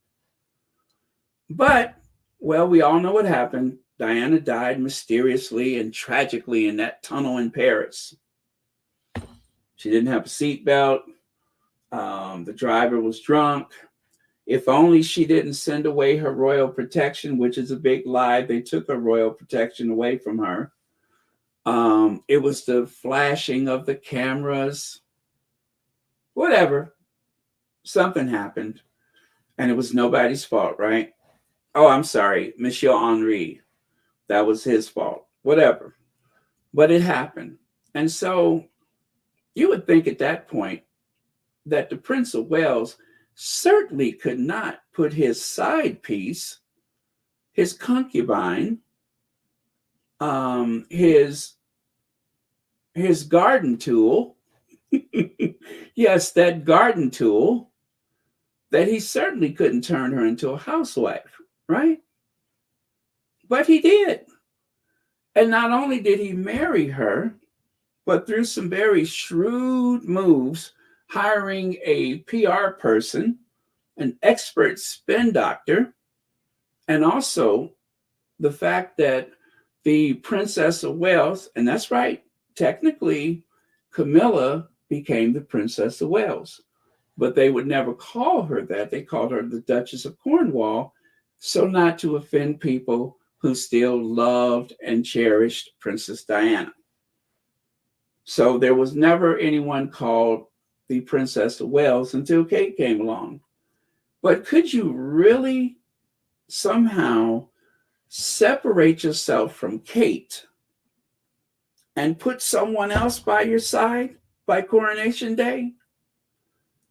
But, well, we all know what happened. Diana died mysteriously and tragically in that tunnel in Paris. She didn't have a seatbelt. The driver was drunk. If only she didn't send away her royal protection, which is a big lie. They took her royal protection away from her. It was the flashing of the cameras. Whatever. Something happened. And it was nobody's fault, right? Oh, I'm sorry. Monsieur Henri. That was his fault. Whatever. But it happened. And so you would think at that point that the Prince of Wales certainly could not put his side piece, his concubine, his garden tool, yes, that garden tool, that he certainly couldn't turn her into a housewife, right? But he did. And not only did he marry her, but through some very shrewd moves, hiring a PR person, an expert spin doctor, and also the fact that the Princess of Wales, and that's right, technically, Camilla became the Princess of Wales, but they would never call her that. They called her the Duchess of Cornwall, so not to offend people who still loved and cherished Princess Diana. So there was never anyone called the Princess of Wales until Kate came along. But could you really somehow separate yourself from Kate and put someone else by your side by Coronation Day?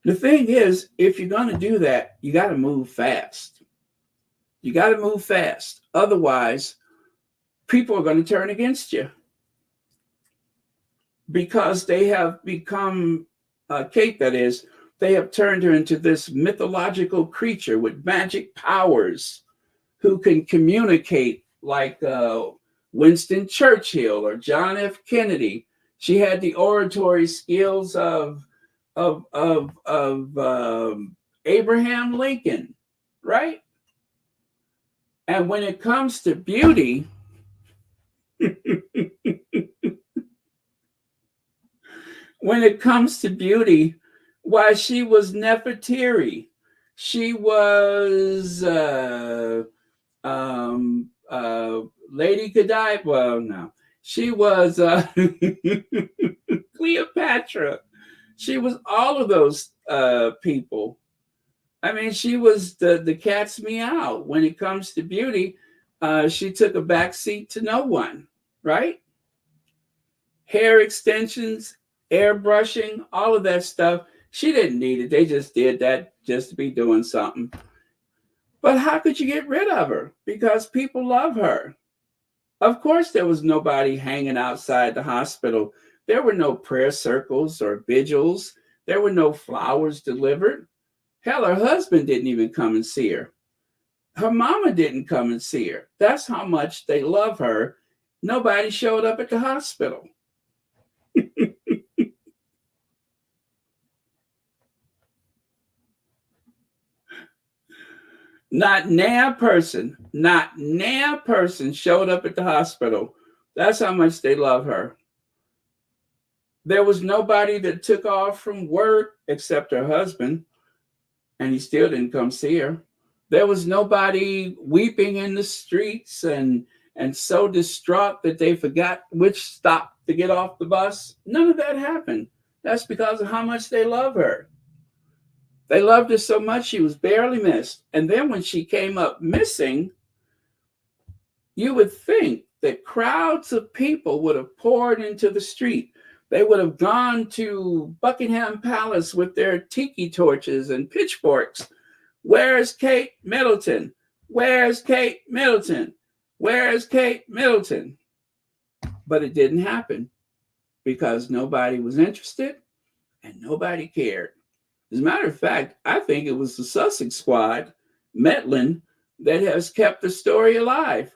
The thing is, if you're going to do that, you got to move fast. You got to move fast. Otherwise, people are going to turn against you because they have become, Kate, that is, they have turned her into this mythological creature with magic powers who can communicate like Winston Churchill or John F. Kennedy. She had the oratory skills of Abraham Lincoln, right? And when it comes to beauty, why, she was Nefertiti. She was Lady Godiva. Well, no, she was Cleopatra. She was all of those people. I mean, she was the cat's meow. When it comes to beauty, she took a backseat to no one, right? Hair extensions, airbrushing, all of that stuff. She didn't need it. They just did that just to be doing something. But how could you get rid of her? Because people love her. Of course, there was nobody hanging outside the hospital. There were no prayer circles or vigils. There were no flowers delivered. Hell, her husband didn't even come and see her. Her mama didn't come and see her. That's how much they love her. Nobody showed up at the hospital. Not a person showed up at the hospital. That's how much they love her. There was nobody that took off from work except her husband, and he still didn't come see her. There was nobody weeping in the streets and so distraught that they forgot which stop to get off the bus. None of that happened. That's because of how much they love her. They loved her so much she was barely missed. And then when she came up missing, you would think that crowds of people would have poured into the street. They would have gone to Buckingham Palace with their tiki torches and pitchforks. Where's Kate Middleton? Where's Kate Middleton? Where's Kate Middleton? But it didn't happen because nobody was interested and nobody cared. As a matter of fact, I think it was the Sussex squad, Metland, that has kept the story alive.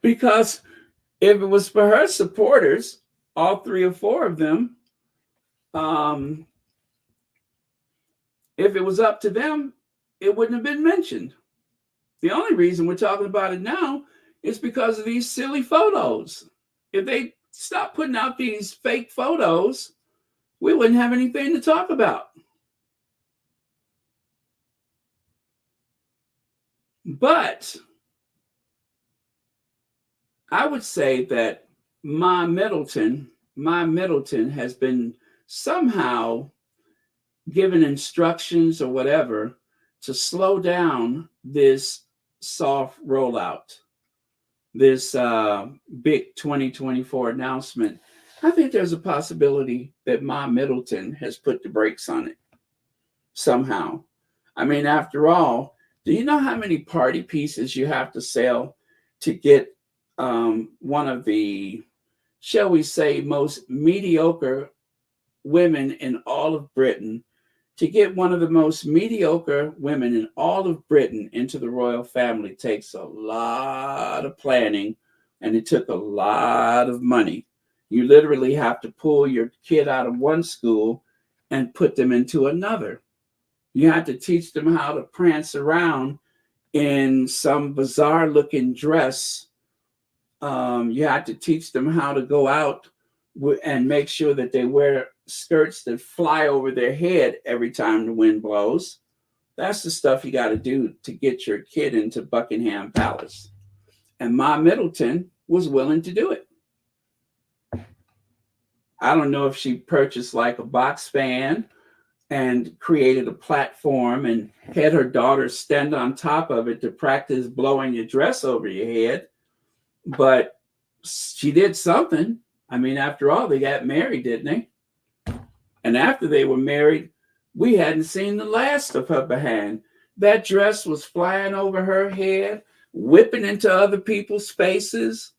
Because if it was for her supporters, all three or four of them, um, if it was up to them, it wouldn't have been mentioned. The only reason we're talking about it now is because of these silly photos. If they stopped putting out these fake photos, we wouldn't have anything to talk about. But I would say that my Middleton has been somehow given instructions or whatever to slow down this soft rollout, this big 2024 announcement. I think there's a possibility that Ma Middleton has put the brakes on it somehow. I mean, after all, do you know how many party pieces you have to sell to get one of the, shall we say, most mediocre women in all of Britain, to get one of the most mediocre women in all of Britain into the royal family takes a lot of planning, and it took a lot of money. You literally have to pull your kid out of one school and put them into another. You have to teach them how to prance around in some bizarre looking dress. You have to teach them how to go out and make sure that they wear skirts that fly over their head every time the wind blows. That's the stuff you got to do to get your kid into Buckingham Palace. And Ma Middleton was willing to do it. I don't know if she purchased like a box fan and created a platform and had her daughter stand on top of it to practice blowing your dress over your head, but she did something. I mean, after all, they got married, didn't they? And after they were married, we hadn't seen the last of her behind. That dress was flying over her head, whipping into other people's faces.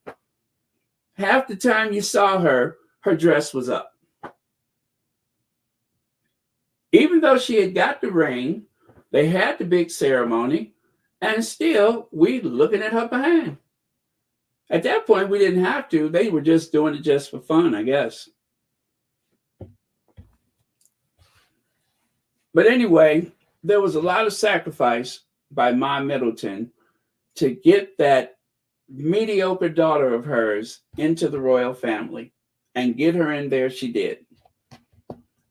Half the time you saw her, her dress was up. Even though she had got the ring, they had the big ceremony, and still we looking at her behind. At that point, we didn't have to. They were just doing it just for fun, I guess. But anyway, there was a lot of sacrifice by Ma Middleton to get that mediocre daughter of hers into the royal family, and get her in there she did.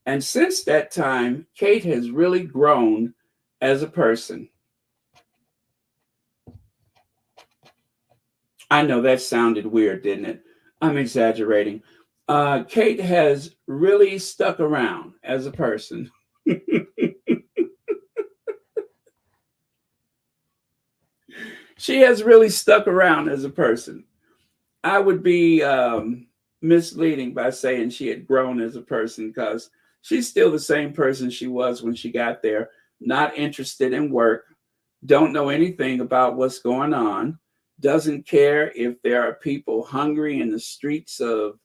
And since that time, Kate has really grown as a person. I know that sounded weird, didn't it? I'm exaggerating. Kate has really stuck around as a person. She has really stuck around as a person. I would be misleading by saying she had grown as a person, because she's still the same person she was when she got there, not interested in work, don't know anything about what's going on, doesn't care if there are people hungry in the streets of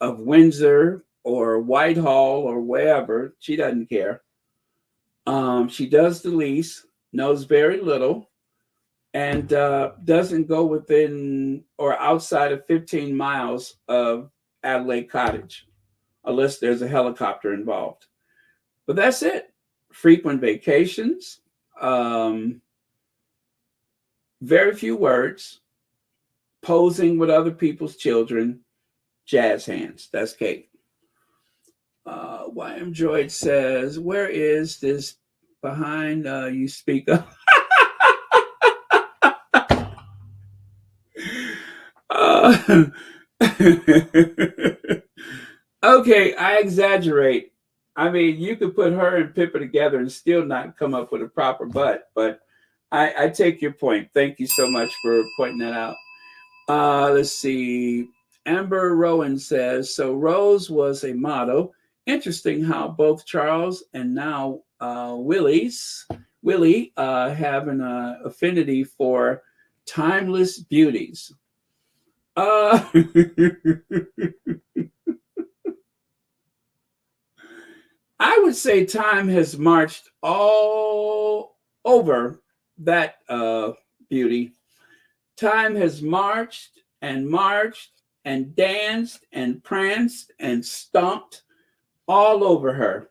Windsor or Whitehall or wherever. She doesn't care. She does the least, knows very little, and doesn't go within or outside of 15 miles of Adelaide Cottage, unless there's a helicopter involved. But that's it. Frequent vacations, very few words, posing with other people's children, jazz hands. That's Kate. YM Droid says, where is this behind you speak of? Okay, I exaggerate. I mean, you could put her and Pippa together and still not come up with a proper butt, but I take your point. Thank you so much for pointing that out. Let's see. Amber Rowan says, so Rose was a model. Interesting how both Charles and now Willie have an affinity for timeless beauties. I would say time has marched all over that beauty. Time has marched and marched and danced and pranced and stomped all over her.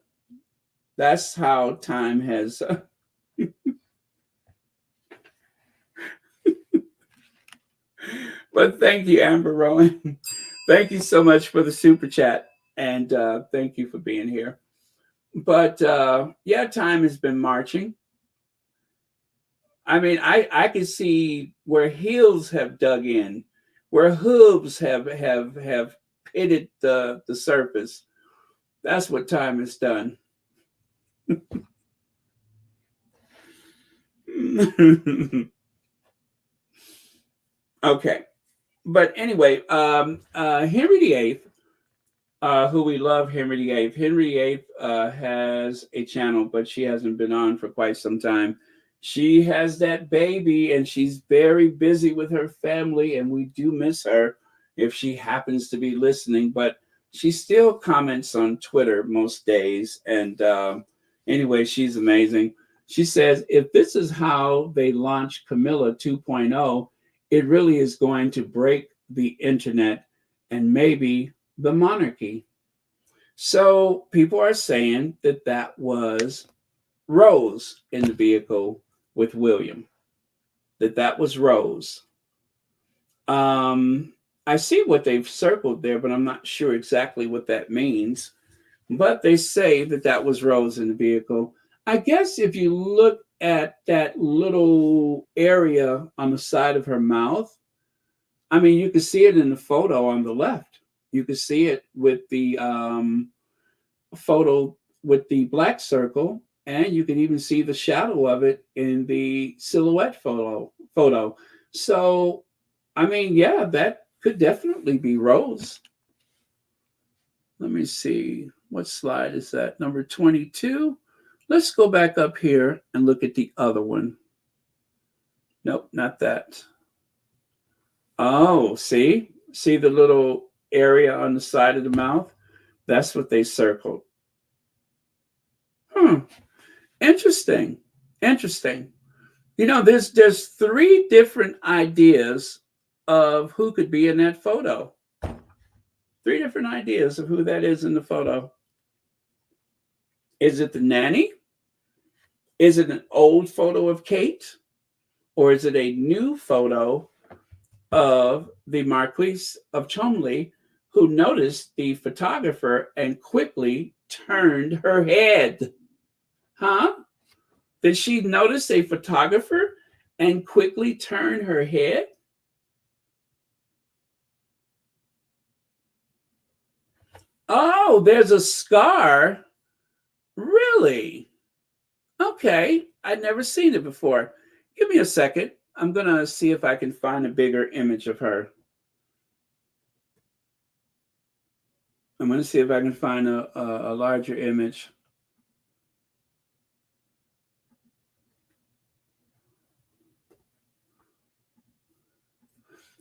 That's how time has. But thank you, Amber Rowan. Thank you so much for the super chat. And thank you for being here. But yeah, time has been marching. I mean, I can see where heels have dug in, where hooves have pitted the surface. That's what time has done. Okay, but anyway, Henry VIII, who we love, Henry VIII. Henry VIII has a channel, but she hasn't been on for quite some time. She has that baby, and she's very busy with her family, and we do miss her if she happens to be listening. But she still comments on Twitter most days, and anyway, she's amazing. She says, if this is how they launch Camilla 2.0, it really is going to break the internet and maybe the monarchy. So people are saying that that was Rose in the vehicle with William, that was Rose. I see what they've circled there, but I'm not sure exactly what that means. But they say that that was Rose in the vehicle. I guess if you look at that little area on the side of her mouth, I mean, you can see it in the photo on the left. You can see it with the photo with the black circle, and you can even see the shadow of it in the silhouette photo. So, I mean, yeah, that could definitely be Rose. Let me see. What slide is that? Number 22. Let's go back up here and look at the other one. Nope, not that. Oh, see? See the little area on the side of the mouth? That's what they circled. Interesting. Interesting. You know, there's three different ideas of who could be in that photo. Three different ideas of who that is in the photo. Is it the nanny? Is it an old photo of Kate? Or is it a new photo of the Marquise of Cholmondeley, who noticed the photographer and quickly turned her head? Huh? Did she notice a photographer and quickly turn her head? Oh, there's a scar. Really? Okay. I'd never seen it before. Give me a second. I'm going to see if I can find a bigger image of her. I'm going to see if I can find a larger image.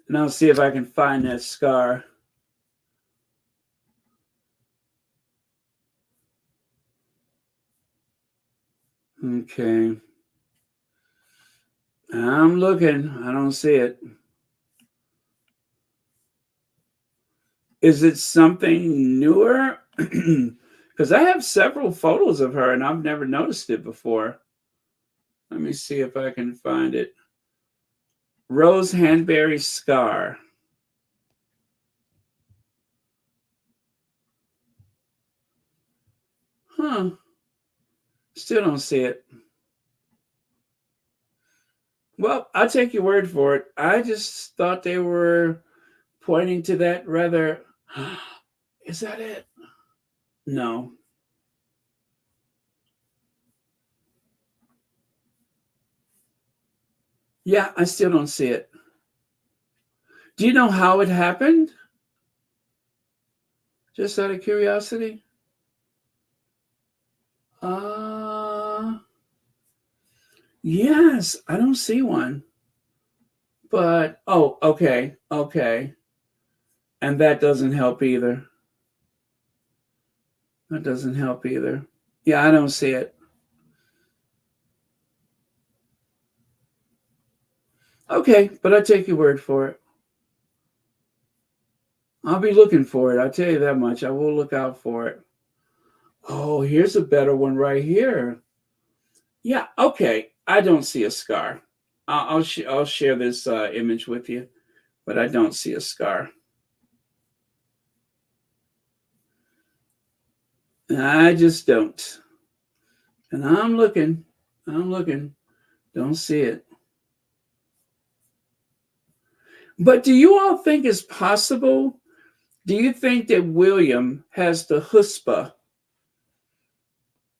And I'll see if I can find that scar. Okay. I'm looking. I don't see it. Is it something newer? Because I have several photos of her and I've never noticed it before. Let me see if I can find it. Rose Hanbury scar. Huh. Still don't see it. Well, I'll take your word for it. I just thought they were pointing to that rather. Is that it? No. Yeah, I still don't see it. Do you know how it happened? Just out of curiosity. Yes, I don't see one. But oh, okay, okay. And that doesn't help either. That doesn't help either. Yeah, I don't see it. Okay, but I take your word for it. I'll be looking for it. I'll tell you that much. I will look out for it. Oh, here's a better one right here. Yeah, okay. I don't see a scar. I'll share this image with you, but I don't see a scar. I just don't. And I'm looking. Don't see it. But do you all think it's possible? Do you think that William has the chutzpah?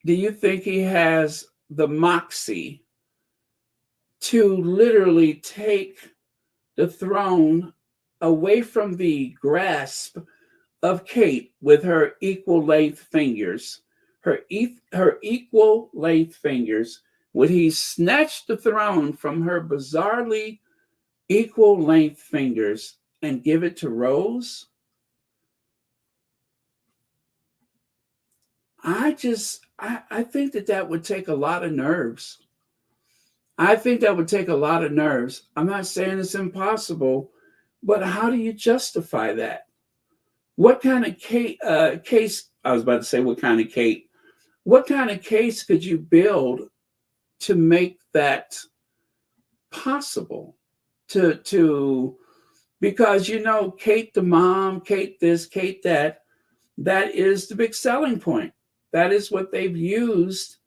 Do you think he has the moxie to literally take the throne away from the grasp of Kate with her equal length fingers? Her equal length fingers. Would he snatch the throne from her bizarrely equal length fingers and give it to Rose? I think that would take a lot of nerves. I think that would take a lot of nerves. I'm not saying it's impossible, but how do you justify that? What kind of case? I was about to say, what kind of Kate? What kind of case could you build to make that possible? Because Kate the mom, Kate this, Kate that. That is the big selling point. That is what they've used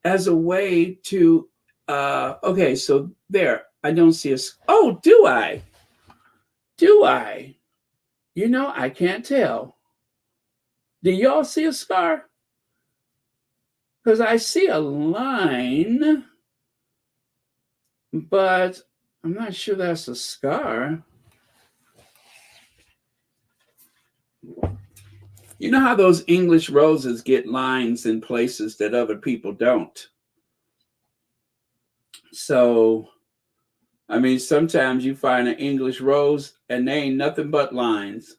as a way to. Okay, so there. I don't see a. Oh, do I? Do I? I can't tell. Do y'all see a scar? Because I see a line, but I'm not sure that's a scar. You know how those English roses get lines in places that other people don't? So, I mean, sometimes you find an English rose and they ain't nothing but lines.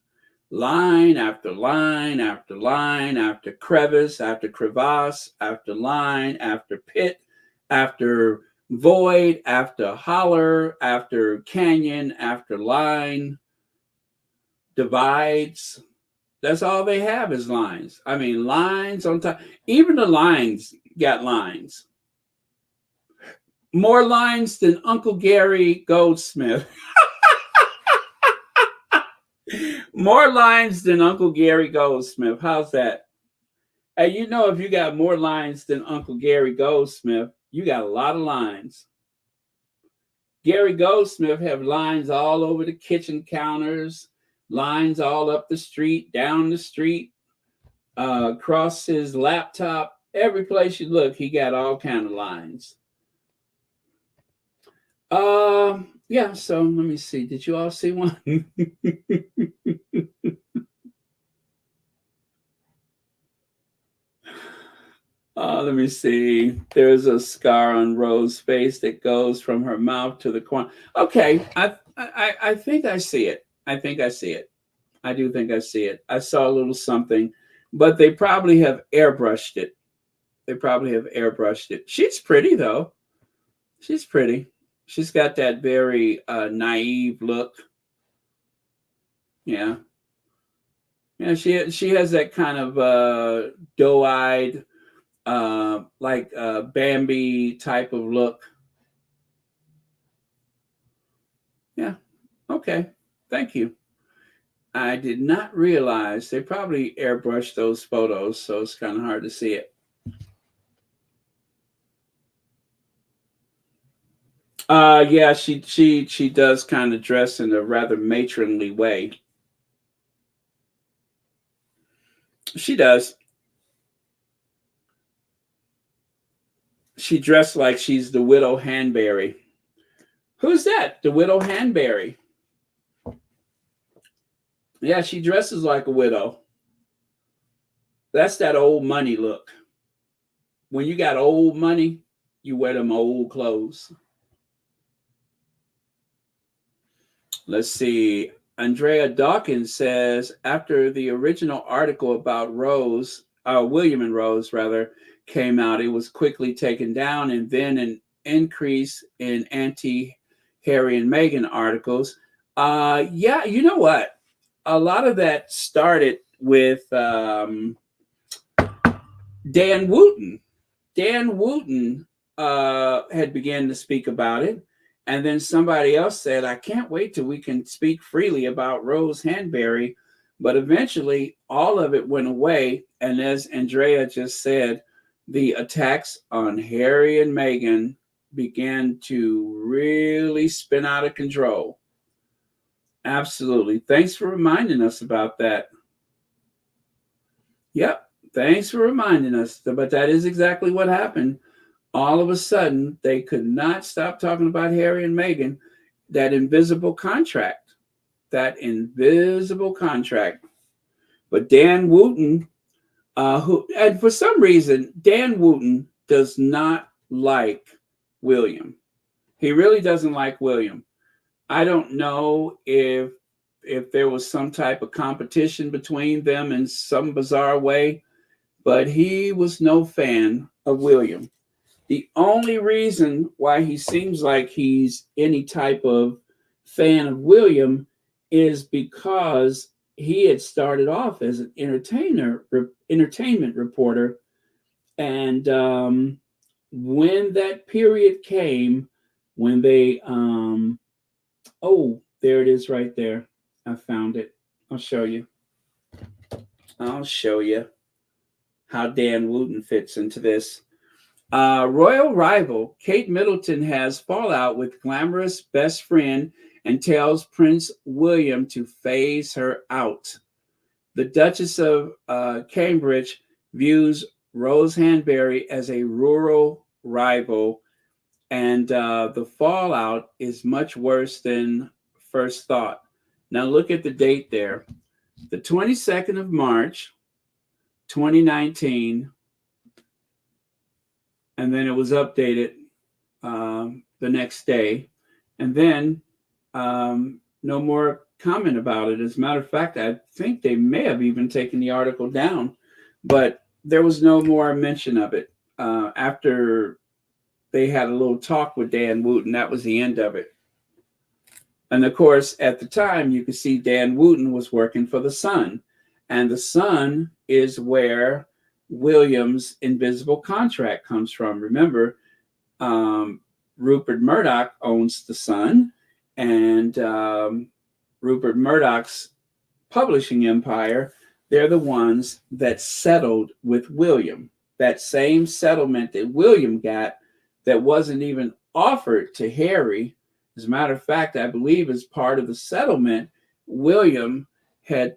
Line after line after line after crevice after crevasse after line after pit after void after holler after canyon after line, divides. That's all they have is lines. I mean, lines on top. Even the lines got lines. More lines than Uncle Gary Goldsmith. More lines than Uncle Gary Goldsmith. How's that? And if you got more lines than Uncle Gary Goldsmith, you got a lot of lines. Gary Goldsmith have lines all over the kitchen counters, lines all up the street, down the street, across his laptop. Every place you look, he got all kind of lines. Yeah, so let me see. Did you all see one? Let me see. There's a scar on Rose's face that goes from her mouth to the corner. Okay, I think I see it. I think I see it. I do think I see it. I saw a little something, but they probably have airbrushed it. She's pretty though. She's pretty. She's got that very naive look. Yeah. Yeah, she has that kind of doe-eyed, like Bambi type of look. Yeah. Okay. Thank you. I did not realize they probably airbrushed those photos, so it's kind of hard to see it. Yeah, she does kind of dress in a rather matronly way. She does. She dressed like she's the widow Hanbury. Who's that? The widow Hanbury. Yeah, she dresses like a widow. That's that old money look. When you got old money, you wear them old clothes. Let's see. Andrea Dawkins says, after the original article about William and Rose, rather, came out, it was quickly taken down, and then an increase in anti-Harry and Meghan articles. Yeah, you know what? a lot of that started with Dan Wooten. Dan Wooten had began to speak about it. And then somebody else said, I can't wait till we can speak freely about Rose Hanbury. But eventually, all of it went away. And as Andrea just said, the attacks on Harry and Meghan began to really spin out of control. Absolutely. Thanks for reminding us about that. Yep. Thanks for reminding us. But that is exactly what happened. All of a sudden, they could not stop talking about Harry and Meghan, that invisible contract. That invisible contract. But Dan Wooten, and for some reason, Dan Wooten does not like William. He really doesn't like William. I don't know if there was some type of competition between them in some bizarre way, but he was no fan of William. The only reason why he seems like he's any type of fan of William is because he had started off as an entertainment reporter, and when that period came, when they oh, there it is right there. I found it. I'll show you. I'll show you how Dan Wooten fits into this. Royal rival Kate Middleton has fallout with glamorous best friend and tells Prince William to phase her out. The Duchess of Cambridge views Rose Hanbury as a rural rival, and the fallout is much worse than first thought. Now look at the date there. The 22nd of March, 2019, and then it was updated the next day. And then no more comment about it. As a matter of fact, I think they may have even taken the article down, but there was no more mention of it. After they had a little talk with Dan Wooten, that was the end of it. And of course, at the time, you could see Dan Wooten was working for the Sun. And the Sun is where William's invisible contract comes from. Remember, Rupert Murdoch owns the Sun, and Rupert Murdoch's publishing empire, they're the ones that settled with William. That same settlement that William got that wasn't even offered to Harry. As a matter of fact, I believe as part of the settlement, William had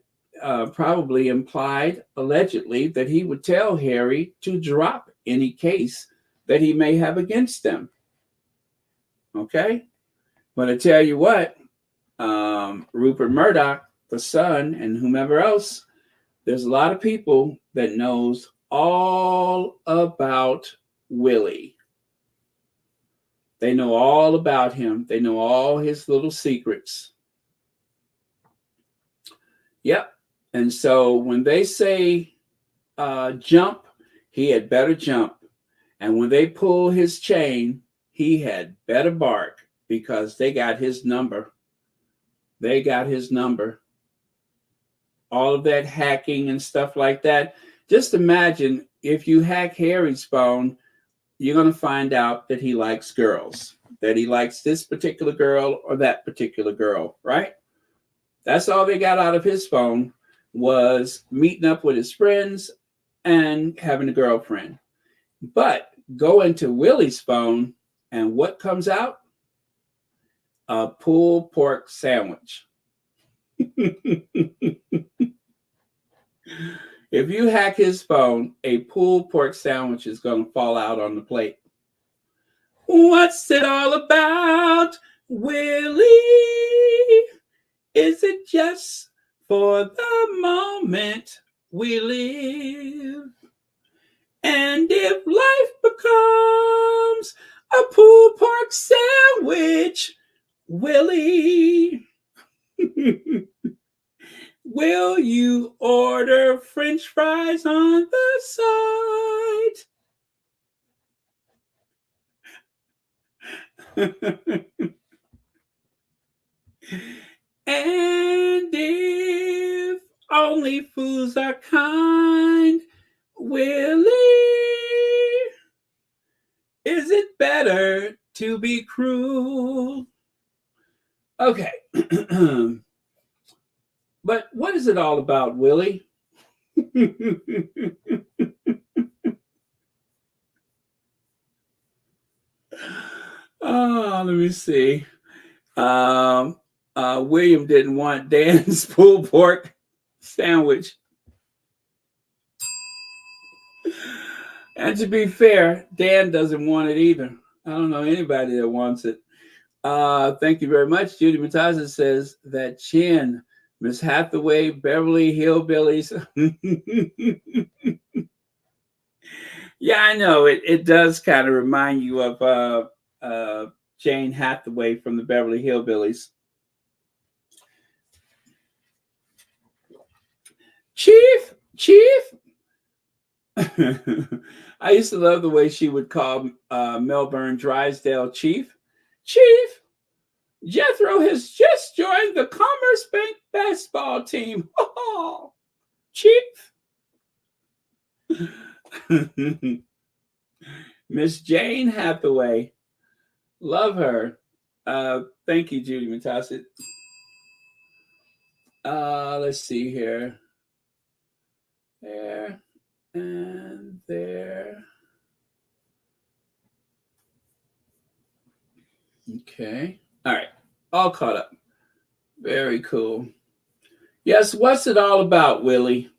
probably implied, allegedly, that he would tell Harry to drop any case that he may have against them. Okay? But I tell you what, Rupert Murdoch, the Sun, and whomever else, there's a lot of people that knows all about Willie. They know all about him. They know all his little secrets. Yep. And so when they say jump, he had better jump. And when they pull his chain, he had better bark, because they got his number. They got his number. All of that hacking and stuff like that. Just imagine if you hack Harry's phone, you're going to find out that he likes girls, that he likes this particular girl or that particular girl, right? That's all they got out of his phone, was meeting up with his friends and having a girlfriend. But go into Willie's phone, and what comes out? A pulled pork sandwich. If you hack his phone, a pulled pork sandwich is going to fall out on the plate. What's it all about, Willie? Is it just for the moment we live? And if life becomes a pulled pork sandwich, Willie, will you order French fries on the side? And if Only fools are kind. Willie, is it better to be cruel? Okay. But what is it all about, Willie? Oh, let me see. Um, William didn't want Dan's pulled pork sandwich. And to be fair, Dan doesn't want it either. I don't know anybody that wants it. Thank you very much. Judy Mataza says that chin, Miss Hathaway, Beverly Hillbillies. Yeah, I know. It does kind of remind you of Jane Hathaway from the Beverly Hillbillies. Chief, Chief. I used to love the way she would call Melbourne Drysdale Chief. Chief, Jethro has just joined the Commerce Bank baseball team. Oh, Chief. Miss Jane Hathaway. Love her. Thank you, Judy Matasset. Let's see here. There and there. Okay. All right. All caught up. Very cool. Yes, what's it all about, Willie?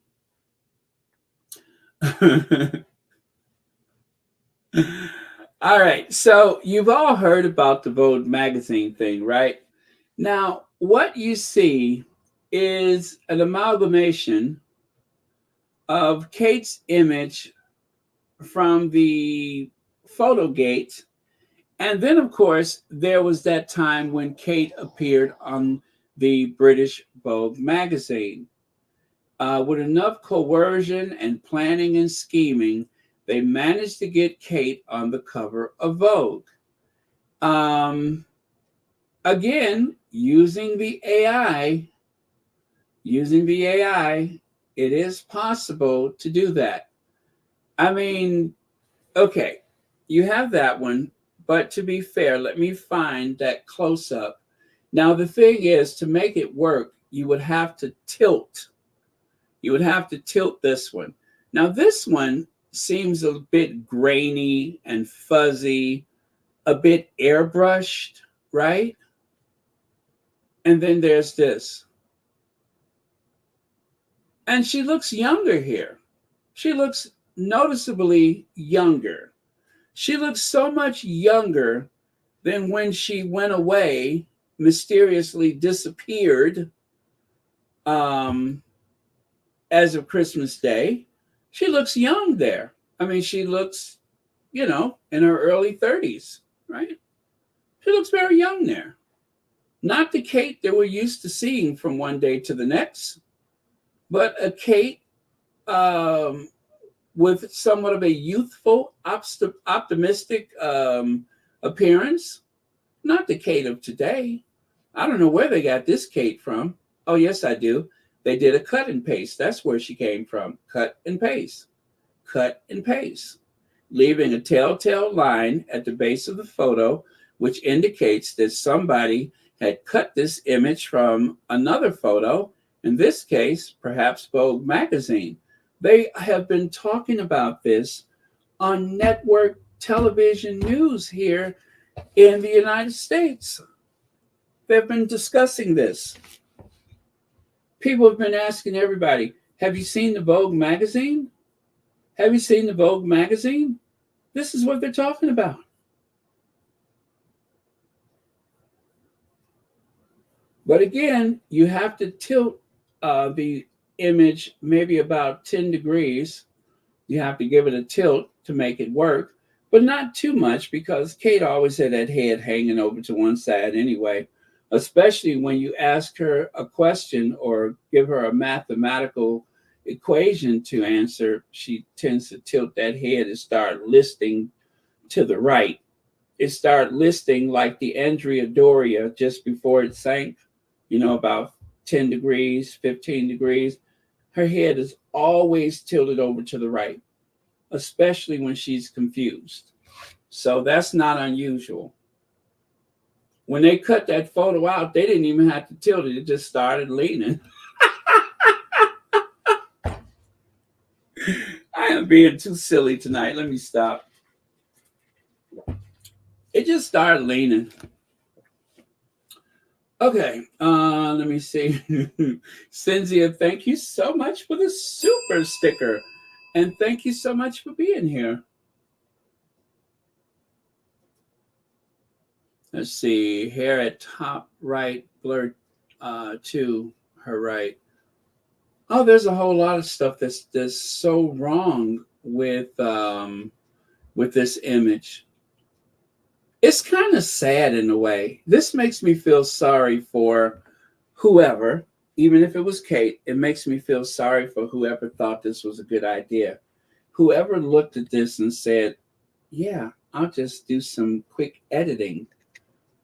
All right. So you've all heard about the Vogue magazine thing, right? Now, what you see is an amalgamation of Kate's image from the Photogate. And then, of course, there was that time when Kate appeared on the British Vogue magazine. With enough coercion and planning and scheming, they managed to get Kate on the cover of Vogue. Again, using the AI, it is possible to do that. I mean, okay, you have that one, but to be fair, let me find that close up. Now, the thing is, to make it work, you would have to tilt. You would have to tilt this one. Now, this one seems a bit grainy and fuzzy, a bit airbrushed, right? And then there's this. And she looks younger here. She looks noticeably younger. She looks so much younger than when she went away, mysteriously disappeared as of Christmas Day. She looks young there. I mean, she looks, in her early 30s, right? She looks very young there. Not the Kate that we're used to seeing from one day to the next, but a Kate with somewhat of a youthful, optimistic appearance. Not the Kate of today. I don't know where they got this Kate from. Oh, yes, I do. They did a cut and paste. That's where she came from. Cut and paste. Cut and paste. Leaving a telltale line at the base of the photo, which indicates that somebody had cut this image from another photo, in this case, perhaps Vogue magazine. They have been talking about this on network television news here in the United States. They've been discussing this. People have been asking everybody, have you seen the Vogue magazine? Have you seen the Vogue magazine? This is what they're talking about. But again, you have to tilt the image maybe about 10 degrees. You have to give it a tilt to make it work, but not too much because Kate always had that head hanging over to one side anyway, especially when you ask her a question or give her a mathematical equation to answer. She tends to tilt that head and start listing to the right. It started listing like the Andrea Doria just before it sank, about 10 degrees, 15 degrees. her head is always tilted over to the right, especially when she's confused. So that's not unusual. When they cut that photo out, they didn't even have to tilt it. It just started leaning. I am being too silly tonight. Let me stop. It just started leaning. Okay, let me see. Cynthia, thank you so much for the super sticker. And thank you so much for being here. Let's see. Hair at top right, blur to her right. Oh, there's a whole lot of stuff that's so wrong with this image. It's kind of sad in a way. This makes me feel sorry for whoever, even if it was Kate. It makes me feel sorry for whoever thought this was a good idea. Whoever looked at this and said, "Yeah, I'll just do some quick editing.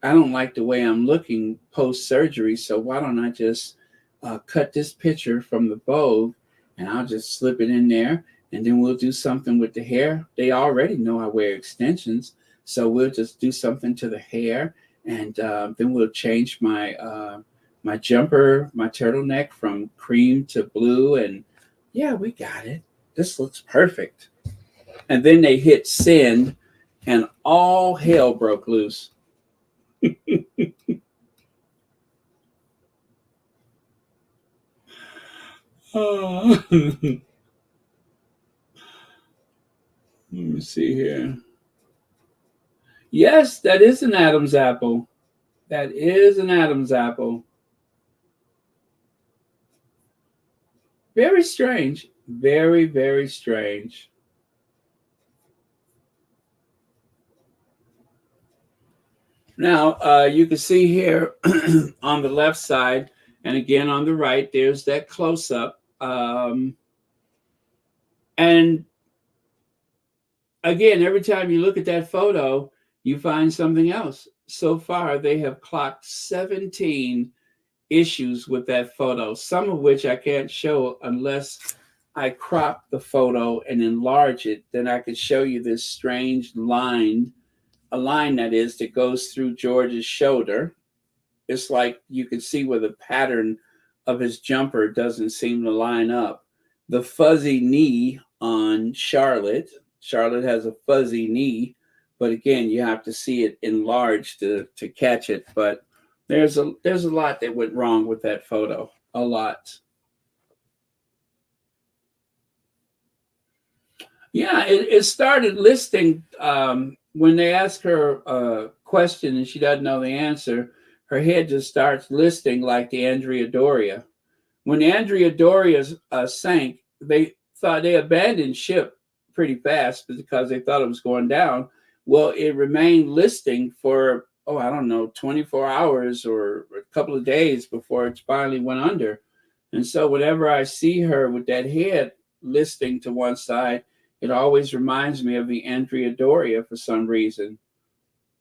I don't like the way I'm looking post surgery, so why don't I just cut this picture from the Vogue and I'll just slip it in there and then we'll do something with the hair." They already know I wear extensions, so we'll just do something to the hair and then we'll change my jumper, my turtleneck from cream to blue, and yeah, we got it. This looks perfect. And then they hit send, and all hell broke loose. Oh. Let me see here. Yes, that is an Adam's apple. That is an Adam's apple. Very strange. Very, very strange. Now, you can see here on the left side, and again on the right, there's that close up. And again, every time you look at that photo, you find something else. So far, they have clocked 17 issues with that photo, some of which I can't show unless I crop the photo and enlarge it. Then I could show you this strange line, a line that is that goes through George's shoulder. It's like you can see where the pattern of his jumper doesn't seem to line up. The fuzzy knee on Charlotte. Charlotte has a fuzzy knee, but again, you have to see it enlarged to catch it. But there's a lot that went wrong with that photo. A lot. Yeah, it started listing when they ask her a question and she doesn't know the answer. Her head just starts listing like the Andrea Doria. When the Andrea Doria sank, they thought they abandoned ship pretty fast because they thought it was going down. Well, it remained listing for, I don't know, 24 hours or a couple of days before it finally went under. And so whenever I see her with that head listing to one side, it always reminds me of the Andrea Doria for some reason.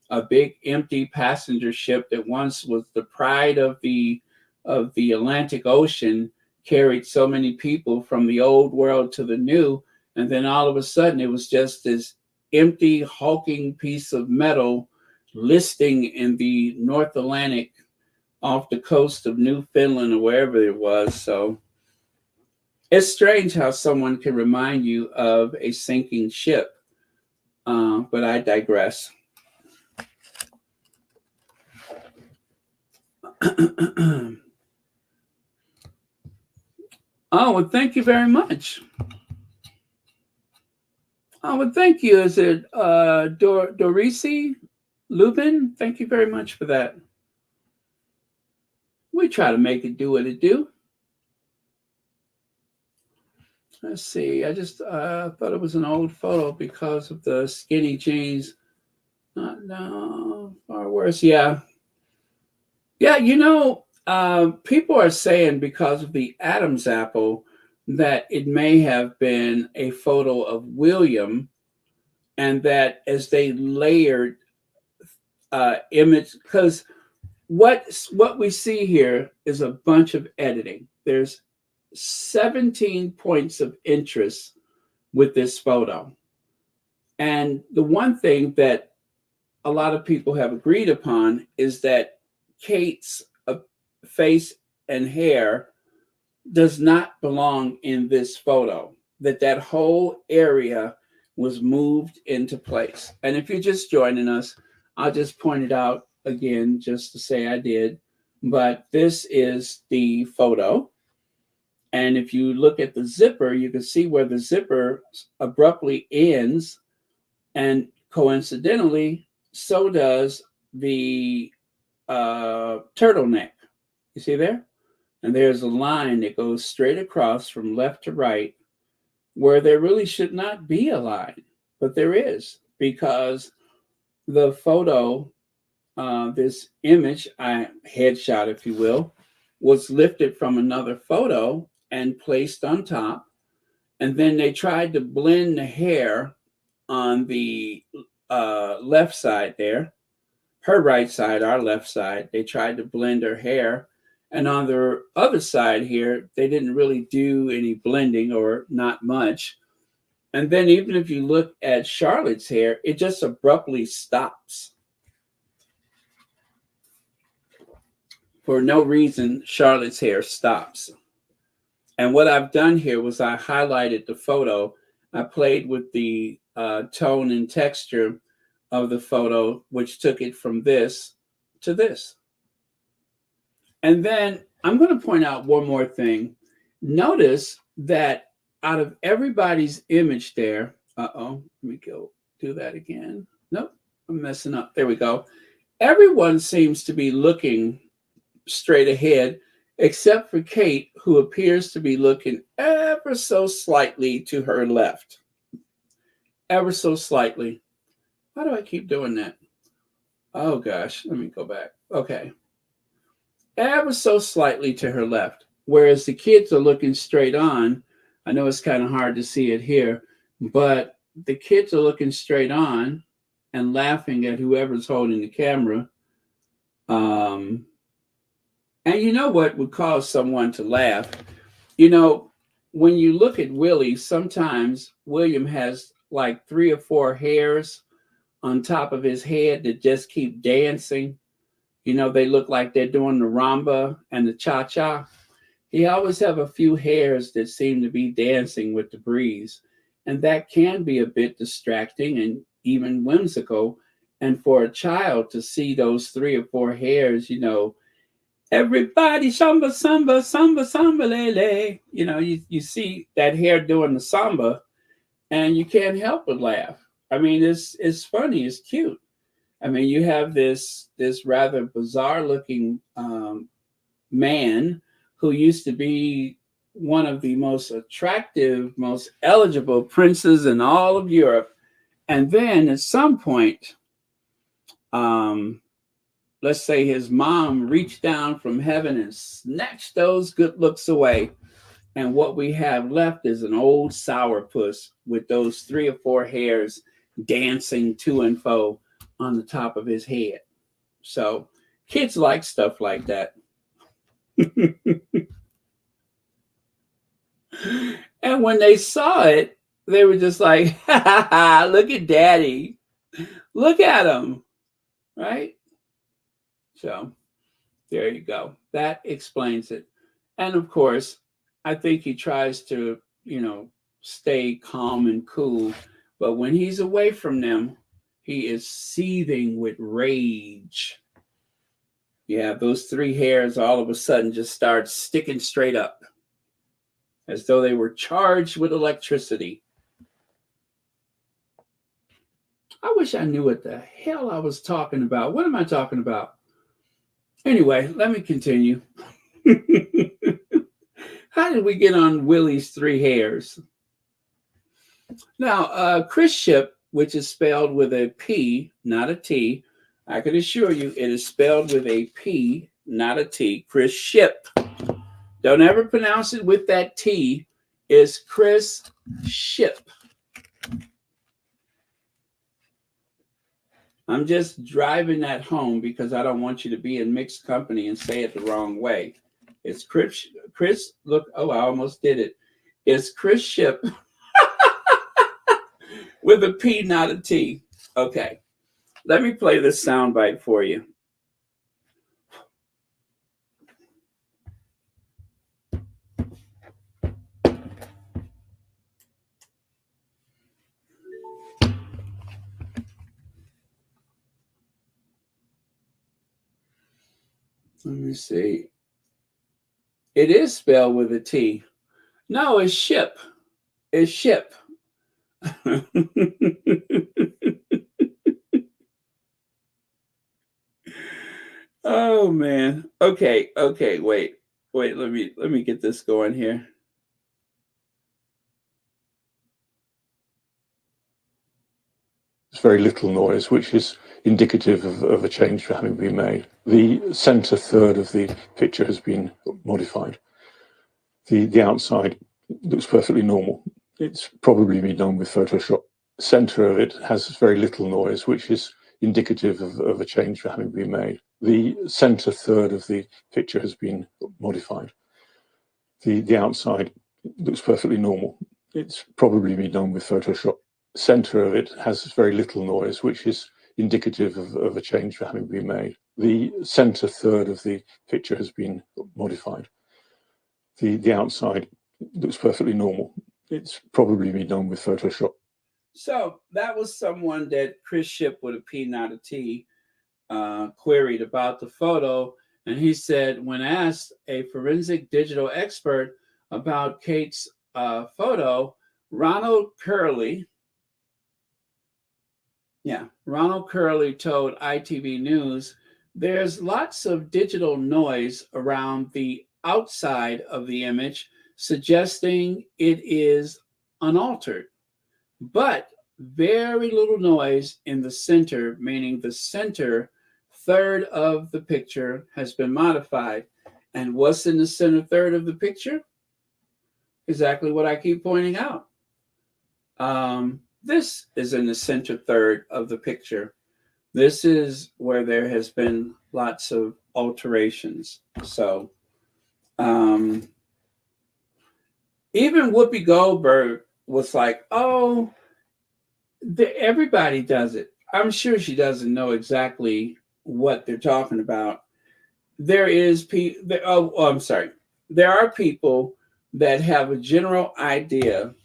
A big empty passenger ship that once was the pride of the Atlantic Ocean, carried so many people from the old world to the new, and then all of a sudden it was just this empty, hulking piece of metal listing in the North Atlantic off the coast of Newfoundland or wherever it was. So it's strange how someone can remind you of a sinking ship, but I digress. Oh, well, thank you very much. Oh, well, thank you. Is it Dorisi Lubin? Thank you very much for that. We try to make it do what it do. Let's see. I just thought it was an old photo because of the skinny jeans. No, far worse. Yeah. Yeah, people are saying because of the Adam's apple that it may have been a photo of William, and that as they layered image, because what we see here is a bunch of editing. There's 17 points of interest with this photo. And the one thing that a lot of people have agreed upon is that Kate's face and hair does not belong in this photo, that whole area was moved into place. And if you're just joining us, I'll just point it out again just to say I did. But this is the photo. And if you look at the zipper, you can see where the zipper abruptly ends. And coincidentally, so does the turtleneck. You see there? And there's a line that goes straight across from left to right where there really should not be a line, but there is, because the photo, this image, headshot, if you will, was lifted from another photo and placed on top. And then they tried to blend the hair on the left side there, her right side, our left side. They tried to blend her hair. And on the other side here, they didn't really do any blending, or not much. And then even if you look at Charlotte's hair, it just abruptly stops. For no reason, Charlotte's hair stops. And what I've done here was I highlighted the photo. I played with the tone and texture of the photo, which took it from this to this. And then I'm going to point out one more thing. Notice that out of everybody's image there, let me go do that again. Nope, I'm messing up. There we go. Everyone seems to be looking straight ahead, except for Kate, who appears to be looking ever so slightly to her left. Ever so slightly. Why do I keep doing that? Oh gosh, let me go back. Okay. Ever so slightly to her left, whereas the kids are looking straight on. I know it's kind of hard to see it here, but the kids are looking straight on and laughing at whoever's holding the camera. And you know what would cause someone to laugh? You know, when you look at Willie, sometimes William has like 3 or 4 hairs on top of his head that just keep dancing. You know, they look like they're doing the rumba and the cha-cha. He always have a few hairs that seem to be dancing with the breeze. And that can be a bit distracting and even whimsical. And for a child to see those 3 or 4 hairs, you know, everybody samba, samba, samba, samba, lele. You know, you see that hair doing the samba and you can't help but laugh. I mean, it's funny, it's cute. I mean, you have this rather bizarre looking man who used to be one of the most attractive, most eligible princes in all of Europe. And then at some point, let's say his mom reached down from heaven and snatched those good looks away. And what we have left is an old sourpuss with those 3 or 4 hairs dancing to and fro on the top of his head. So kids like stuff like that. And when they saw it, they were just like, ha, ha, ha, look at daddy. Look at him. Right? So there you go. That explains it. And of course, I think he tries to, you know, stay calm and cool. But when he's away from them, he is seething with rage. Yeah, those 3 hairs all of a sudden just start sticking straight up as though they were charged with electricity. I wish I knew what the hell I was talking about. What am I talking about? Anyway, let me continue. How did we get on Willie's 3 hairs? Now, Chris Ship, which is spelled with a P, not a T. I can assure you it is spelled with a P, not a T. Chris Ship. Don't ever pronounce it with that T. It's Chris Ship. I'm just driving that home because I don't want you to be in mixed company and say it the wrong way. It's Chris. Look, oh, I almost did it. It's Chris Ship with a P, not a T. Okay, let me play this soundbite for you. Let me see. It is spelled with a T. No, it's ship. It's ship. Oh man. Okay. Wait. Let me get this going here. There's very little noise, which is indicative of a change having been made. The centre third of the picture has been modified. The outside looks perfectly normal. It's probably been done with Photoshop. Centre of it has very little noise, which is indicative of a change having been made. The centre third of the picture has been modified. The outside looks perfectly normal. It's probably been done with Photoshop. Centre of it has very little noise, which is indicative of a change having been made. The centre third of the picture has been modified. The outside looks perfectly normal. It's probably been done with Photoshop. So that was someone that Chris Ship with a P, not a T, queried about the photo. And he said, when asked a forensic digital expert about Kate's photo, Ronald Curley told ITV News, there's lots of digital noise around the outside of the image, suggesting it is unaltered, but very little noise in the center, meaning the center third of the picture has been modified. And what's in the center third of the picture? Exactly what I keep pointing out. This is in the center third of the picture. This is where there has been lots of alterations. So even Whoopi Goldberg was like, oh, everybody does it. I'm sure she doesn't know exactly what they're talking about. There are people that have a general idea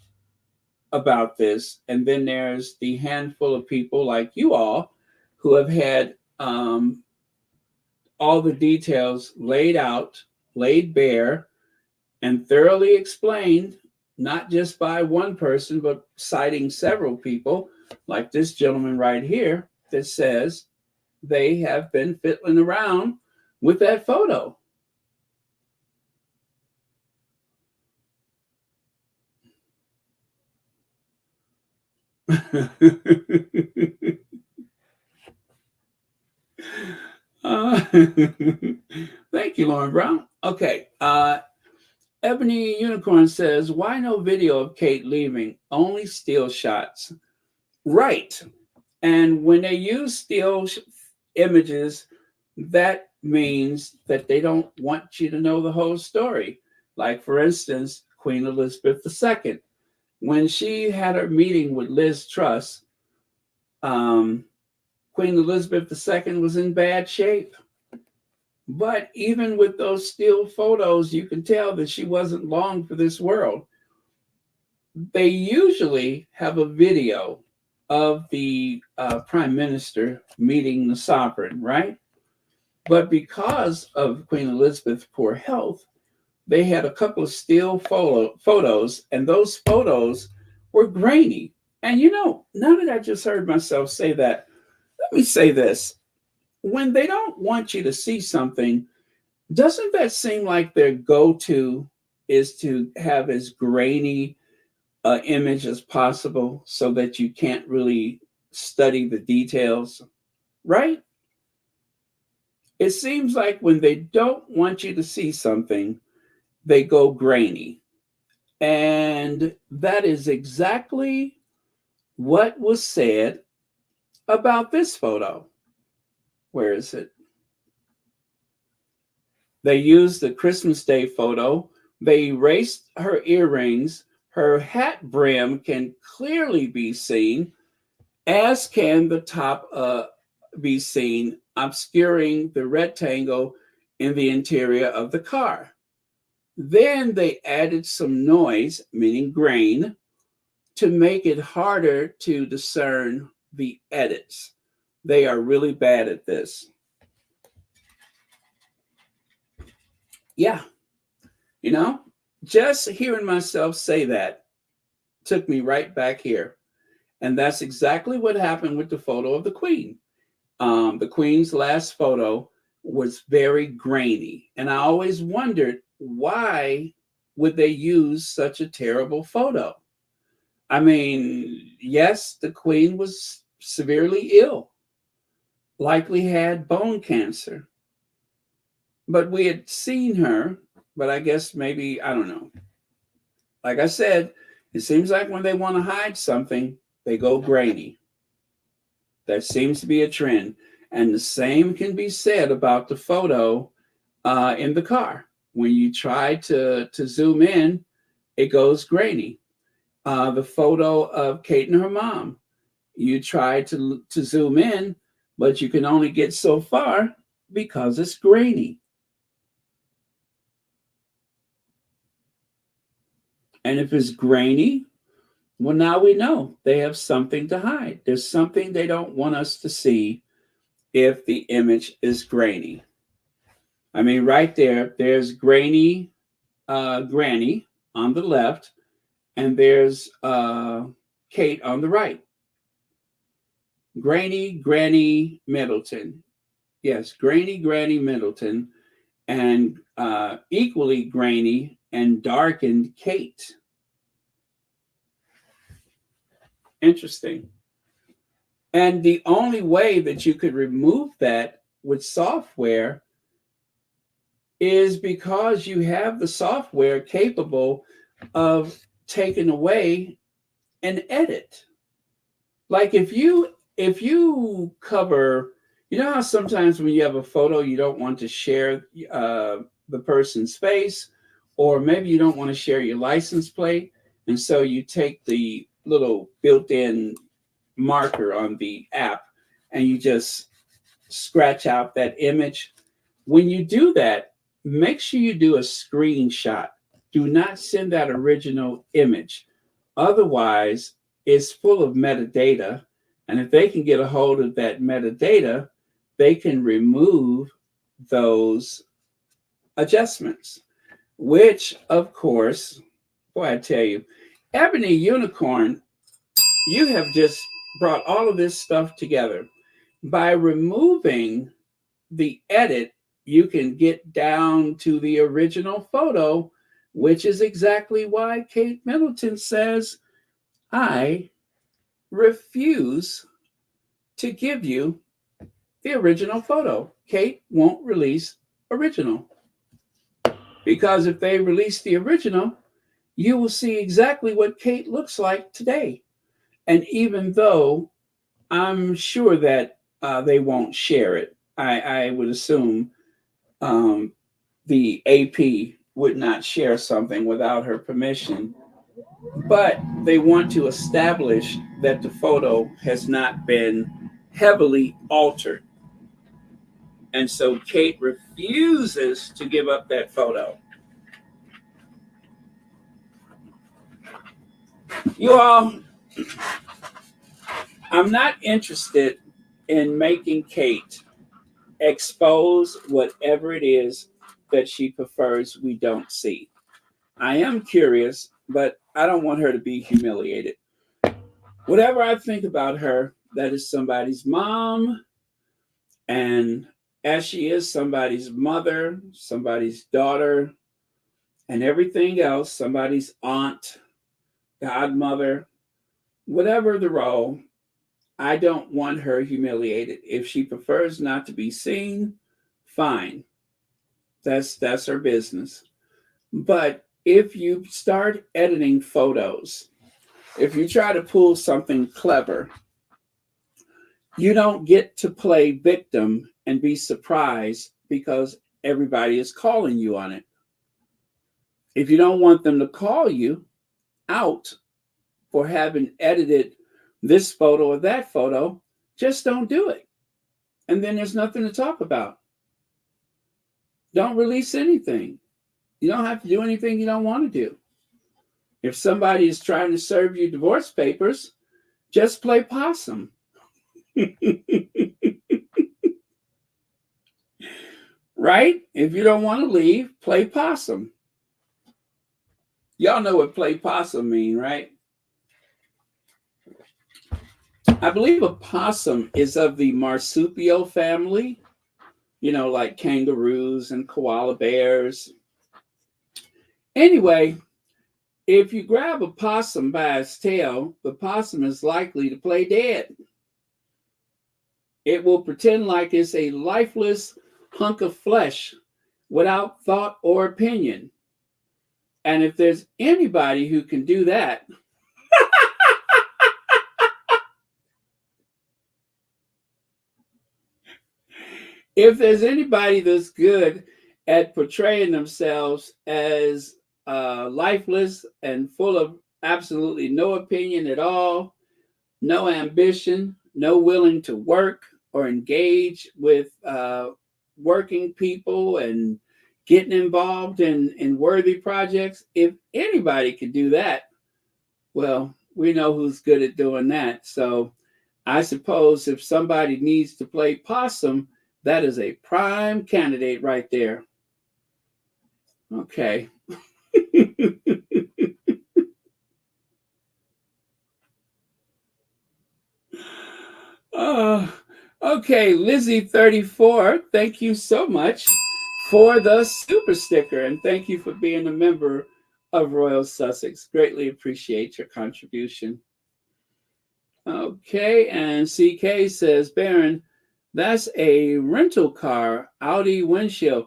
about this, and then there's the handful of people like you all who have had all the details laid out, laid bare, and thoroughly explained, not just by one person, but citing several people, like this gentleman right here, that says they have been fiddling around with that photo. Thank you, Lauren Brown. Okay. Ebony Unicorn says, why no video of Kate leaving? Only still shots. Right. And when they use still images, that means that they don't want you to know the whole story. Like, for instance, Queen Elizabeth II. When she had her meeting with Liz Truss, Queen Elizabeth II was in bad shape. But even with those still photos, you can tell that she wasn't long for this world. They usually have a video of the prime minister meeting the sovereign, right? But because of Queen Elizabeth's poor health, they had a couple of still photos, and those photos were grainy. And now that I just heard myself say that, let me say this. When they don't want you to see something, doesn't that seem like their go-to is to have as grainy image as possible so that you can't really study the details, right? It seems like when they don't want you to see something, they go grainy. And that is exactly what was said about this photo. Where is it? They used the Christmas Day photo. They erased her earrings. Her hat brim can clearly be seen, as can the top be seen, obscuring the rectangle in the interior of the car. Then they added some noise, meaning grain, to make it harder to discern the edits. They are really bad at this. Yeah, you know, just hearing myself say that took me right back here. And that's exactly what happened with the photo of the Queen. The Queen's last photo was very grainy. And I always wondered, why would they use such a terrible photo? I mean, yes, the Queen was severely ill, likely had bone cancer, but we had seen her, but I guess maybe, I don't know. Like I said, it seems like when they want to hide something, they go grainy. That seems to be a trend. And the same can be said about the photo in the car. When you try to zoom in, it goes grainy. The photo of Kate and her mom, you try to zoom in, but you can only get so far because it's grainy. And if it's grainy, well, now we know they have something to hide. There's something they don't want us to see if the image is grainy. I mean, right there, there's grainy Granny on the left, and there's Kate on the right. Grainy Granny Middleton. Yes, grainy Granny Middleton, and equally grainy and darkened Kate. Interesting. And the only way that you could remove that with software is because you have the software capable of taking away an edit. Like if you cover, you know how sometimes when you have a photo you don't want to share the person's face, or maybe you don't want to share your license plate, and so you take the little built-in marker on the app and you just scratch out that image. When you do that, make sure you do a screenshot. Do not send that original image. Otherwise, it's full of metadata. And if they can get a hold of that metadata, they can remove those adjustments, which, of course, boy, I tell you, Ebony Unicorn, you have just brought all of this stuff together. By removing the edit, you can get down to the original photo, which is exactly why Kate Middleton says, I refuse to give you the original photo. Kate won't release original. Because if they release the original, you will see exactly what Kate looks like today. And even though I'm sure that they won't share it, I would assume the AP would not share something without her permission. But they want to establish that the photo has not been heavily altered. And so Kate refuses to give up that photo. You all, I'm not interested in making Kate expose whatever it is that she prefers we don't see. I am curious, but I don't want her to be humiliated. Whatever I think about her, that is somebody's mom, and as she is somebody's mother, somebody's daughter, and everything else, somebody's aunt, godmother, whatever the role, I don't want her humiliated. If she prefers not to be seen, fine. That's her business. But if you start editing photos, if you try to pull something clever, you don't get to play victim and be surprised because everybody is calling you on it. If you don't want them to call you out for having edited this photo or that photo, just don't do it. And then there's nothing to talk about. Don't release anything. You don't have to do anything you don't want to do. If somebody is trying to serve you divorce papers, just play possum. Right? If you don't want to leave, play possum. Y'all know what play possum mean, right? I believe a possum is of the marsupial family, like kangaroos and koala bears. Anyway, if you grab a possum by its tail, the possum is likely to play dead. It will pretend like it's a lifeless hunk of flesh without thought or opinion. And if there's anybody who can do that, if there's anybody that's good at portraying themselves as lifeless and full of absolutely no opinion at all, no ambition, no willing to work or engage with working people and getting involved in worthy projects, if anybody can do that, well, we know who's good at doing that. So I suppose if somebody needs to play possum, that is a prime candidate right there. Okay. Okay, Lizzie34, thank you so much for the super sticker, and thank you for being a member of Royal Sussex. Greatly appreciate your contribution. Okay, and CK says, Baron, that's a rental car, Audi windshield.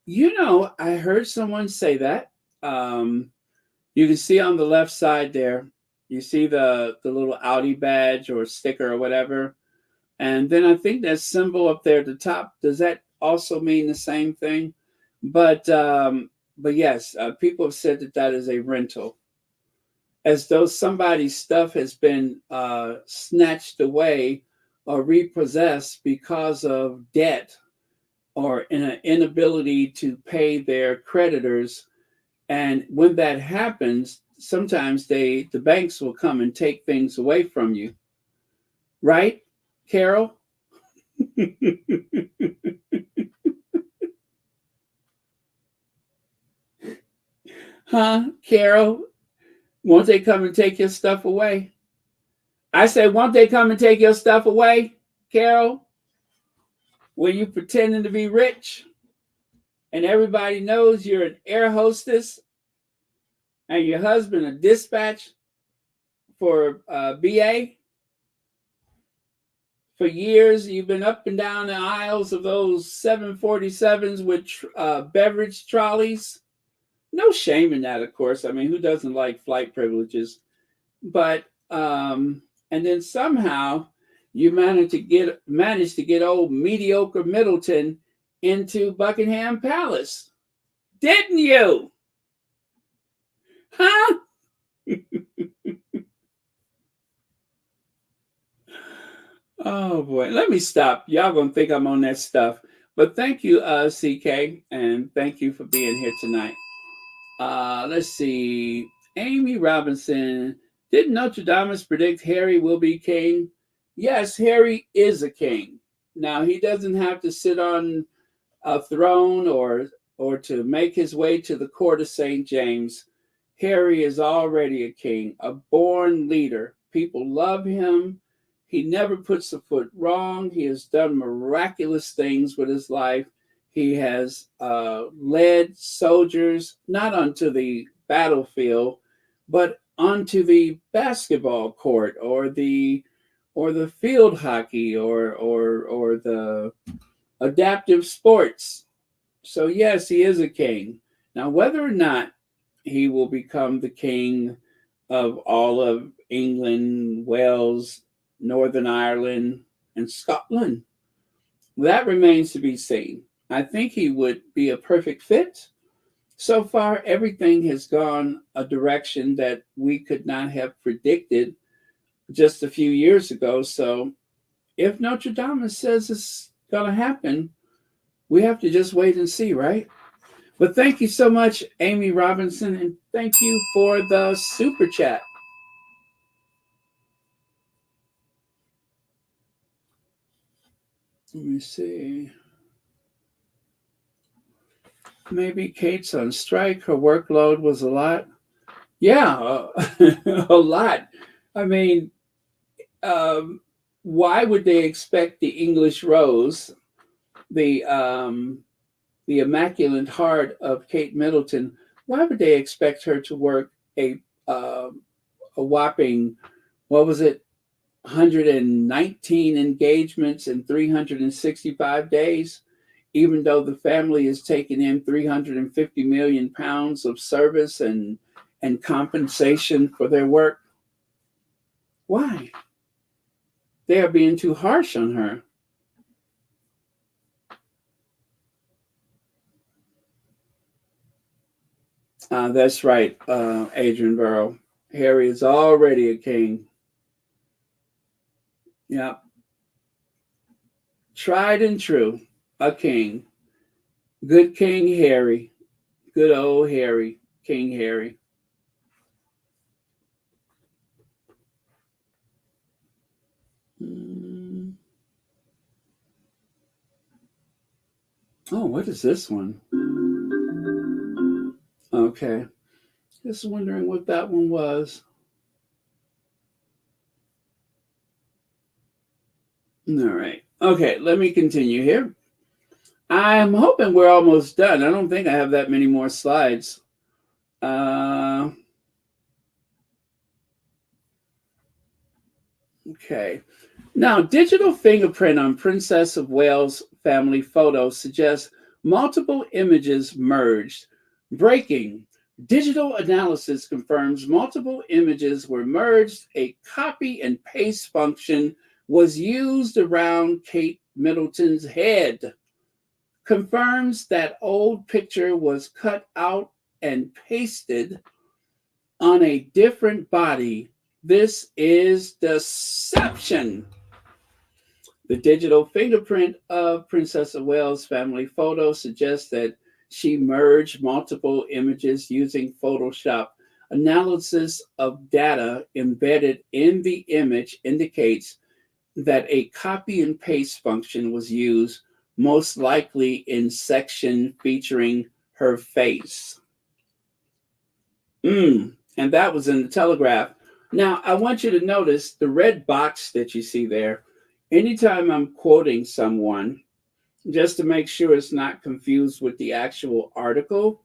I heard someone say that. You can see on the left side there, you see the little Audi badge or sticker or whatever. And then I think that symbol up there at the top, does that also mean the same thing? But yes, people have said that is a rental, as though somebody's stuff has been snatched away or repossessed because of debt or an inability to pay their creditors. And when that happens, sometimes the banks will come and take things away from you. Right, Carol? Huh, Carol? Won't they come and take your stuff away? I said, won't they come and take your stuff away, Carol? When you pretending to be rich and everybody knows you're an air hostess and your husband a dispatch for BA? For years, you've been up and down the aisles of those 747s with beverage trolleys. No shame in that, of course. I mean, who doesn't like flight privileges? But and then somehow you managed to get old mediocre Middleton into Buckingham Palace, didn't you? Huh? Oh boy, let me stop. Y'all gonna think I'm on that stuff. But thank you, CK, and thank you for being here tonight. Let's see. Amy Robinson, didn't Nostradamus predict Harry will be king? Yes, Harry is a king. Now he doesn't have to sit on a throne or to make his way to the court of St. James. Harry is already a king, a born leader. People love him. He never puts a foot wrong. He has done miraculous things with his life. He has led soldiers not onto the battlefield, but onto the basketball court or the field hockey or the adaptive sports. So yes, he is a king. Now, whether or not he will become the king of all of England, Wales, Northern Ireland, and Scotland, that remains to be seen. I think he would be a perfect fit. So far, everything has gone a direction that we could not have predicted just a few years ago. So if Notre Dame says it's going to happen, we have to just wait and see, right? But thank you so much, Amy Robinson, and thank you for the super chat. Let me see. Maybe Kate's on strike. Her workload was a lot. Yeah, a lot. I mean, um, why would they expect the English Rose, the immaculate heart of Kate Middleton? Why would they expect her to work a whopping, what was it, 119 engagements in 365 days, even though the family is taking in 350 million pounds of service and compensation for their work? Why? They are being too harsh on her. That's right, Adrian Burrow. Harry is already a king. Yeah. Tried and true, a king. Good King Harry. Good old Harry. King Harry. Oh, what is this one? Okay. Just wondering what that one was. All right. Okay, let me continue here. I'm hoping we're almost done. I don't think I have that many more slides. Okay. Now, digital fingerprint on Princess of Wales family photos suggests multiple images merged. Breaking. Digital analysis confirms multiple images were merged. A copy and paste function was used around Kate Middleton's head. Confirms that old picture was cut out and pasted on a different body. This is deception. The digital fingerprint of Princess of Wales family photo suggests that she merged multiple images using Photoshop. Analysis of data embedded in the image indicates that a copy and paste function was used, most likely in section featuring her face. And that was in the Telegraph. Now, I want you to notice the red box that you see there. Anytime I'm quoting someone, just to make sure it's not confused with the actual article,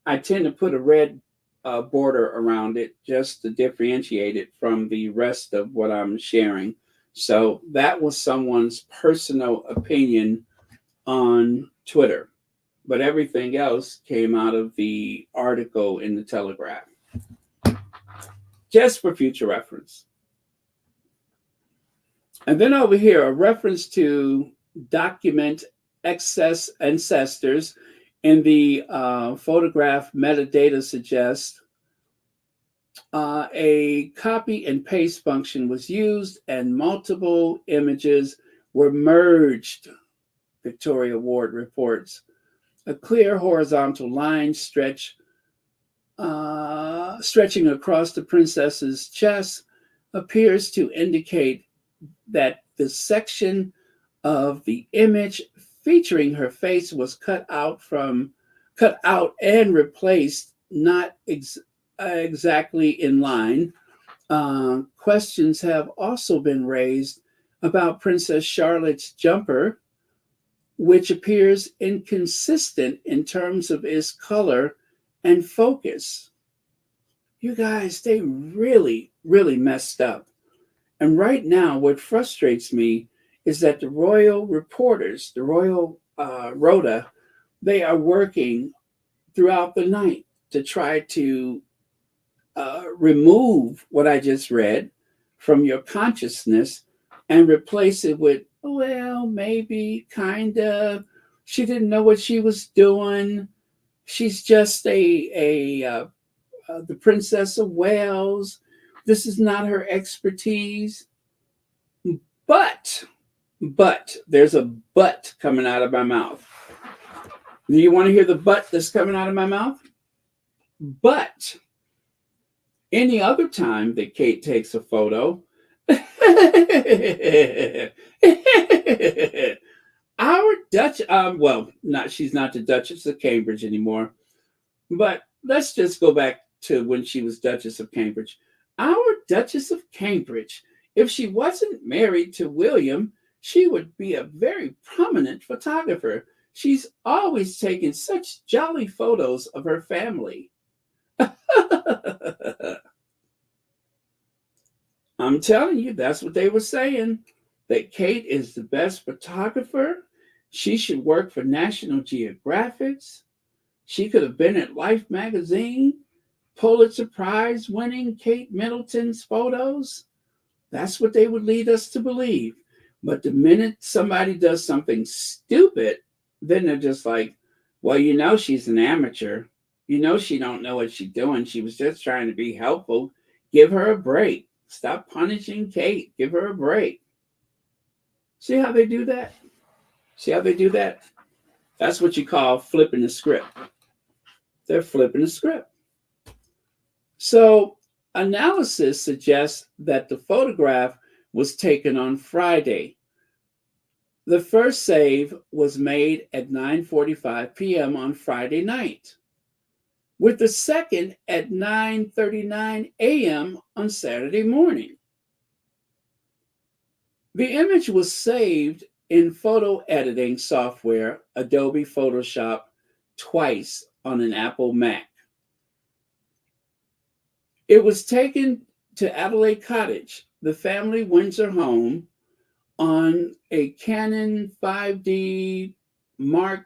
I tend to put a red border around it just to differentiate it from the rest of what I'm sharing. So that was someone's personal opinion on Twitter, but everything else came out of the article in the Telegraph, just for future reference. And then over here, a reference to document excess ancestors in the photograph metadata suggests a copy and paste function was used and multiple images were merged, Victoria Ward reports. A clear horizontal line stretching across the princess's chest appears to indicate that the section of the image featuring her face was cut out and replaced, not exactly in line. Questions have also been raised about Princess Charlotte's jumper, which appears inconsistent in terms of its color and focus. You guys, they really, really messed up. And right now, what frustrates me is that the royal reporters, the royal Rhoda, they are working throughout the night to try to remove what I just read from your consciousness and replace it with, well, maybe, kind of, She didn't know what she was doing. She's just the Princess of Wales. This is not her expertise. But, there's a but coming out of my mouth. Do you want to hear the but that's coming out of my mouth? But any other time that Kate takes a photo, our Dutch, she's not the Duchess of Cambridge anymore, but let's just go back to when she was Duchess of Cambridge. Our Duchess of Cambridge, if she wasn't married to William, she would be a very prominent photographer. She's always taking such jolly photos of her family. I'm telling you, that's what they were saying, that Kate is the best photographer. She should work for National Geographic. She could have been at Life magazine, Pulitzer Prize winning Kate Middleton'S photos. That's what they would lead us to believe. But the minute somebody does something stupid, then they're just like, well, you know, she's an amateur. You know, she don't know what she's doing. She was just trying to be helpful. Give her a break. Stop punishing Kate. Give her a break. See how they do that? See how they do that? That's what you call flipping the script. They're flipping the script. So analysis suggests that the photograph was taken on Friday. The first save was made at 9:45 p.m. on Friday night, with the second at 9:39 a.m. on Saturday morning. The image was saved in photo editing software Adobe Photoshop twice on an Apple Mac. It was taken to Adelaide Cottage, the family Windsor home, on a Canon 5D Mark,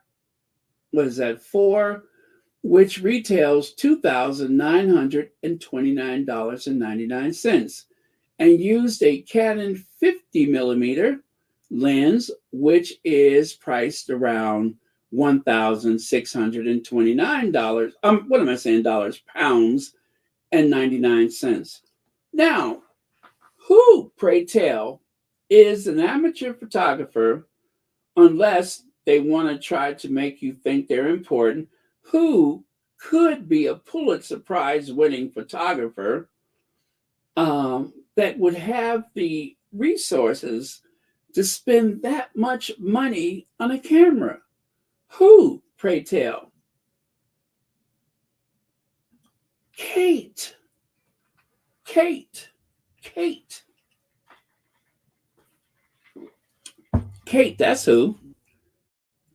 IV, which retails $2,929.99, and used a Canon 50 millimeter lens, which is priced around $1,629. What am I saying? Dollars, pounds, and 99 cents. Now, who, pray tell, is an amateur photographer, unless they want to try to make you think they're important, who could be a Pulitzer Prize winning photographer that would have the resources to spend that much money on a camera? Who, pray tell? Kate. Kate, that's who.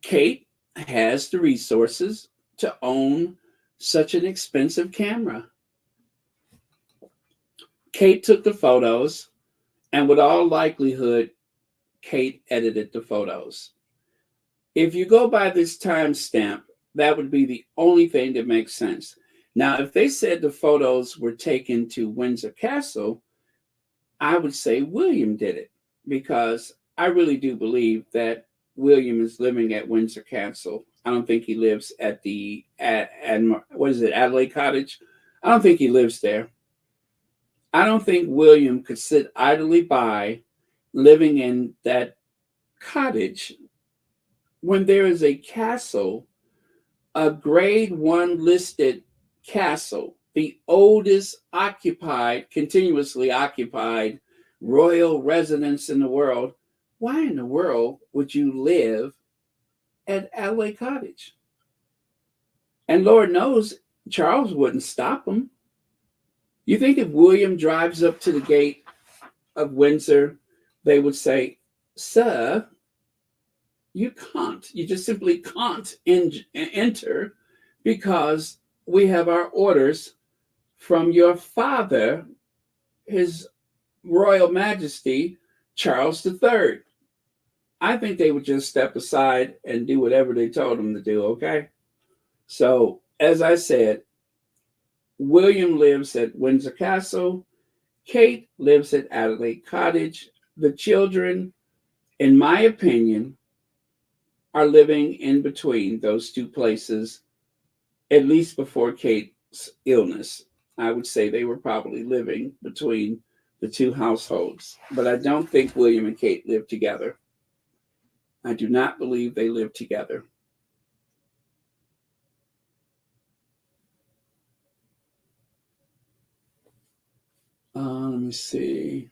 Kate has the resources to own such an expensive camera. Kate took the photos, and with all likelihood, Kate edited the photos. If you go by this timestamp, that would be the only thing that makes sense. Now, if they said the photos were taken to Windsor Castle, I would say William did it, because I really do believe that William is living at Windsor Castle. I don't think he lives at Adelaide Cottage? I don't think he lives there. I don't think William could sit idly by living in that cottage when there is a castle, a grade 1 listed castle, the oldest continuously occupied royal residence in the world. Why in the world would you live at Adelaide Cottage? And Lord knows Charles wouldn't stop him. You think if William drives up to the gate of Windsor, they would say, "Sir, you can't. You just simply can't enter, because we have our orders from your father, His Royal Majesty, Charles III." I think they would just step aside and do whatever they told them to do, okay? So, as I said, William lives at Windsor Castle. Kate lives at Adelaide Cottage. The children, in my opinion, are living in between those two places, at least before Kate's illness. I would say they were probably living between the two households. But I don't think William and Kate lived together. I do not believe they lived together. Let me see.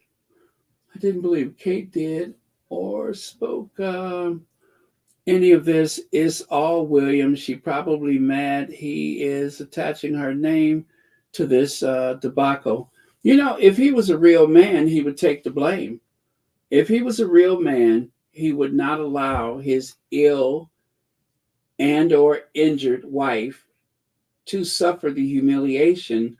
I didn't believe Kate did or spoke any of this. Is all William. She probably mad he is attaching her name to this debacle. You know, if he was a real man, he would take the blame. If he was a real man, he would not allow his ill and or injured wife to suffer the humiliation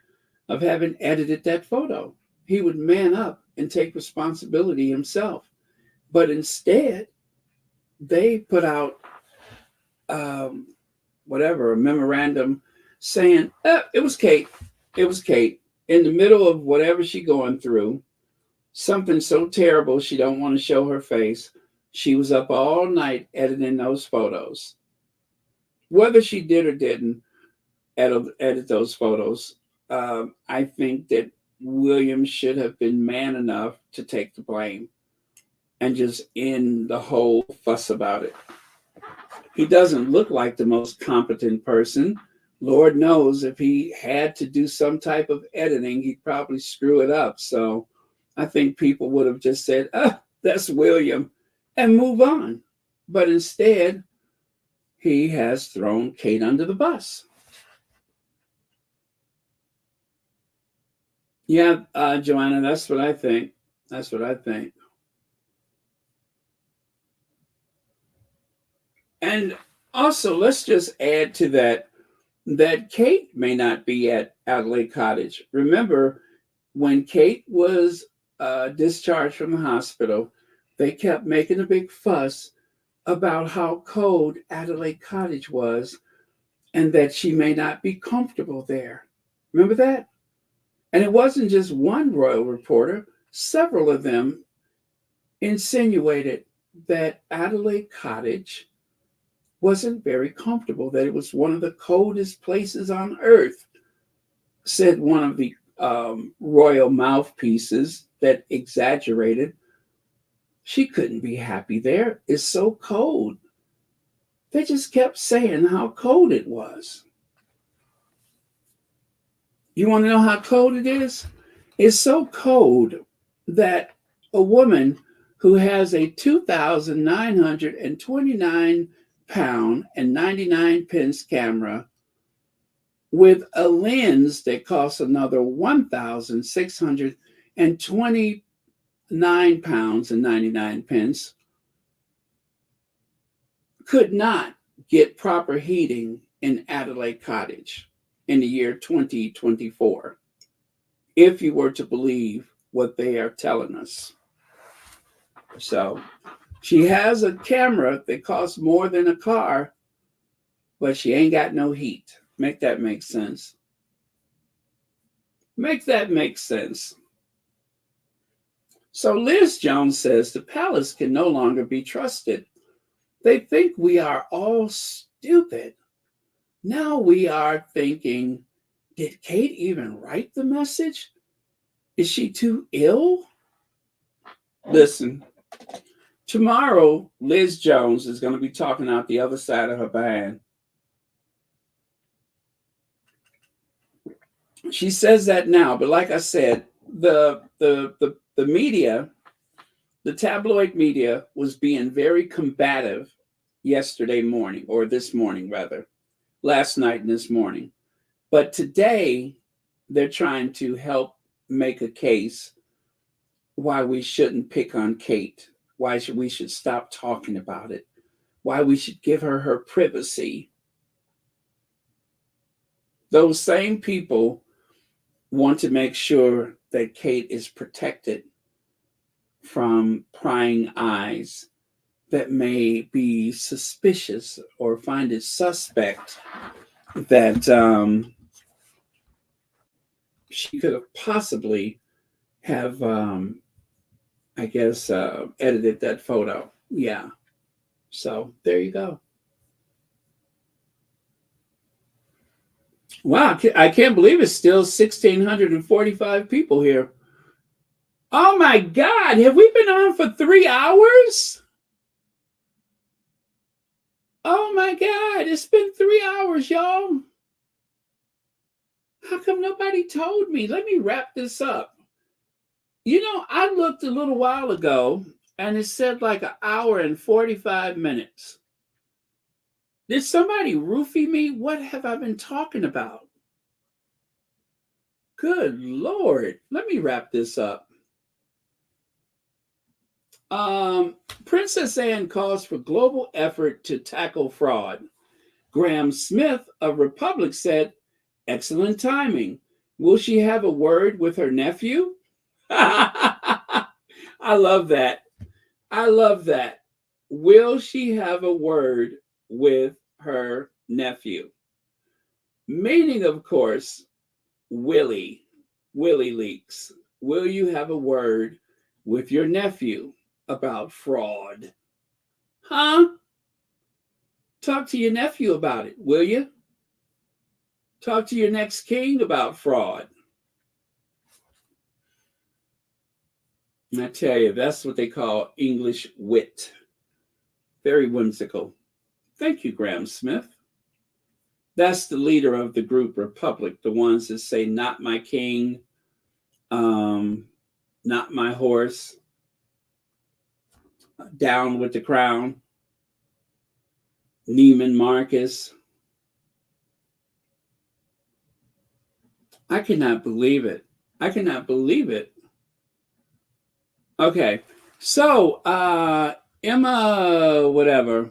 of having edited that photo. He would man up and take responsibility himself. But instead, they put out a memorandum saying, it was Kate. It was Kate. In the middle of whatever she's going through, something so terrible she don't want to show her face. She was up all night editing those photos. Whether she did or didn't edit those photos, I think that William should have been man enough to take the blame and just end the whole fuss about it. He doesn't look like the most competent person. Lord knows if he had to do some type of editing, he'd probably screw it up. So I think people would have just said, that's William, and move on. But instead, he has thrown Kate under the bus. Yeah, Joanna, that's what I think. That's what I think. And also, let's just add to that Kate may not be at Adelaide Cottage. Remember, when Kate was discharged from the hospital, they kept making a big fuss about how cold Adelaide Cottage was and that she may not be comfortable there. Remember that? And it wasn't just one royal reporter. Several of them insinuated that Adelaide Cottage wasn't very comfortable, that it was one of the coldest places on earth, said one of the royal mouthpieces that exaggerated. She couldn't be happy there. It's so cold. They just kept saying how cold it was. You want to know how cold it is? It's so cold that a woman who has a 2,929 pound and 99 pence camera with a lens that costs another 1,629 pounds and 99 pence could not get proper heating in Adelaide Cottage in the year 2024, if you were to believe what they are telling us. So she has a camera that costs more than a car, but she ain't got no heat. Make that make sense. Make that make sense. So Liz Jones says the palace can no longer be trusted. They think we are all stupid. Now we are thinking, did Kate even write the message? Is she too ill? Listen, tomorrow, Liz Jones is going to be talking out the other side of her behind. She says that now, but like I said, the media, the tabloid media, was being very combative yesterday morning, or this morning rather, last night and this morning. But today, they're trying to help make a case why we shouldn't pick on Kate, why we should stop talking about it, why we should give her her privacy. Those same people want to make sure that Kate is protected from prying eyes that may be suspicious or find it suspect that she could have possibly have, edited that photo. Yeah. So there you go. Wow, I can't believe it's still 1,645 people here. Oh my God, have we been on for 3 hours? Oh my God, it's been 3 hours, y'all. How come nobody told me? Let me wrap this up. You know, I looked a little while ago and it said like 1 hour and 45 minutes. Did somebody roofie me? What have I been talking about? Good Lord. Let me wrap this up. Princess Anne calls for global effort to tackle fraud. Graham Smith of Republic said, excellent timing. Will she have a word with her nephew? I love that. I love that. Will she have a word with her nephew? Meaning, of course, Willie Leaks. Will you have a word with your nephew about fraud? Huh? Talk to your nephew about it, will you? Talk to your next king about fraud. And I tell you, that's what they call English wit. Very whimsical. Thank you, Graham Smith. That's the leader of the group Republic, the ones that say, not my king, not my horse, down with the crown, Neiman Marcus. I cannot believe it. I cannot believe it. Okay, so Emma, whatever,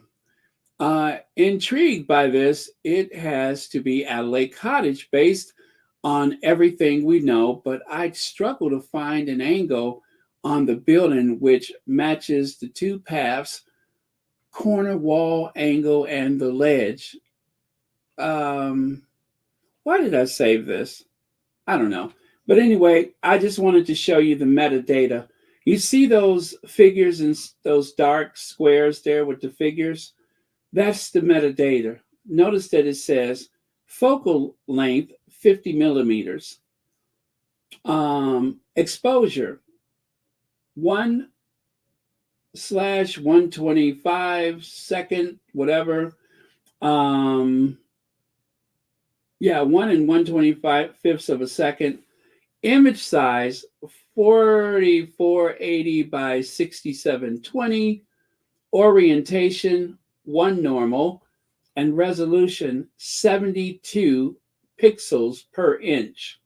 intrigued by this. It has to be Adelaide Cottage based on everything we know, but I struggle to find an angle on the building which matches the two paths, corner wall angle and the ledge. Why did I save this? I don't know. But anyway, I just wanted to show you the metadata. You see those figures and those dark squares there with the figures? That's the metadata. Notice that it says focal length 50 millimeters. Exposure 1/125 second, whatever. 1 and 1/125 of a second. Image size 4480 by 6720. Orientation 1 normal, and resolution 72 pixels per inch.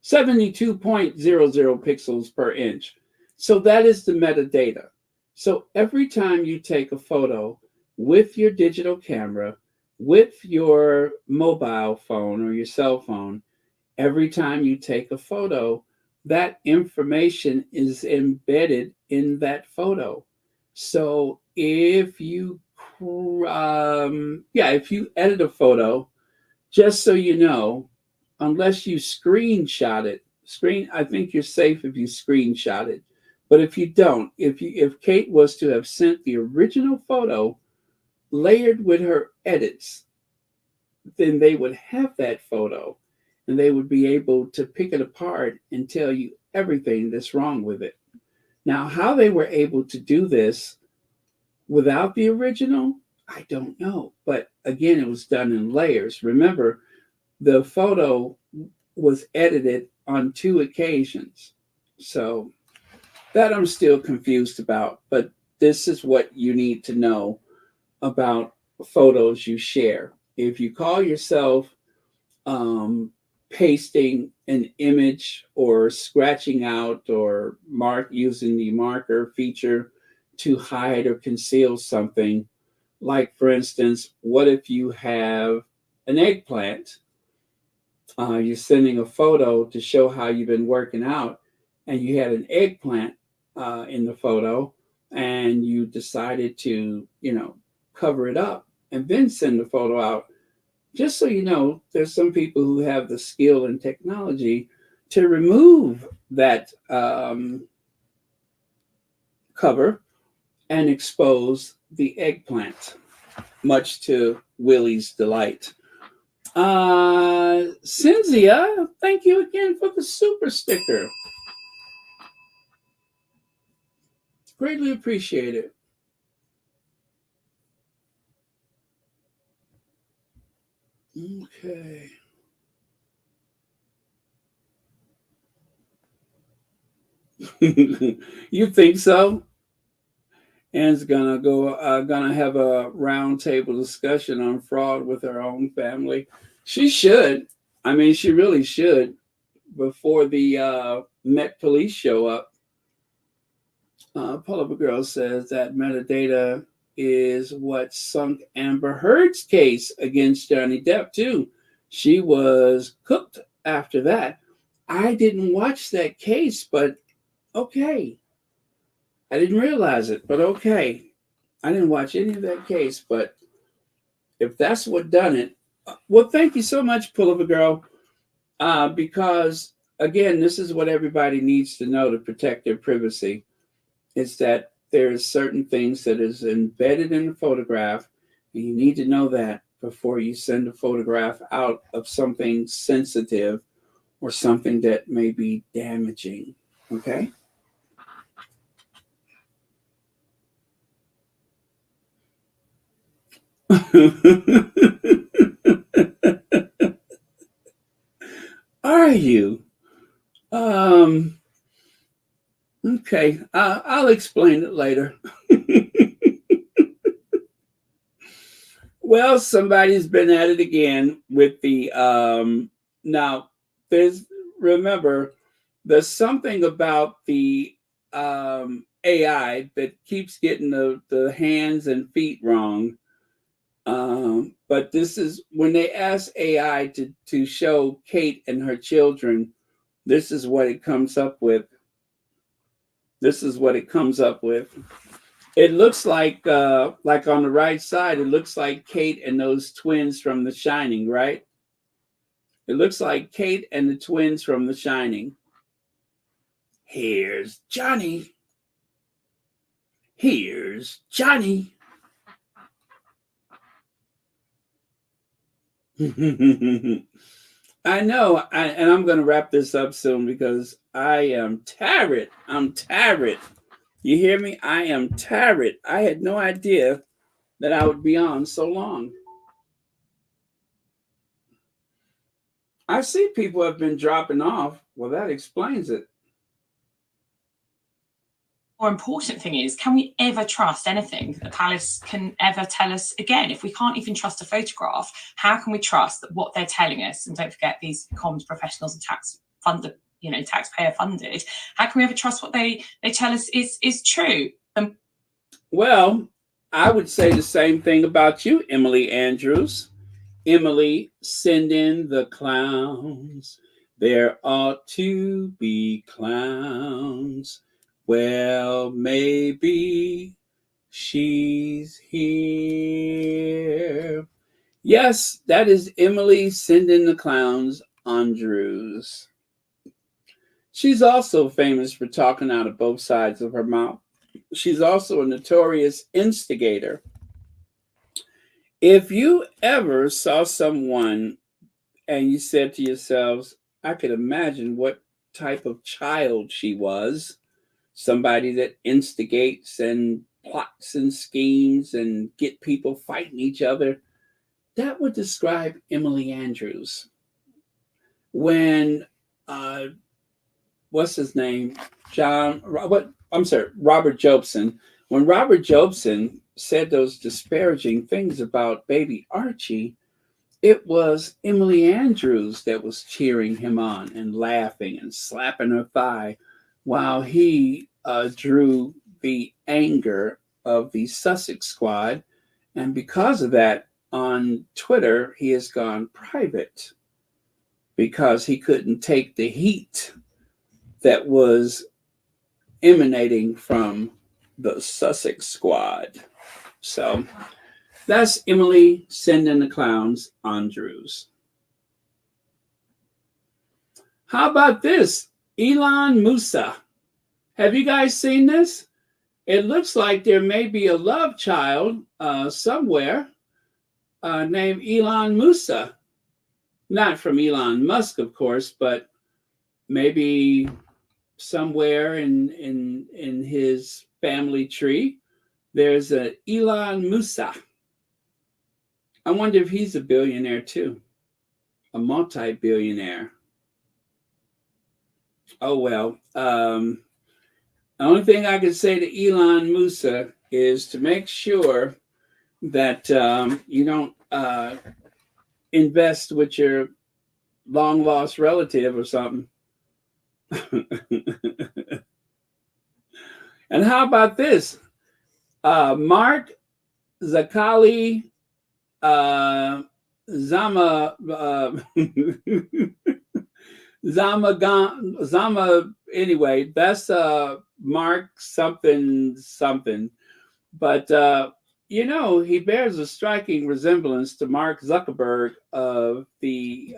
72.00 pixels per inch. So that is the metadata. So every time you take a photo with your digital camera, with your mobile phone or your cell phone, every time you take a photo, that information is embedded in that photo. So if you if you edit a photo, just so you know, unless you screenshot it, I think you're safe if you screenshot it. But if you don't, if Kate was to have sent the original photo layered with her edits, then they would have that photo and they would be able to pick it apart and tell you everything that's wrong with it. Now, how they were able to do this without the original, I don't know. But again, it was done in layers. Remember, the photo was edited on 2 occasions. So that I'm still confused about. But this is what you need to know about photos you share. If you call yourself pasting an image or scratching out or using the marker feature to hide or conceal something, like for instance, what if you have an eggplant? You're sending a photo to show how you've been working out, and you had an eggplant in the photo, and you decided to, cover it up and then send the photo out. Just so you know, there's some people who have the skill and technology to remove that cover and expose the eggplant, much to Willie's delight. Cynthia, thank you again for the super sticker. Greatly appreciate it. Okay. You think so? Anne's gonna have a roundtable discussion on fraud with her own family. She should. I mean, she really should. Before the Met Police show up, Pullover Girl says that metadata is what sunk Amber Heard's case against Johnny Depp too. She was cooked after that. I didn't watch that case, but okay. I didn't realize it, but okay. I didn't watch any of that case, but if that's what done it, well, thank you so much, Pullover Girl, because again, this is what everybody needs to know to protect their privacy. Is that there's certain things that is embedded in the photograph, and you need to know that before you send a photograph out of something sensitive or something that may be damaging. Okay? Are you? Okay, I'll explain it later. Well, somebody's been at it again with the now remember there's something about the AI that keeps getting the hands and feet wrong. But this is when they ask AI to show Kate and her children, this is what it comes up with. This is what it comes up with. It looks like on the right side, it looks like Kate and those twins from The Shining, right? It looks like Kate and the twins from The Shining. Here's Johnny. Here's Johnny. I know, and I'm going to wrap this up soon because I am tired. I'm tired. You hear me? I am tired. I had no idea that I would be on so long. I see people have been dropping off. Well, that explains it. More important thing is, can we ever trust anything that Palace can ever tell us again? If we can't even trust a photograph, how can we trust that what they're telling us? And don't forget, these comms professionals are taxpayer funded. How can we ever trust what they tell us is true? Well, I would say the same thing about you, Emily Andrews. Emily, send in the clowns. There ought to be clowns. Well, maybe she's here. Yes, that is Emily sending the clowns Andrews. She's also famous for talking out of both sides of her mouth. She's also a notorious instigator. If you ever saw someone and you said to yourselves, I could imagine what type of child she was, somebody that instigates and plots and schemes and get people fighting each other, that would describe Emily Andrews. When what's his name? Robert Jobson. When Robert Jobson said those disparaging things about baby Archie, it was Emily Andrews that was cheering him on and laughing and slapping her thigh while he drew the anger of the Sussex squad. And because of that, on Twitter, he has gone private because he couldn't take the heat that was emanating from the Sussex squad. So that's Emily sending the clowns Andrews. How about this? Elon Musa. Have you guys seen this? It looks like there may be a love child somewhere named Elon Musa. Not from Elon Musk, of course, but maybe somewhere in his family tree, there's a Elon Musa. I wonder if he's a billionaire too, a multi-billionaire. Oh well. The only thing I can say to Elon Musa is to make sure that you don't invest with your long lost relative or something. And how about this? Mark Zakali Zama Zama, anyway, that's Mark something something. But he bears a striking resemblance to Mark Zuckerberg of the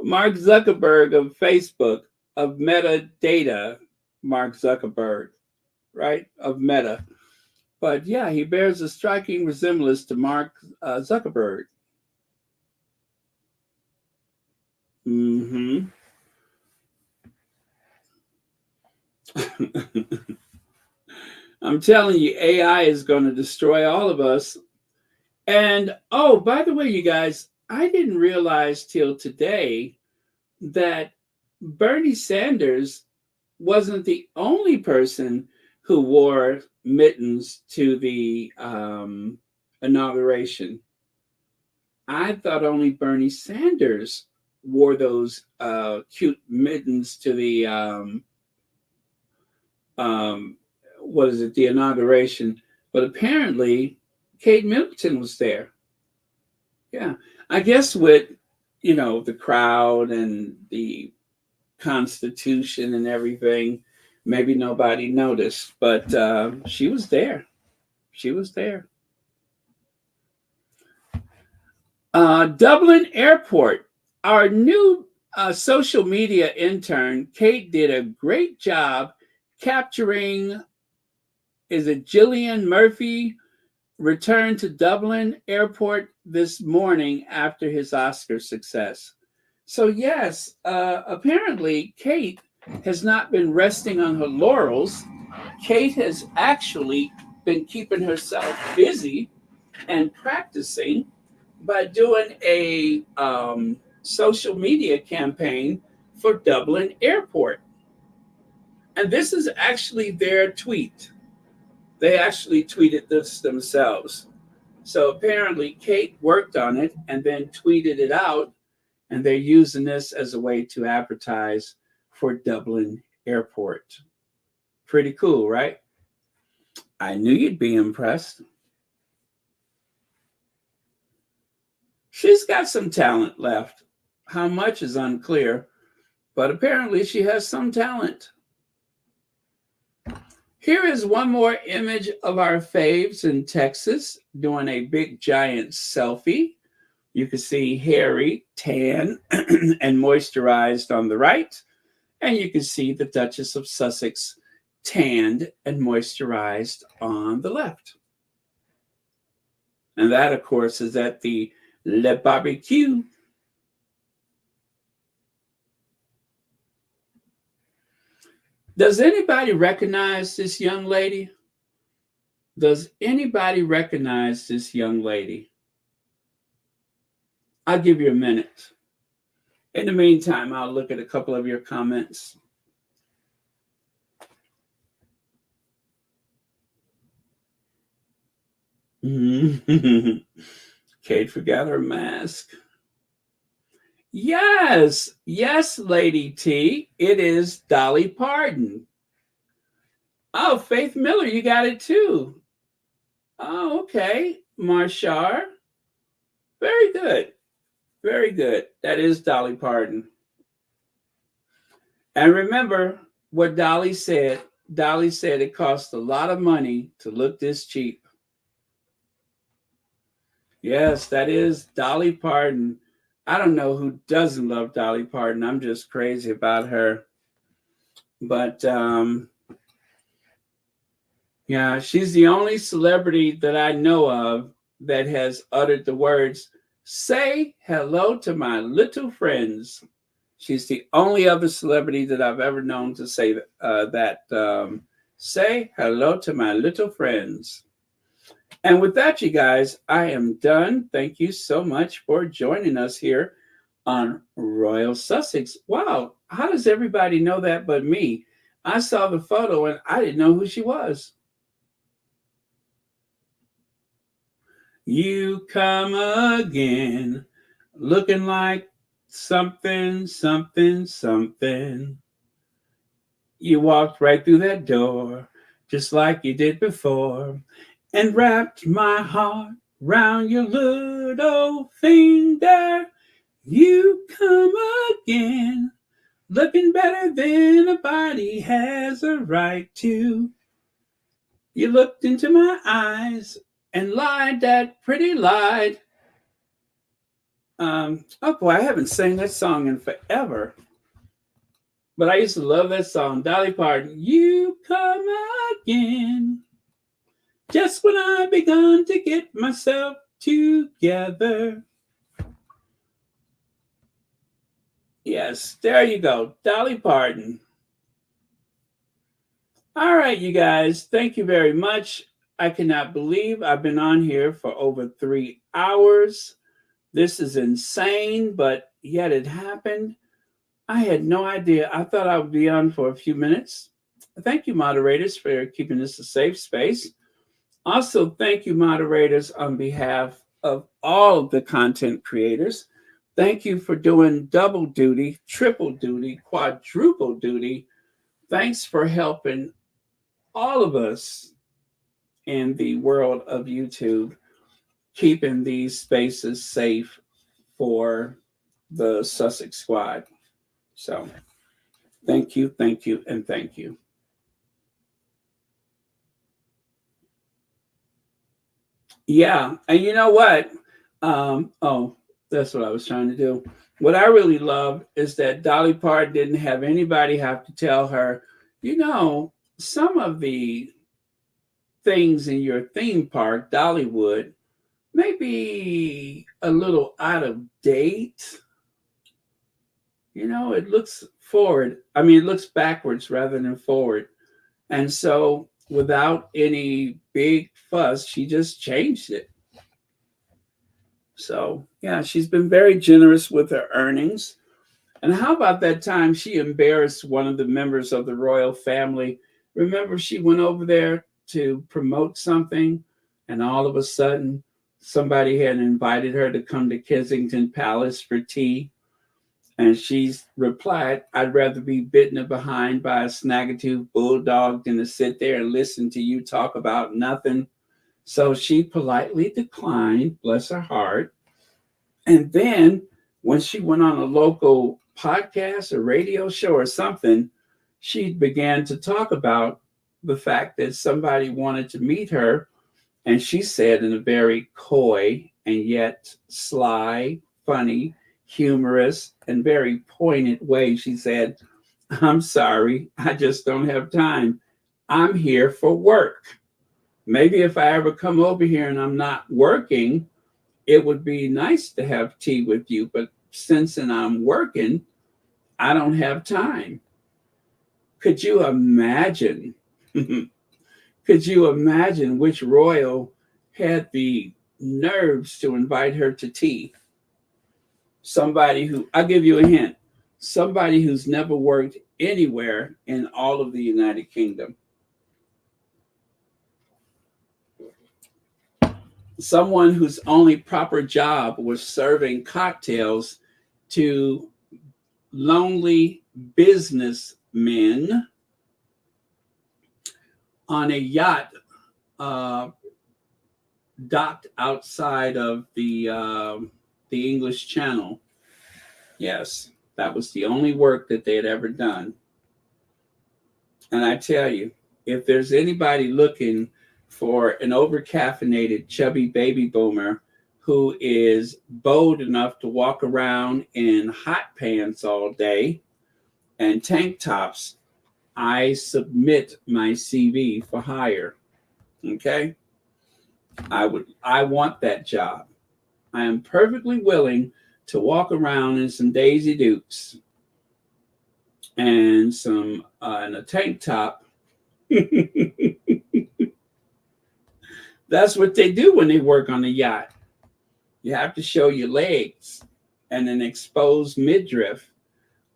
Mark Zuckerberg of Facebook, of metadata, Mark Zuckerberg, right? Of Meta. But yeah, he bears a striking resemblance to Mark Zuckerberg. Mm-hmm. I'm telling you, AI is going to destroy all of us. And oh, by the way, you guys, I didn't realize till today that Bernie Sanders wasn't the only person who wore mittens to the inauguration. I thought only Bernie Sanders wore those cute mittens to the the inauguration. But apparently Kate Middleton was there. Yeah, I guess with the crowd and the Constitution and everything, maybe nobody noticed, but she was there. She was there. Dublin Airport. Our new social media intern, Kate, did a great job capturing, is it Gillian Murphy, returned to Dublin Airport this morning after his Oscar success. So yes, apparently Kate has not been resting on her laurels. Kate has actually been keeping herself busy and practicing by doing a social media campaign for Dublin Airport. And this is actually their tweet. They actually tweeted this themselves. So apparently Kate worked on it and then tweeted it out, and they're using this as a way to advertise for Dublin Airport. Pretty cool, right? I knew you'd be impressed. She's got some talent left. How much is unclear, but apparently she has some talent. Here is one more image of our faves in Texas doing a big giant selfie. You can see Harry tan and moisturized on the right, and you can see the Duchess of Sussex tanned and moisturized on the left. And that, of course, is at the Le Barbecue. Does anybody recognize this young lady? Does anybody recognize this young lady? I'll give you a minute. In the meantime, I'll look at a couple of your comments. Kate forgot her mask. Yes, Lady T. It is Dolly Parton. Oh, Faith Miller, you got it too. Oh, okay. Marshar. Very good. Very good. That is Dolly Parton. And remember what Dolly said. Dolly said it cost a lot of money to look this cheap. Yes, that is Dolly Parton. I don't know who doesn't love Dolly Parton. I'm just crazy about her. But yeah, she's the only celebrity that I know of that has uttered the words, "Say hello to my little friends." She's the only other celebrity that I've ever known to say that. Say hello to my little friends. And with that, you guys, I am done. Thank you so much for joining us here on Royal Sussex. Wow, how does everybody know that but me? I saw the photo and I didn't know who she was. You come again, looking like something, something, something. You walked right through that door, just like you did before, and wrapped my heart round your little finger. You come again, looking better than a body has a right to. You looked into my eyes and lied that pretty lie. Oh boy, I haven't sang that song in forever. But I used to love that song. Dolly Parton, you come again. Just when I begun to get myself together. Yes, there you go. Dolly Parton. All right, you guys. Thank you very much. I cannot believe I've been on here for over 3 hours. This is insane, but yet it happened. I had no idea. I thought I would be on for a few minutes. Thank you, moderators, for keeping this a safe space. Also, thank you, moderators, on behalf of all of the content creators. Thank you for doing double duty, triple duty, quadruple duty. Thanks for helping all of us in the world of YouTube, keeping these spaces safe for the Sussex squad. So thank you, and thank you. Yeah, and you know what? That's what I was trying to do. What I really love is that Dolly Parton didn't have anybody have to tell her, some of the things in your theme park, Dollywood, may be a little out of date. It looks forward. It looks backwards rather than forward. And so without any big fuss, she just changed it. So, yeah, she's been very generous with her earnings. And how about that time she embarrassed one of the members of the royal family? Remember, she went over there to promote something, and all of a sudden, somebody had invited her to come to Kensington Palace for tea. And she replied, "I'd rather be bitten behind by a snagger-tooth bulldog than to sit there and listen to you talk about nothing." So she politely declined, bless her heart. And then when she went on a local podcast or radio show or something, she began to talk about the fact that somebody wanted to meet her. And she said in a very coy and yet sly, funny, humorous, and very poignant way, she said, "I'm sorry, I just don't have time. I'm here for work. Maybe if I ever come over here and I'm not working, it would be nice to have tea with you. But since I'm working, I don't have time." Could you imagine? Could you imagine which royal had the nerves to invite her to tea? Somebody who, I'll give you a hint, somebody who's never worked anywhere in all of the United Kingdom. Someone whose only proper job was serving cocktails to lonely businessmen on a yacht docked outside of the English Channel. Yes, that was the only work that they had ever done. And I tell you, if there's anybody looking for an over-caffeinated, chubby baby boomer who is bold enough to walk around in hot pants all day and tank tops, I submit my CV for hire. Okay. I want that job. I am perfectly willing to walk around in some Daisy Dukes and some and a tank top. That's what they do when they work on a yacht. You have to show your legs and an exposed midriff,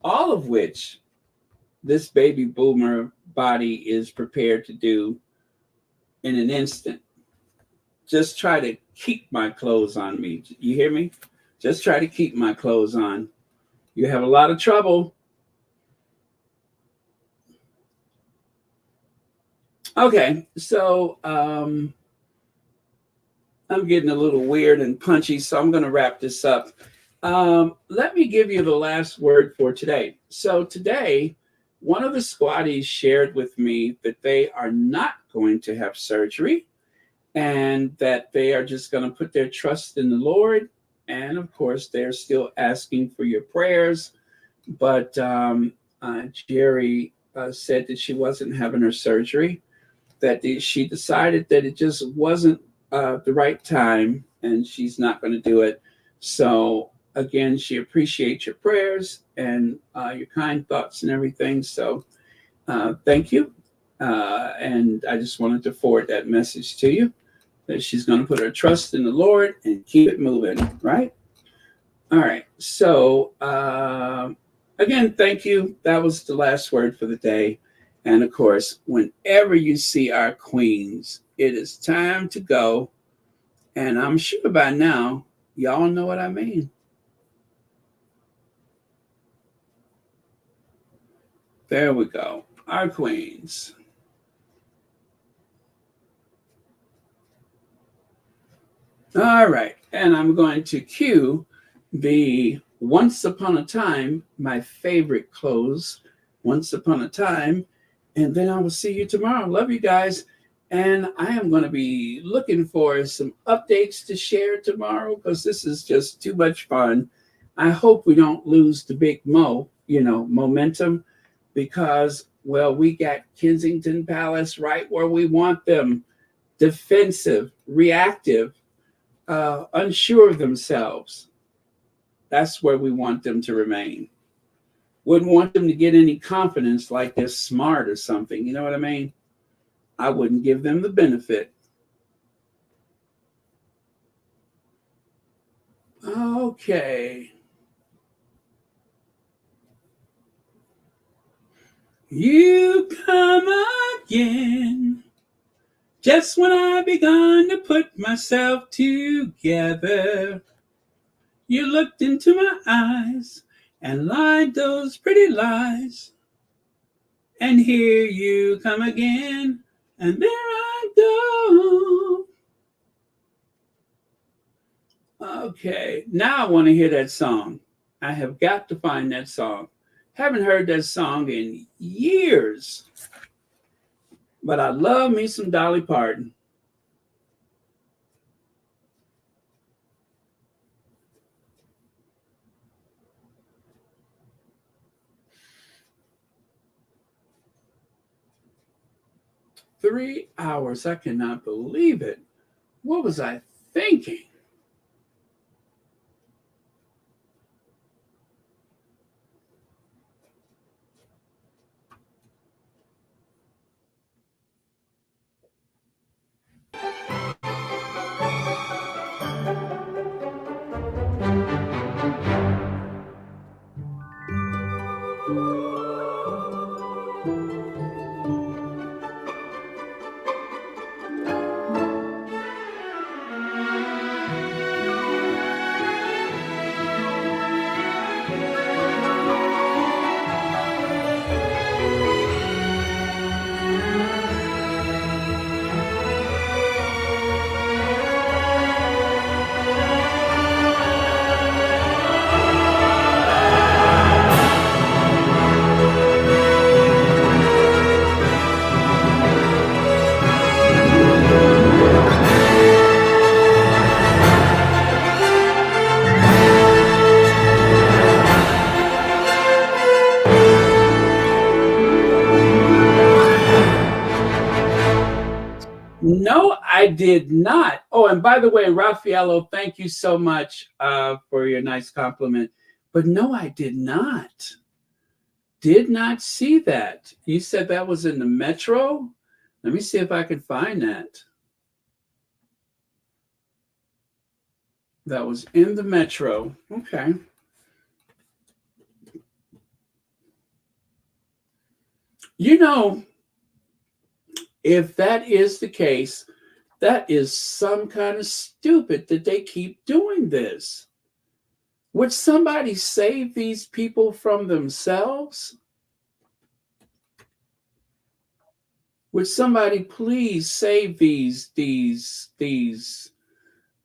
all of which this baby boomer body is prepared to do in an instant. Just try to keep my clothes on me. You hear me? Just try to keep my clothes on. You have a lot of trouble. Okay, so I'm getting a little weird and punchy, so I'm going to wrap this up. Let me give you the last word for today. So today, one of the squatties shared with me that they are not going to have surgery and that they are just going to put their trust in the Lord. And of course, they're still asking for your prayers. But Jerry said that she wasn't having her surgery, that she decided that it just wasn't the right time and she's not going to do it. So again, she appreciates your prayers and your kind thoughts and everything. So thank you. And I just wanted to forward that message to you, that she's going to put her trust in the Lord and keep it moving, right? All right. So again, thank you. That was the last word for the day. And of course, whenever you see our queens, it is time to go. And I'm sure by now, y'all know what I mean. There we go. Our queens. All right. And I'm going to cue the Once Upon a Time, my favorite close, Once Upon a Time. And then I will see you tomorrow. Love you guys. And I am going to be looking for some updates to share tomorrow because this is just too much fun. I hope we don't lose the big momentum, because, well, we got Kensington Palace right where we want them. Defensive, reactive, unsure of themselves. That's where we want them to remain. Wouldn't want them to get any confidence like they're smart or something. You know what I mean? I wouldn't give them the benefit. Okay. You come again, just when I begun to put myself together. You looked into my eyes and lied those pretty lies. And here you come again, and there I go. Okay, now I want to hear that song. I have got to find that song. Haven't heard that song in years. But I love me some Dolly Parton. $3. I cannot believe it. What was I thinking? No, I did not. Oh, and by the way, Raffaello, thank you so much for your nice compliment. But no, I did not. Did not see that. You said that was in the Metro? Let me see if I can find that. That was in the Metro. Okay. You know, if that is the case, that is some kind of stupid that they keep doing this. Would somebody save these people from themselves? Would somebody please save these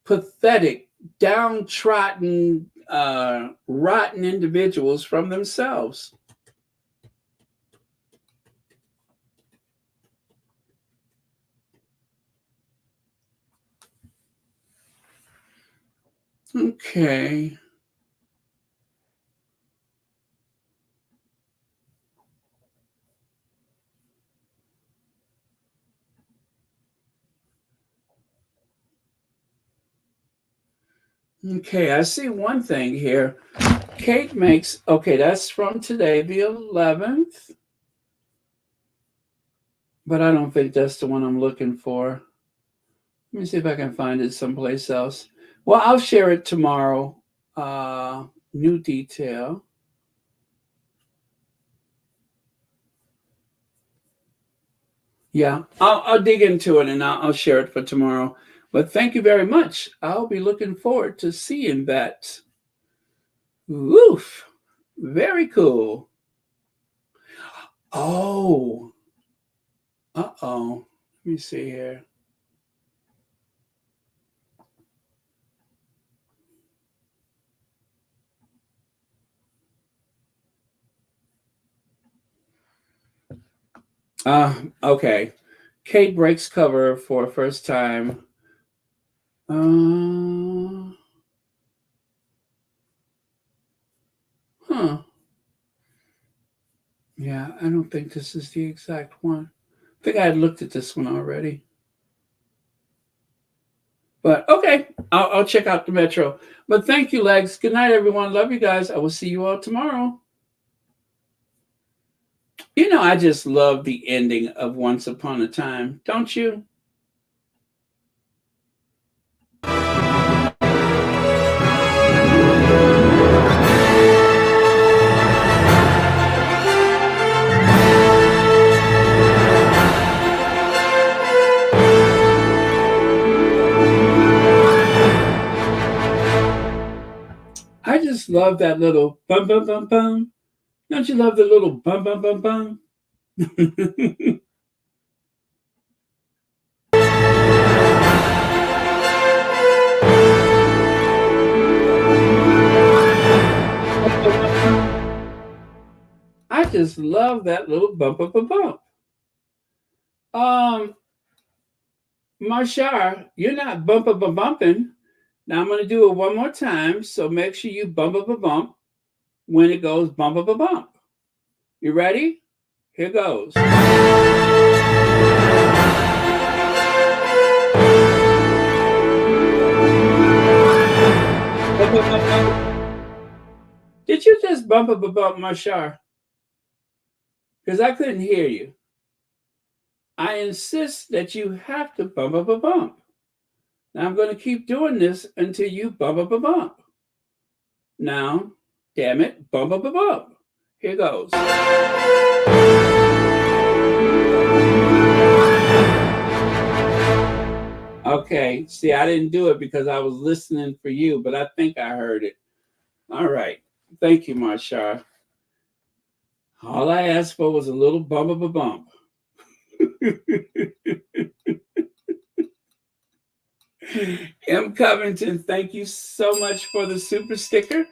pathetic, downtrodden, rotten individuals from themselves? Okay. Okay, I see one thing here. Kate makes, okay, that's from today, the 11th. But I don't think that's the one I'm looking for. Let me see if I can find it someplace else. Well, I'll share it tomorrow. New detail. Yeah, I'll dig into it and I'll share it for tomorrow. But thank you very much. I'll be looking forward to seeing that. Woof. Very cool. Oh. Uh-oh. Let me see here. Okay. Kate breaks cover for first time. Huh. Yeah, I don't think this is the exact one. I think I had looked at this one already. But okay, I'll check out the Metro. But thank you, Legs. Good night, everyone. Love you guys. I will see you all tomorrow. You know, I just love the ending of Once Upon a Time, don't you? I just love that little bum bum bum bum. Don't you love the little bum bum bum bum? I just love that little bump bump bump bump. Marshar, you're not bump bump bumping. Now I'm going to do it one more time, so make sure you bump bump bump when it goes bump bump bump. You ready? Here goes. Did you just bump Marshar? Because I couldn't hear you. I insist that you have to bump. Now I'm going to keep doing this until you bump. Now, damn it, bump. Here goes. Okay, see, I didn't do it because I was listening for you, but I think I heard it. All right. Thank you, Marshar. All I asked for was a little bump. M. Covington, thank you so much for the super sticker.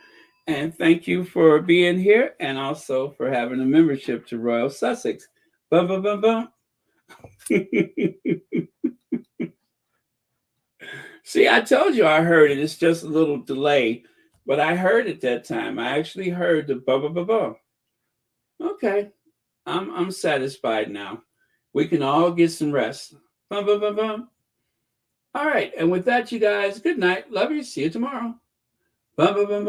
And thank you for being here and also for having a membership to Royal Sussex. Bum. See, I told you I heard it. It's just a little delay, but I heard it that time. I actually heard the bum. Okay, I'm satisfied now. We can all get some rest. Bum. All right. And with that, you guys, good night. Love you. See you tomorrow. Bum, bum, bum, bum.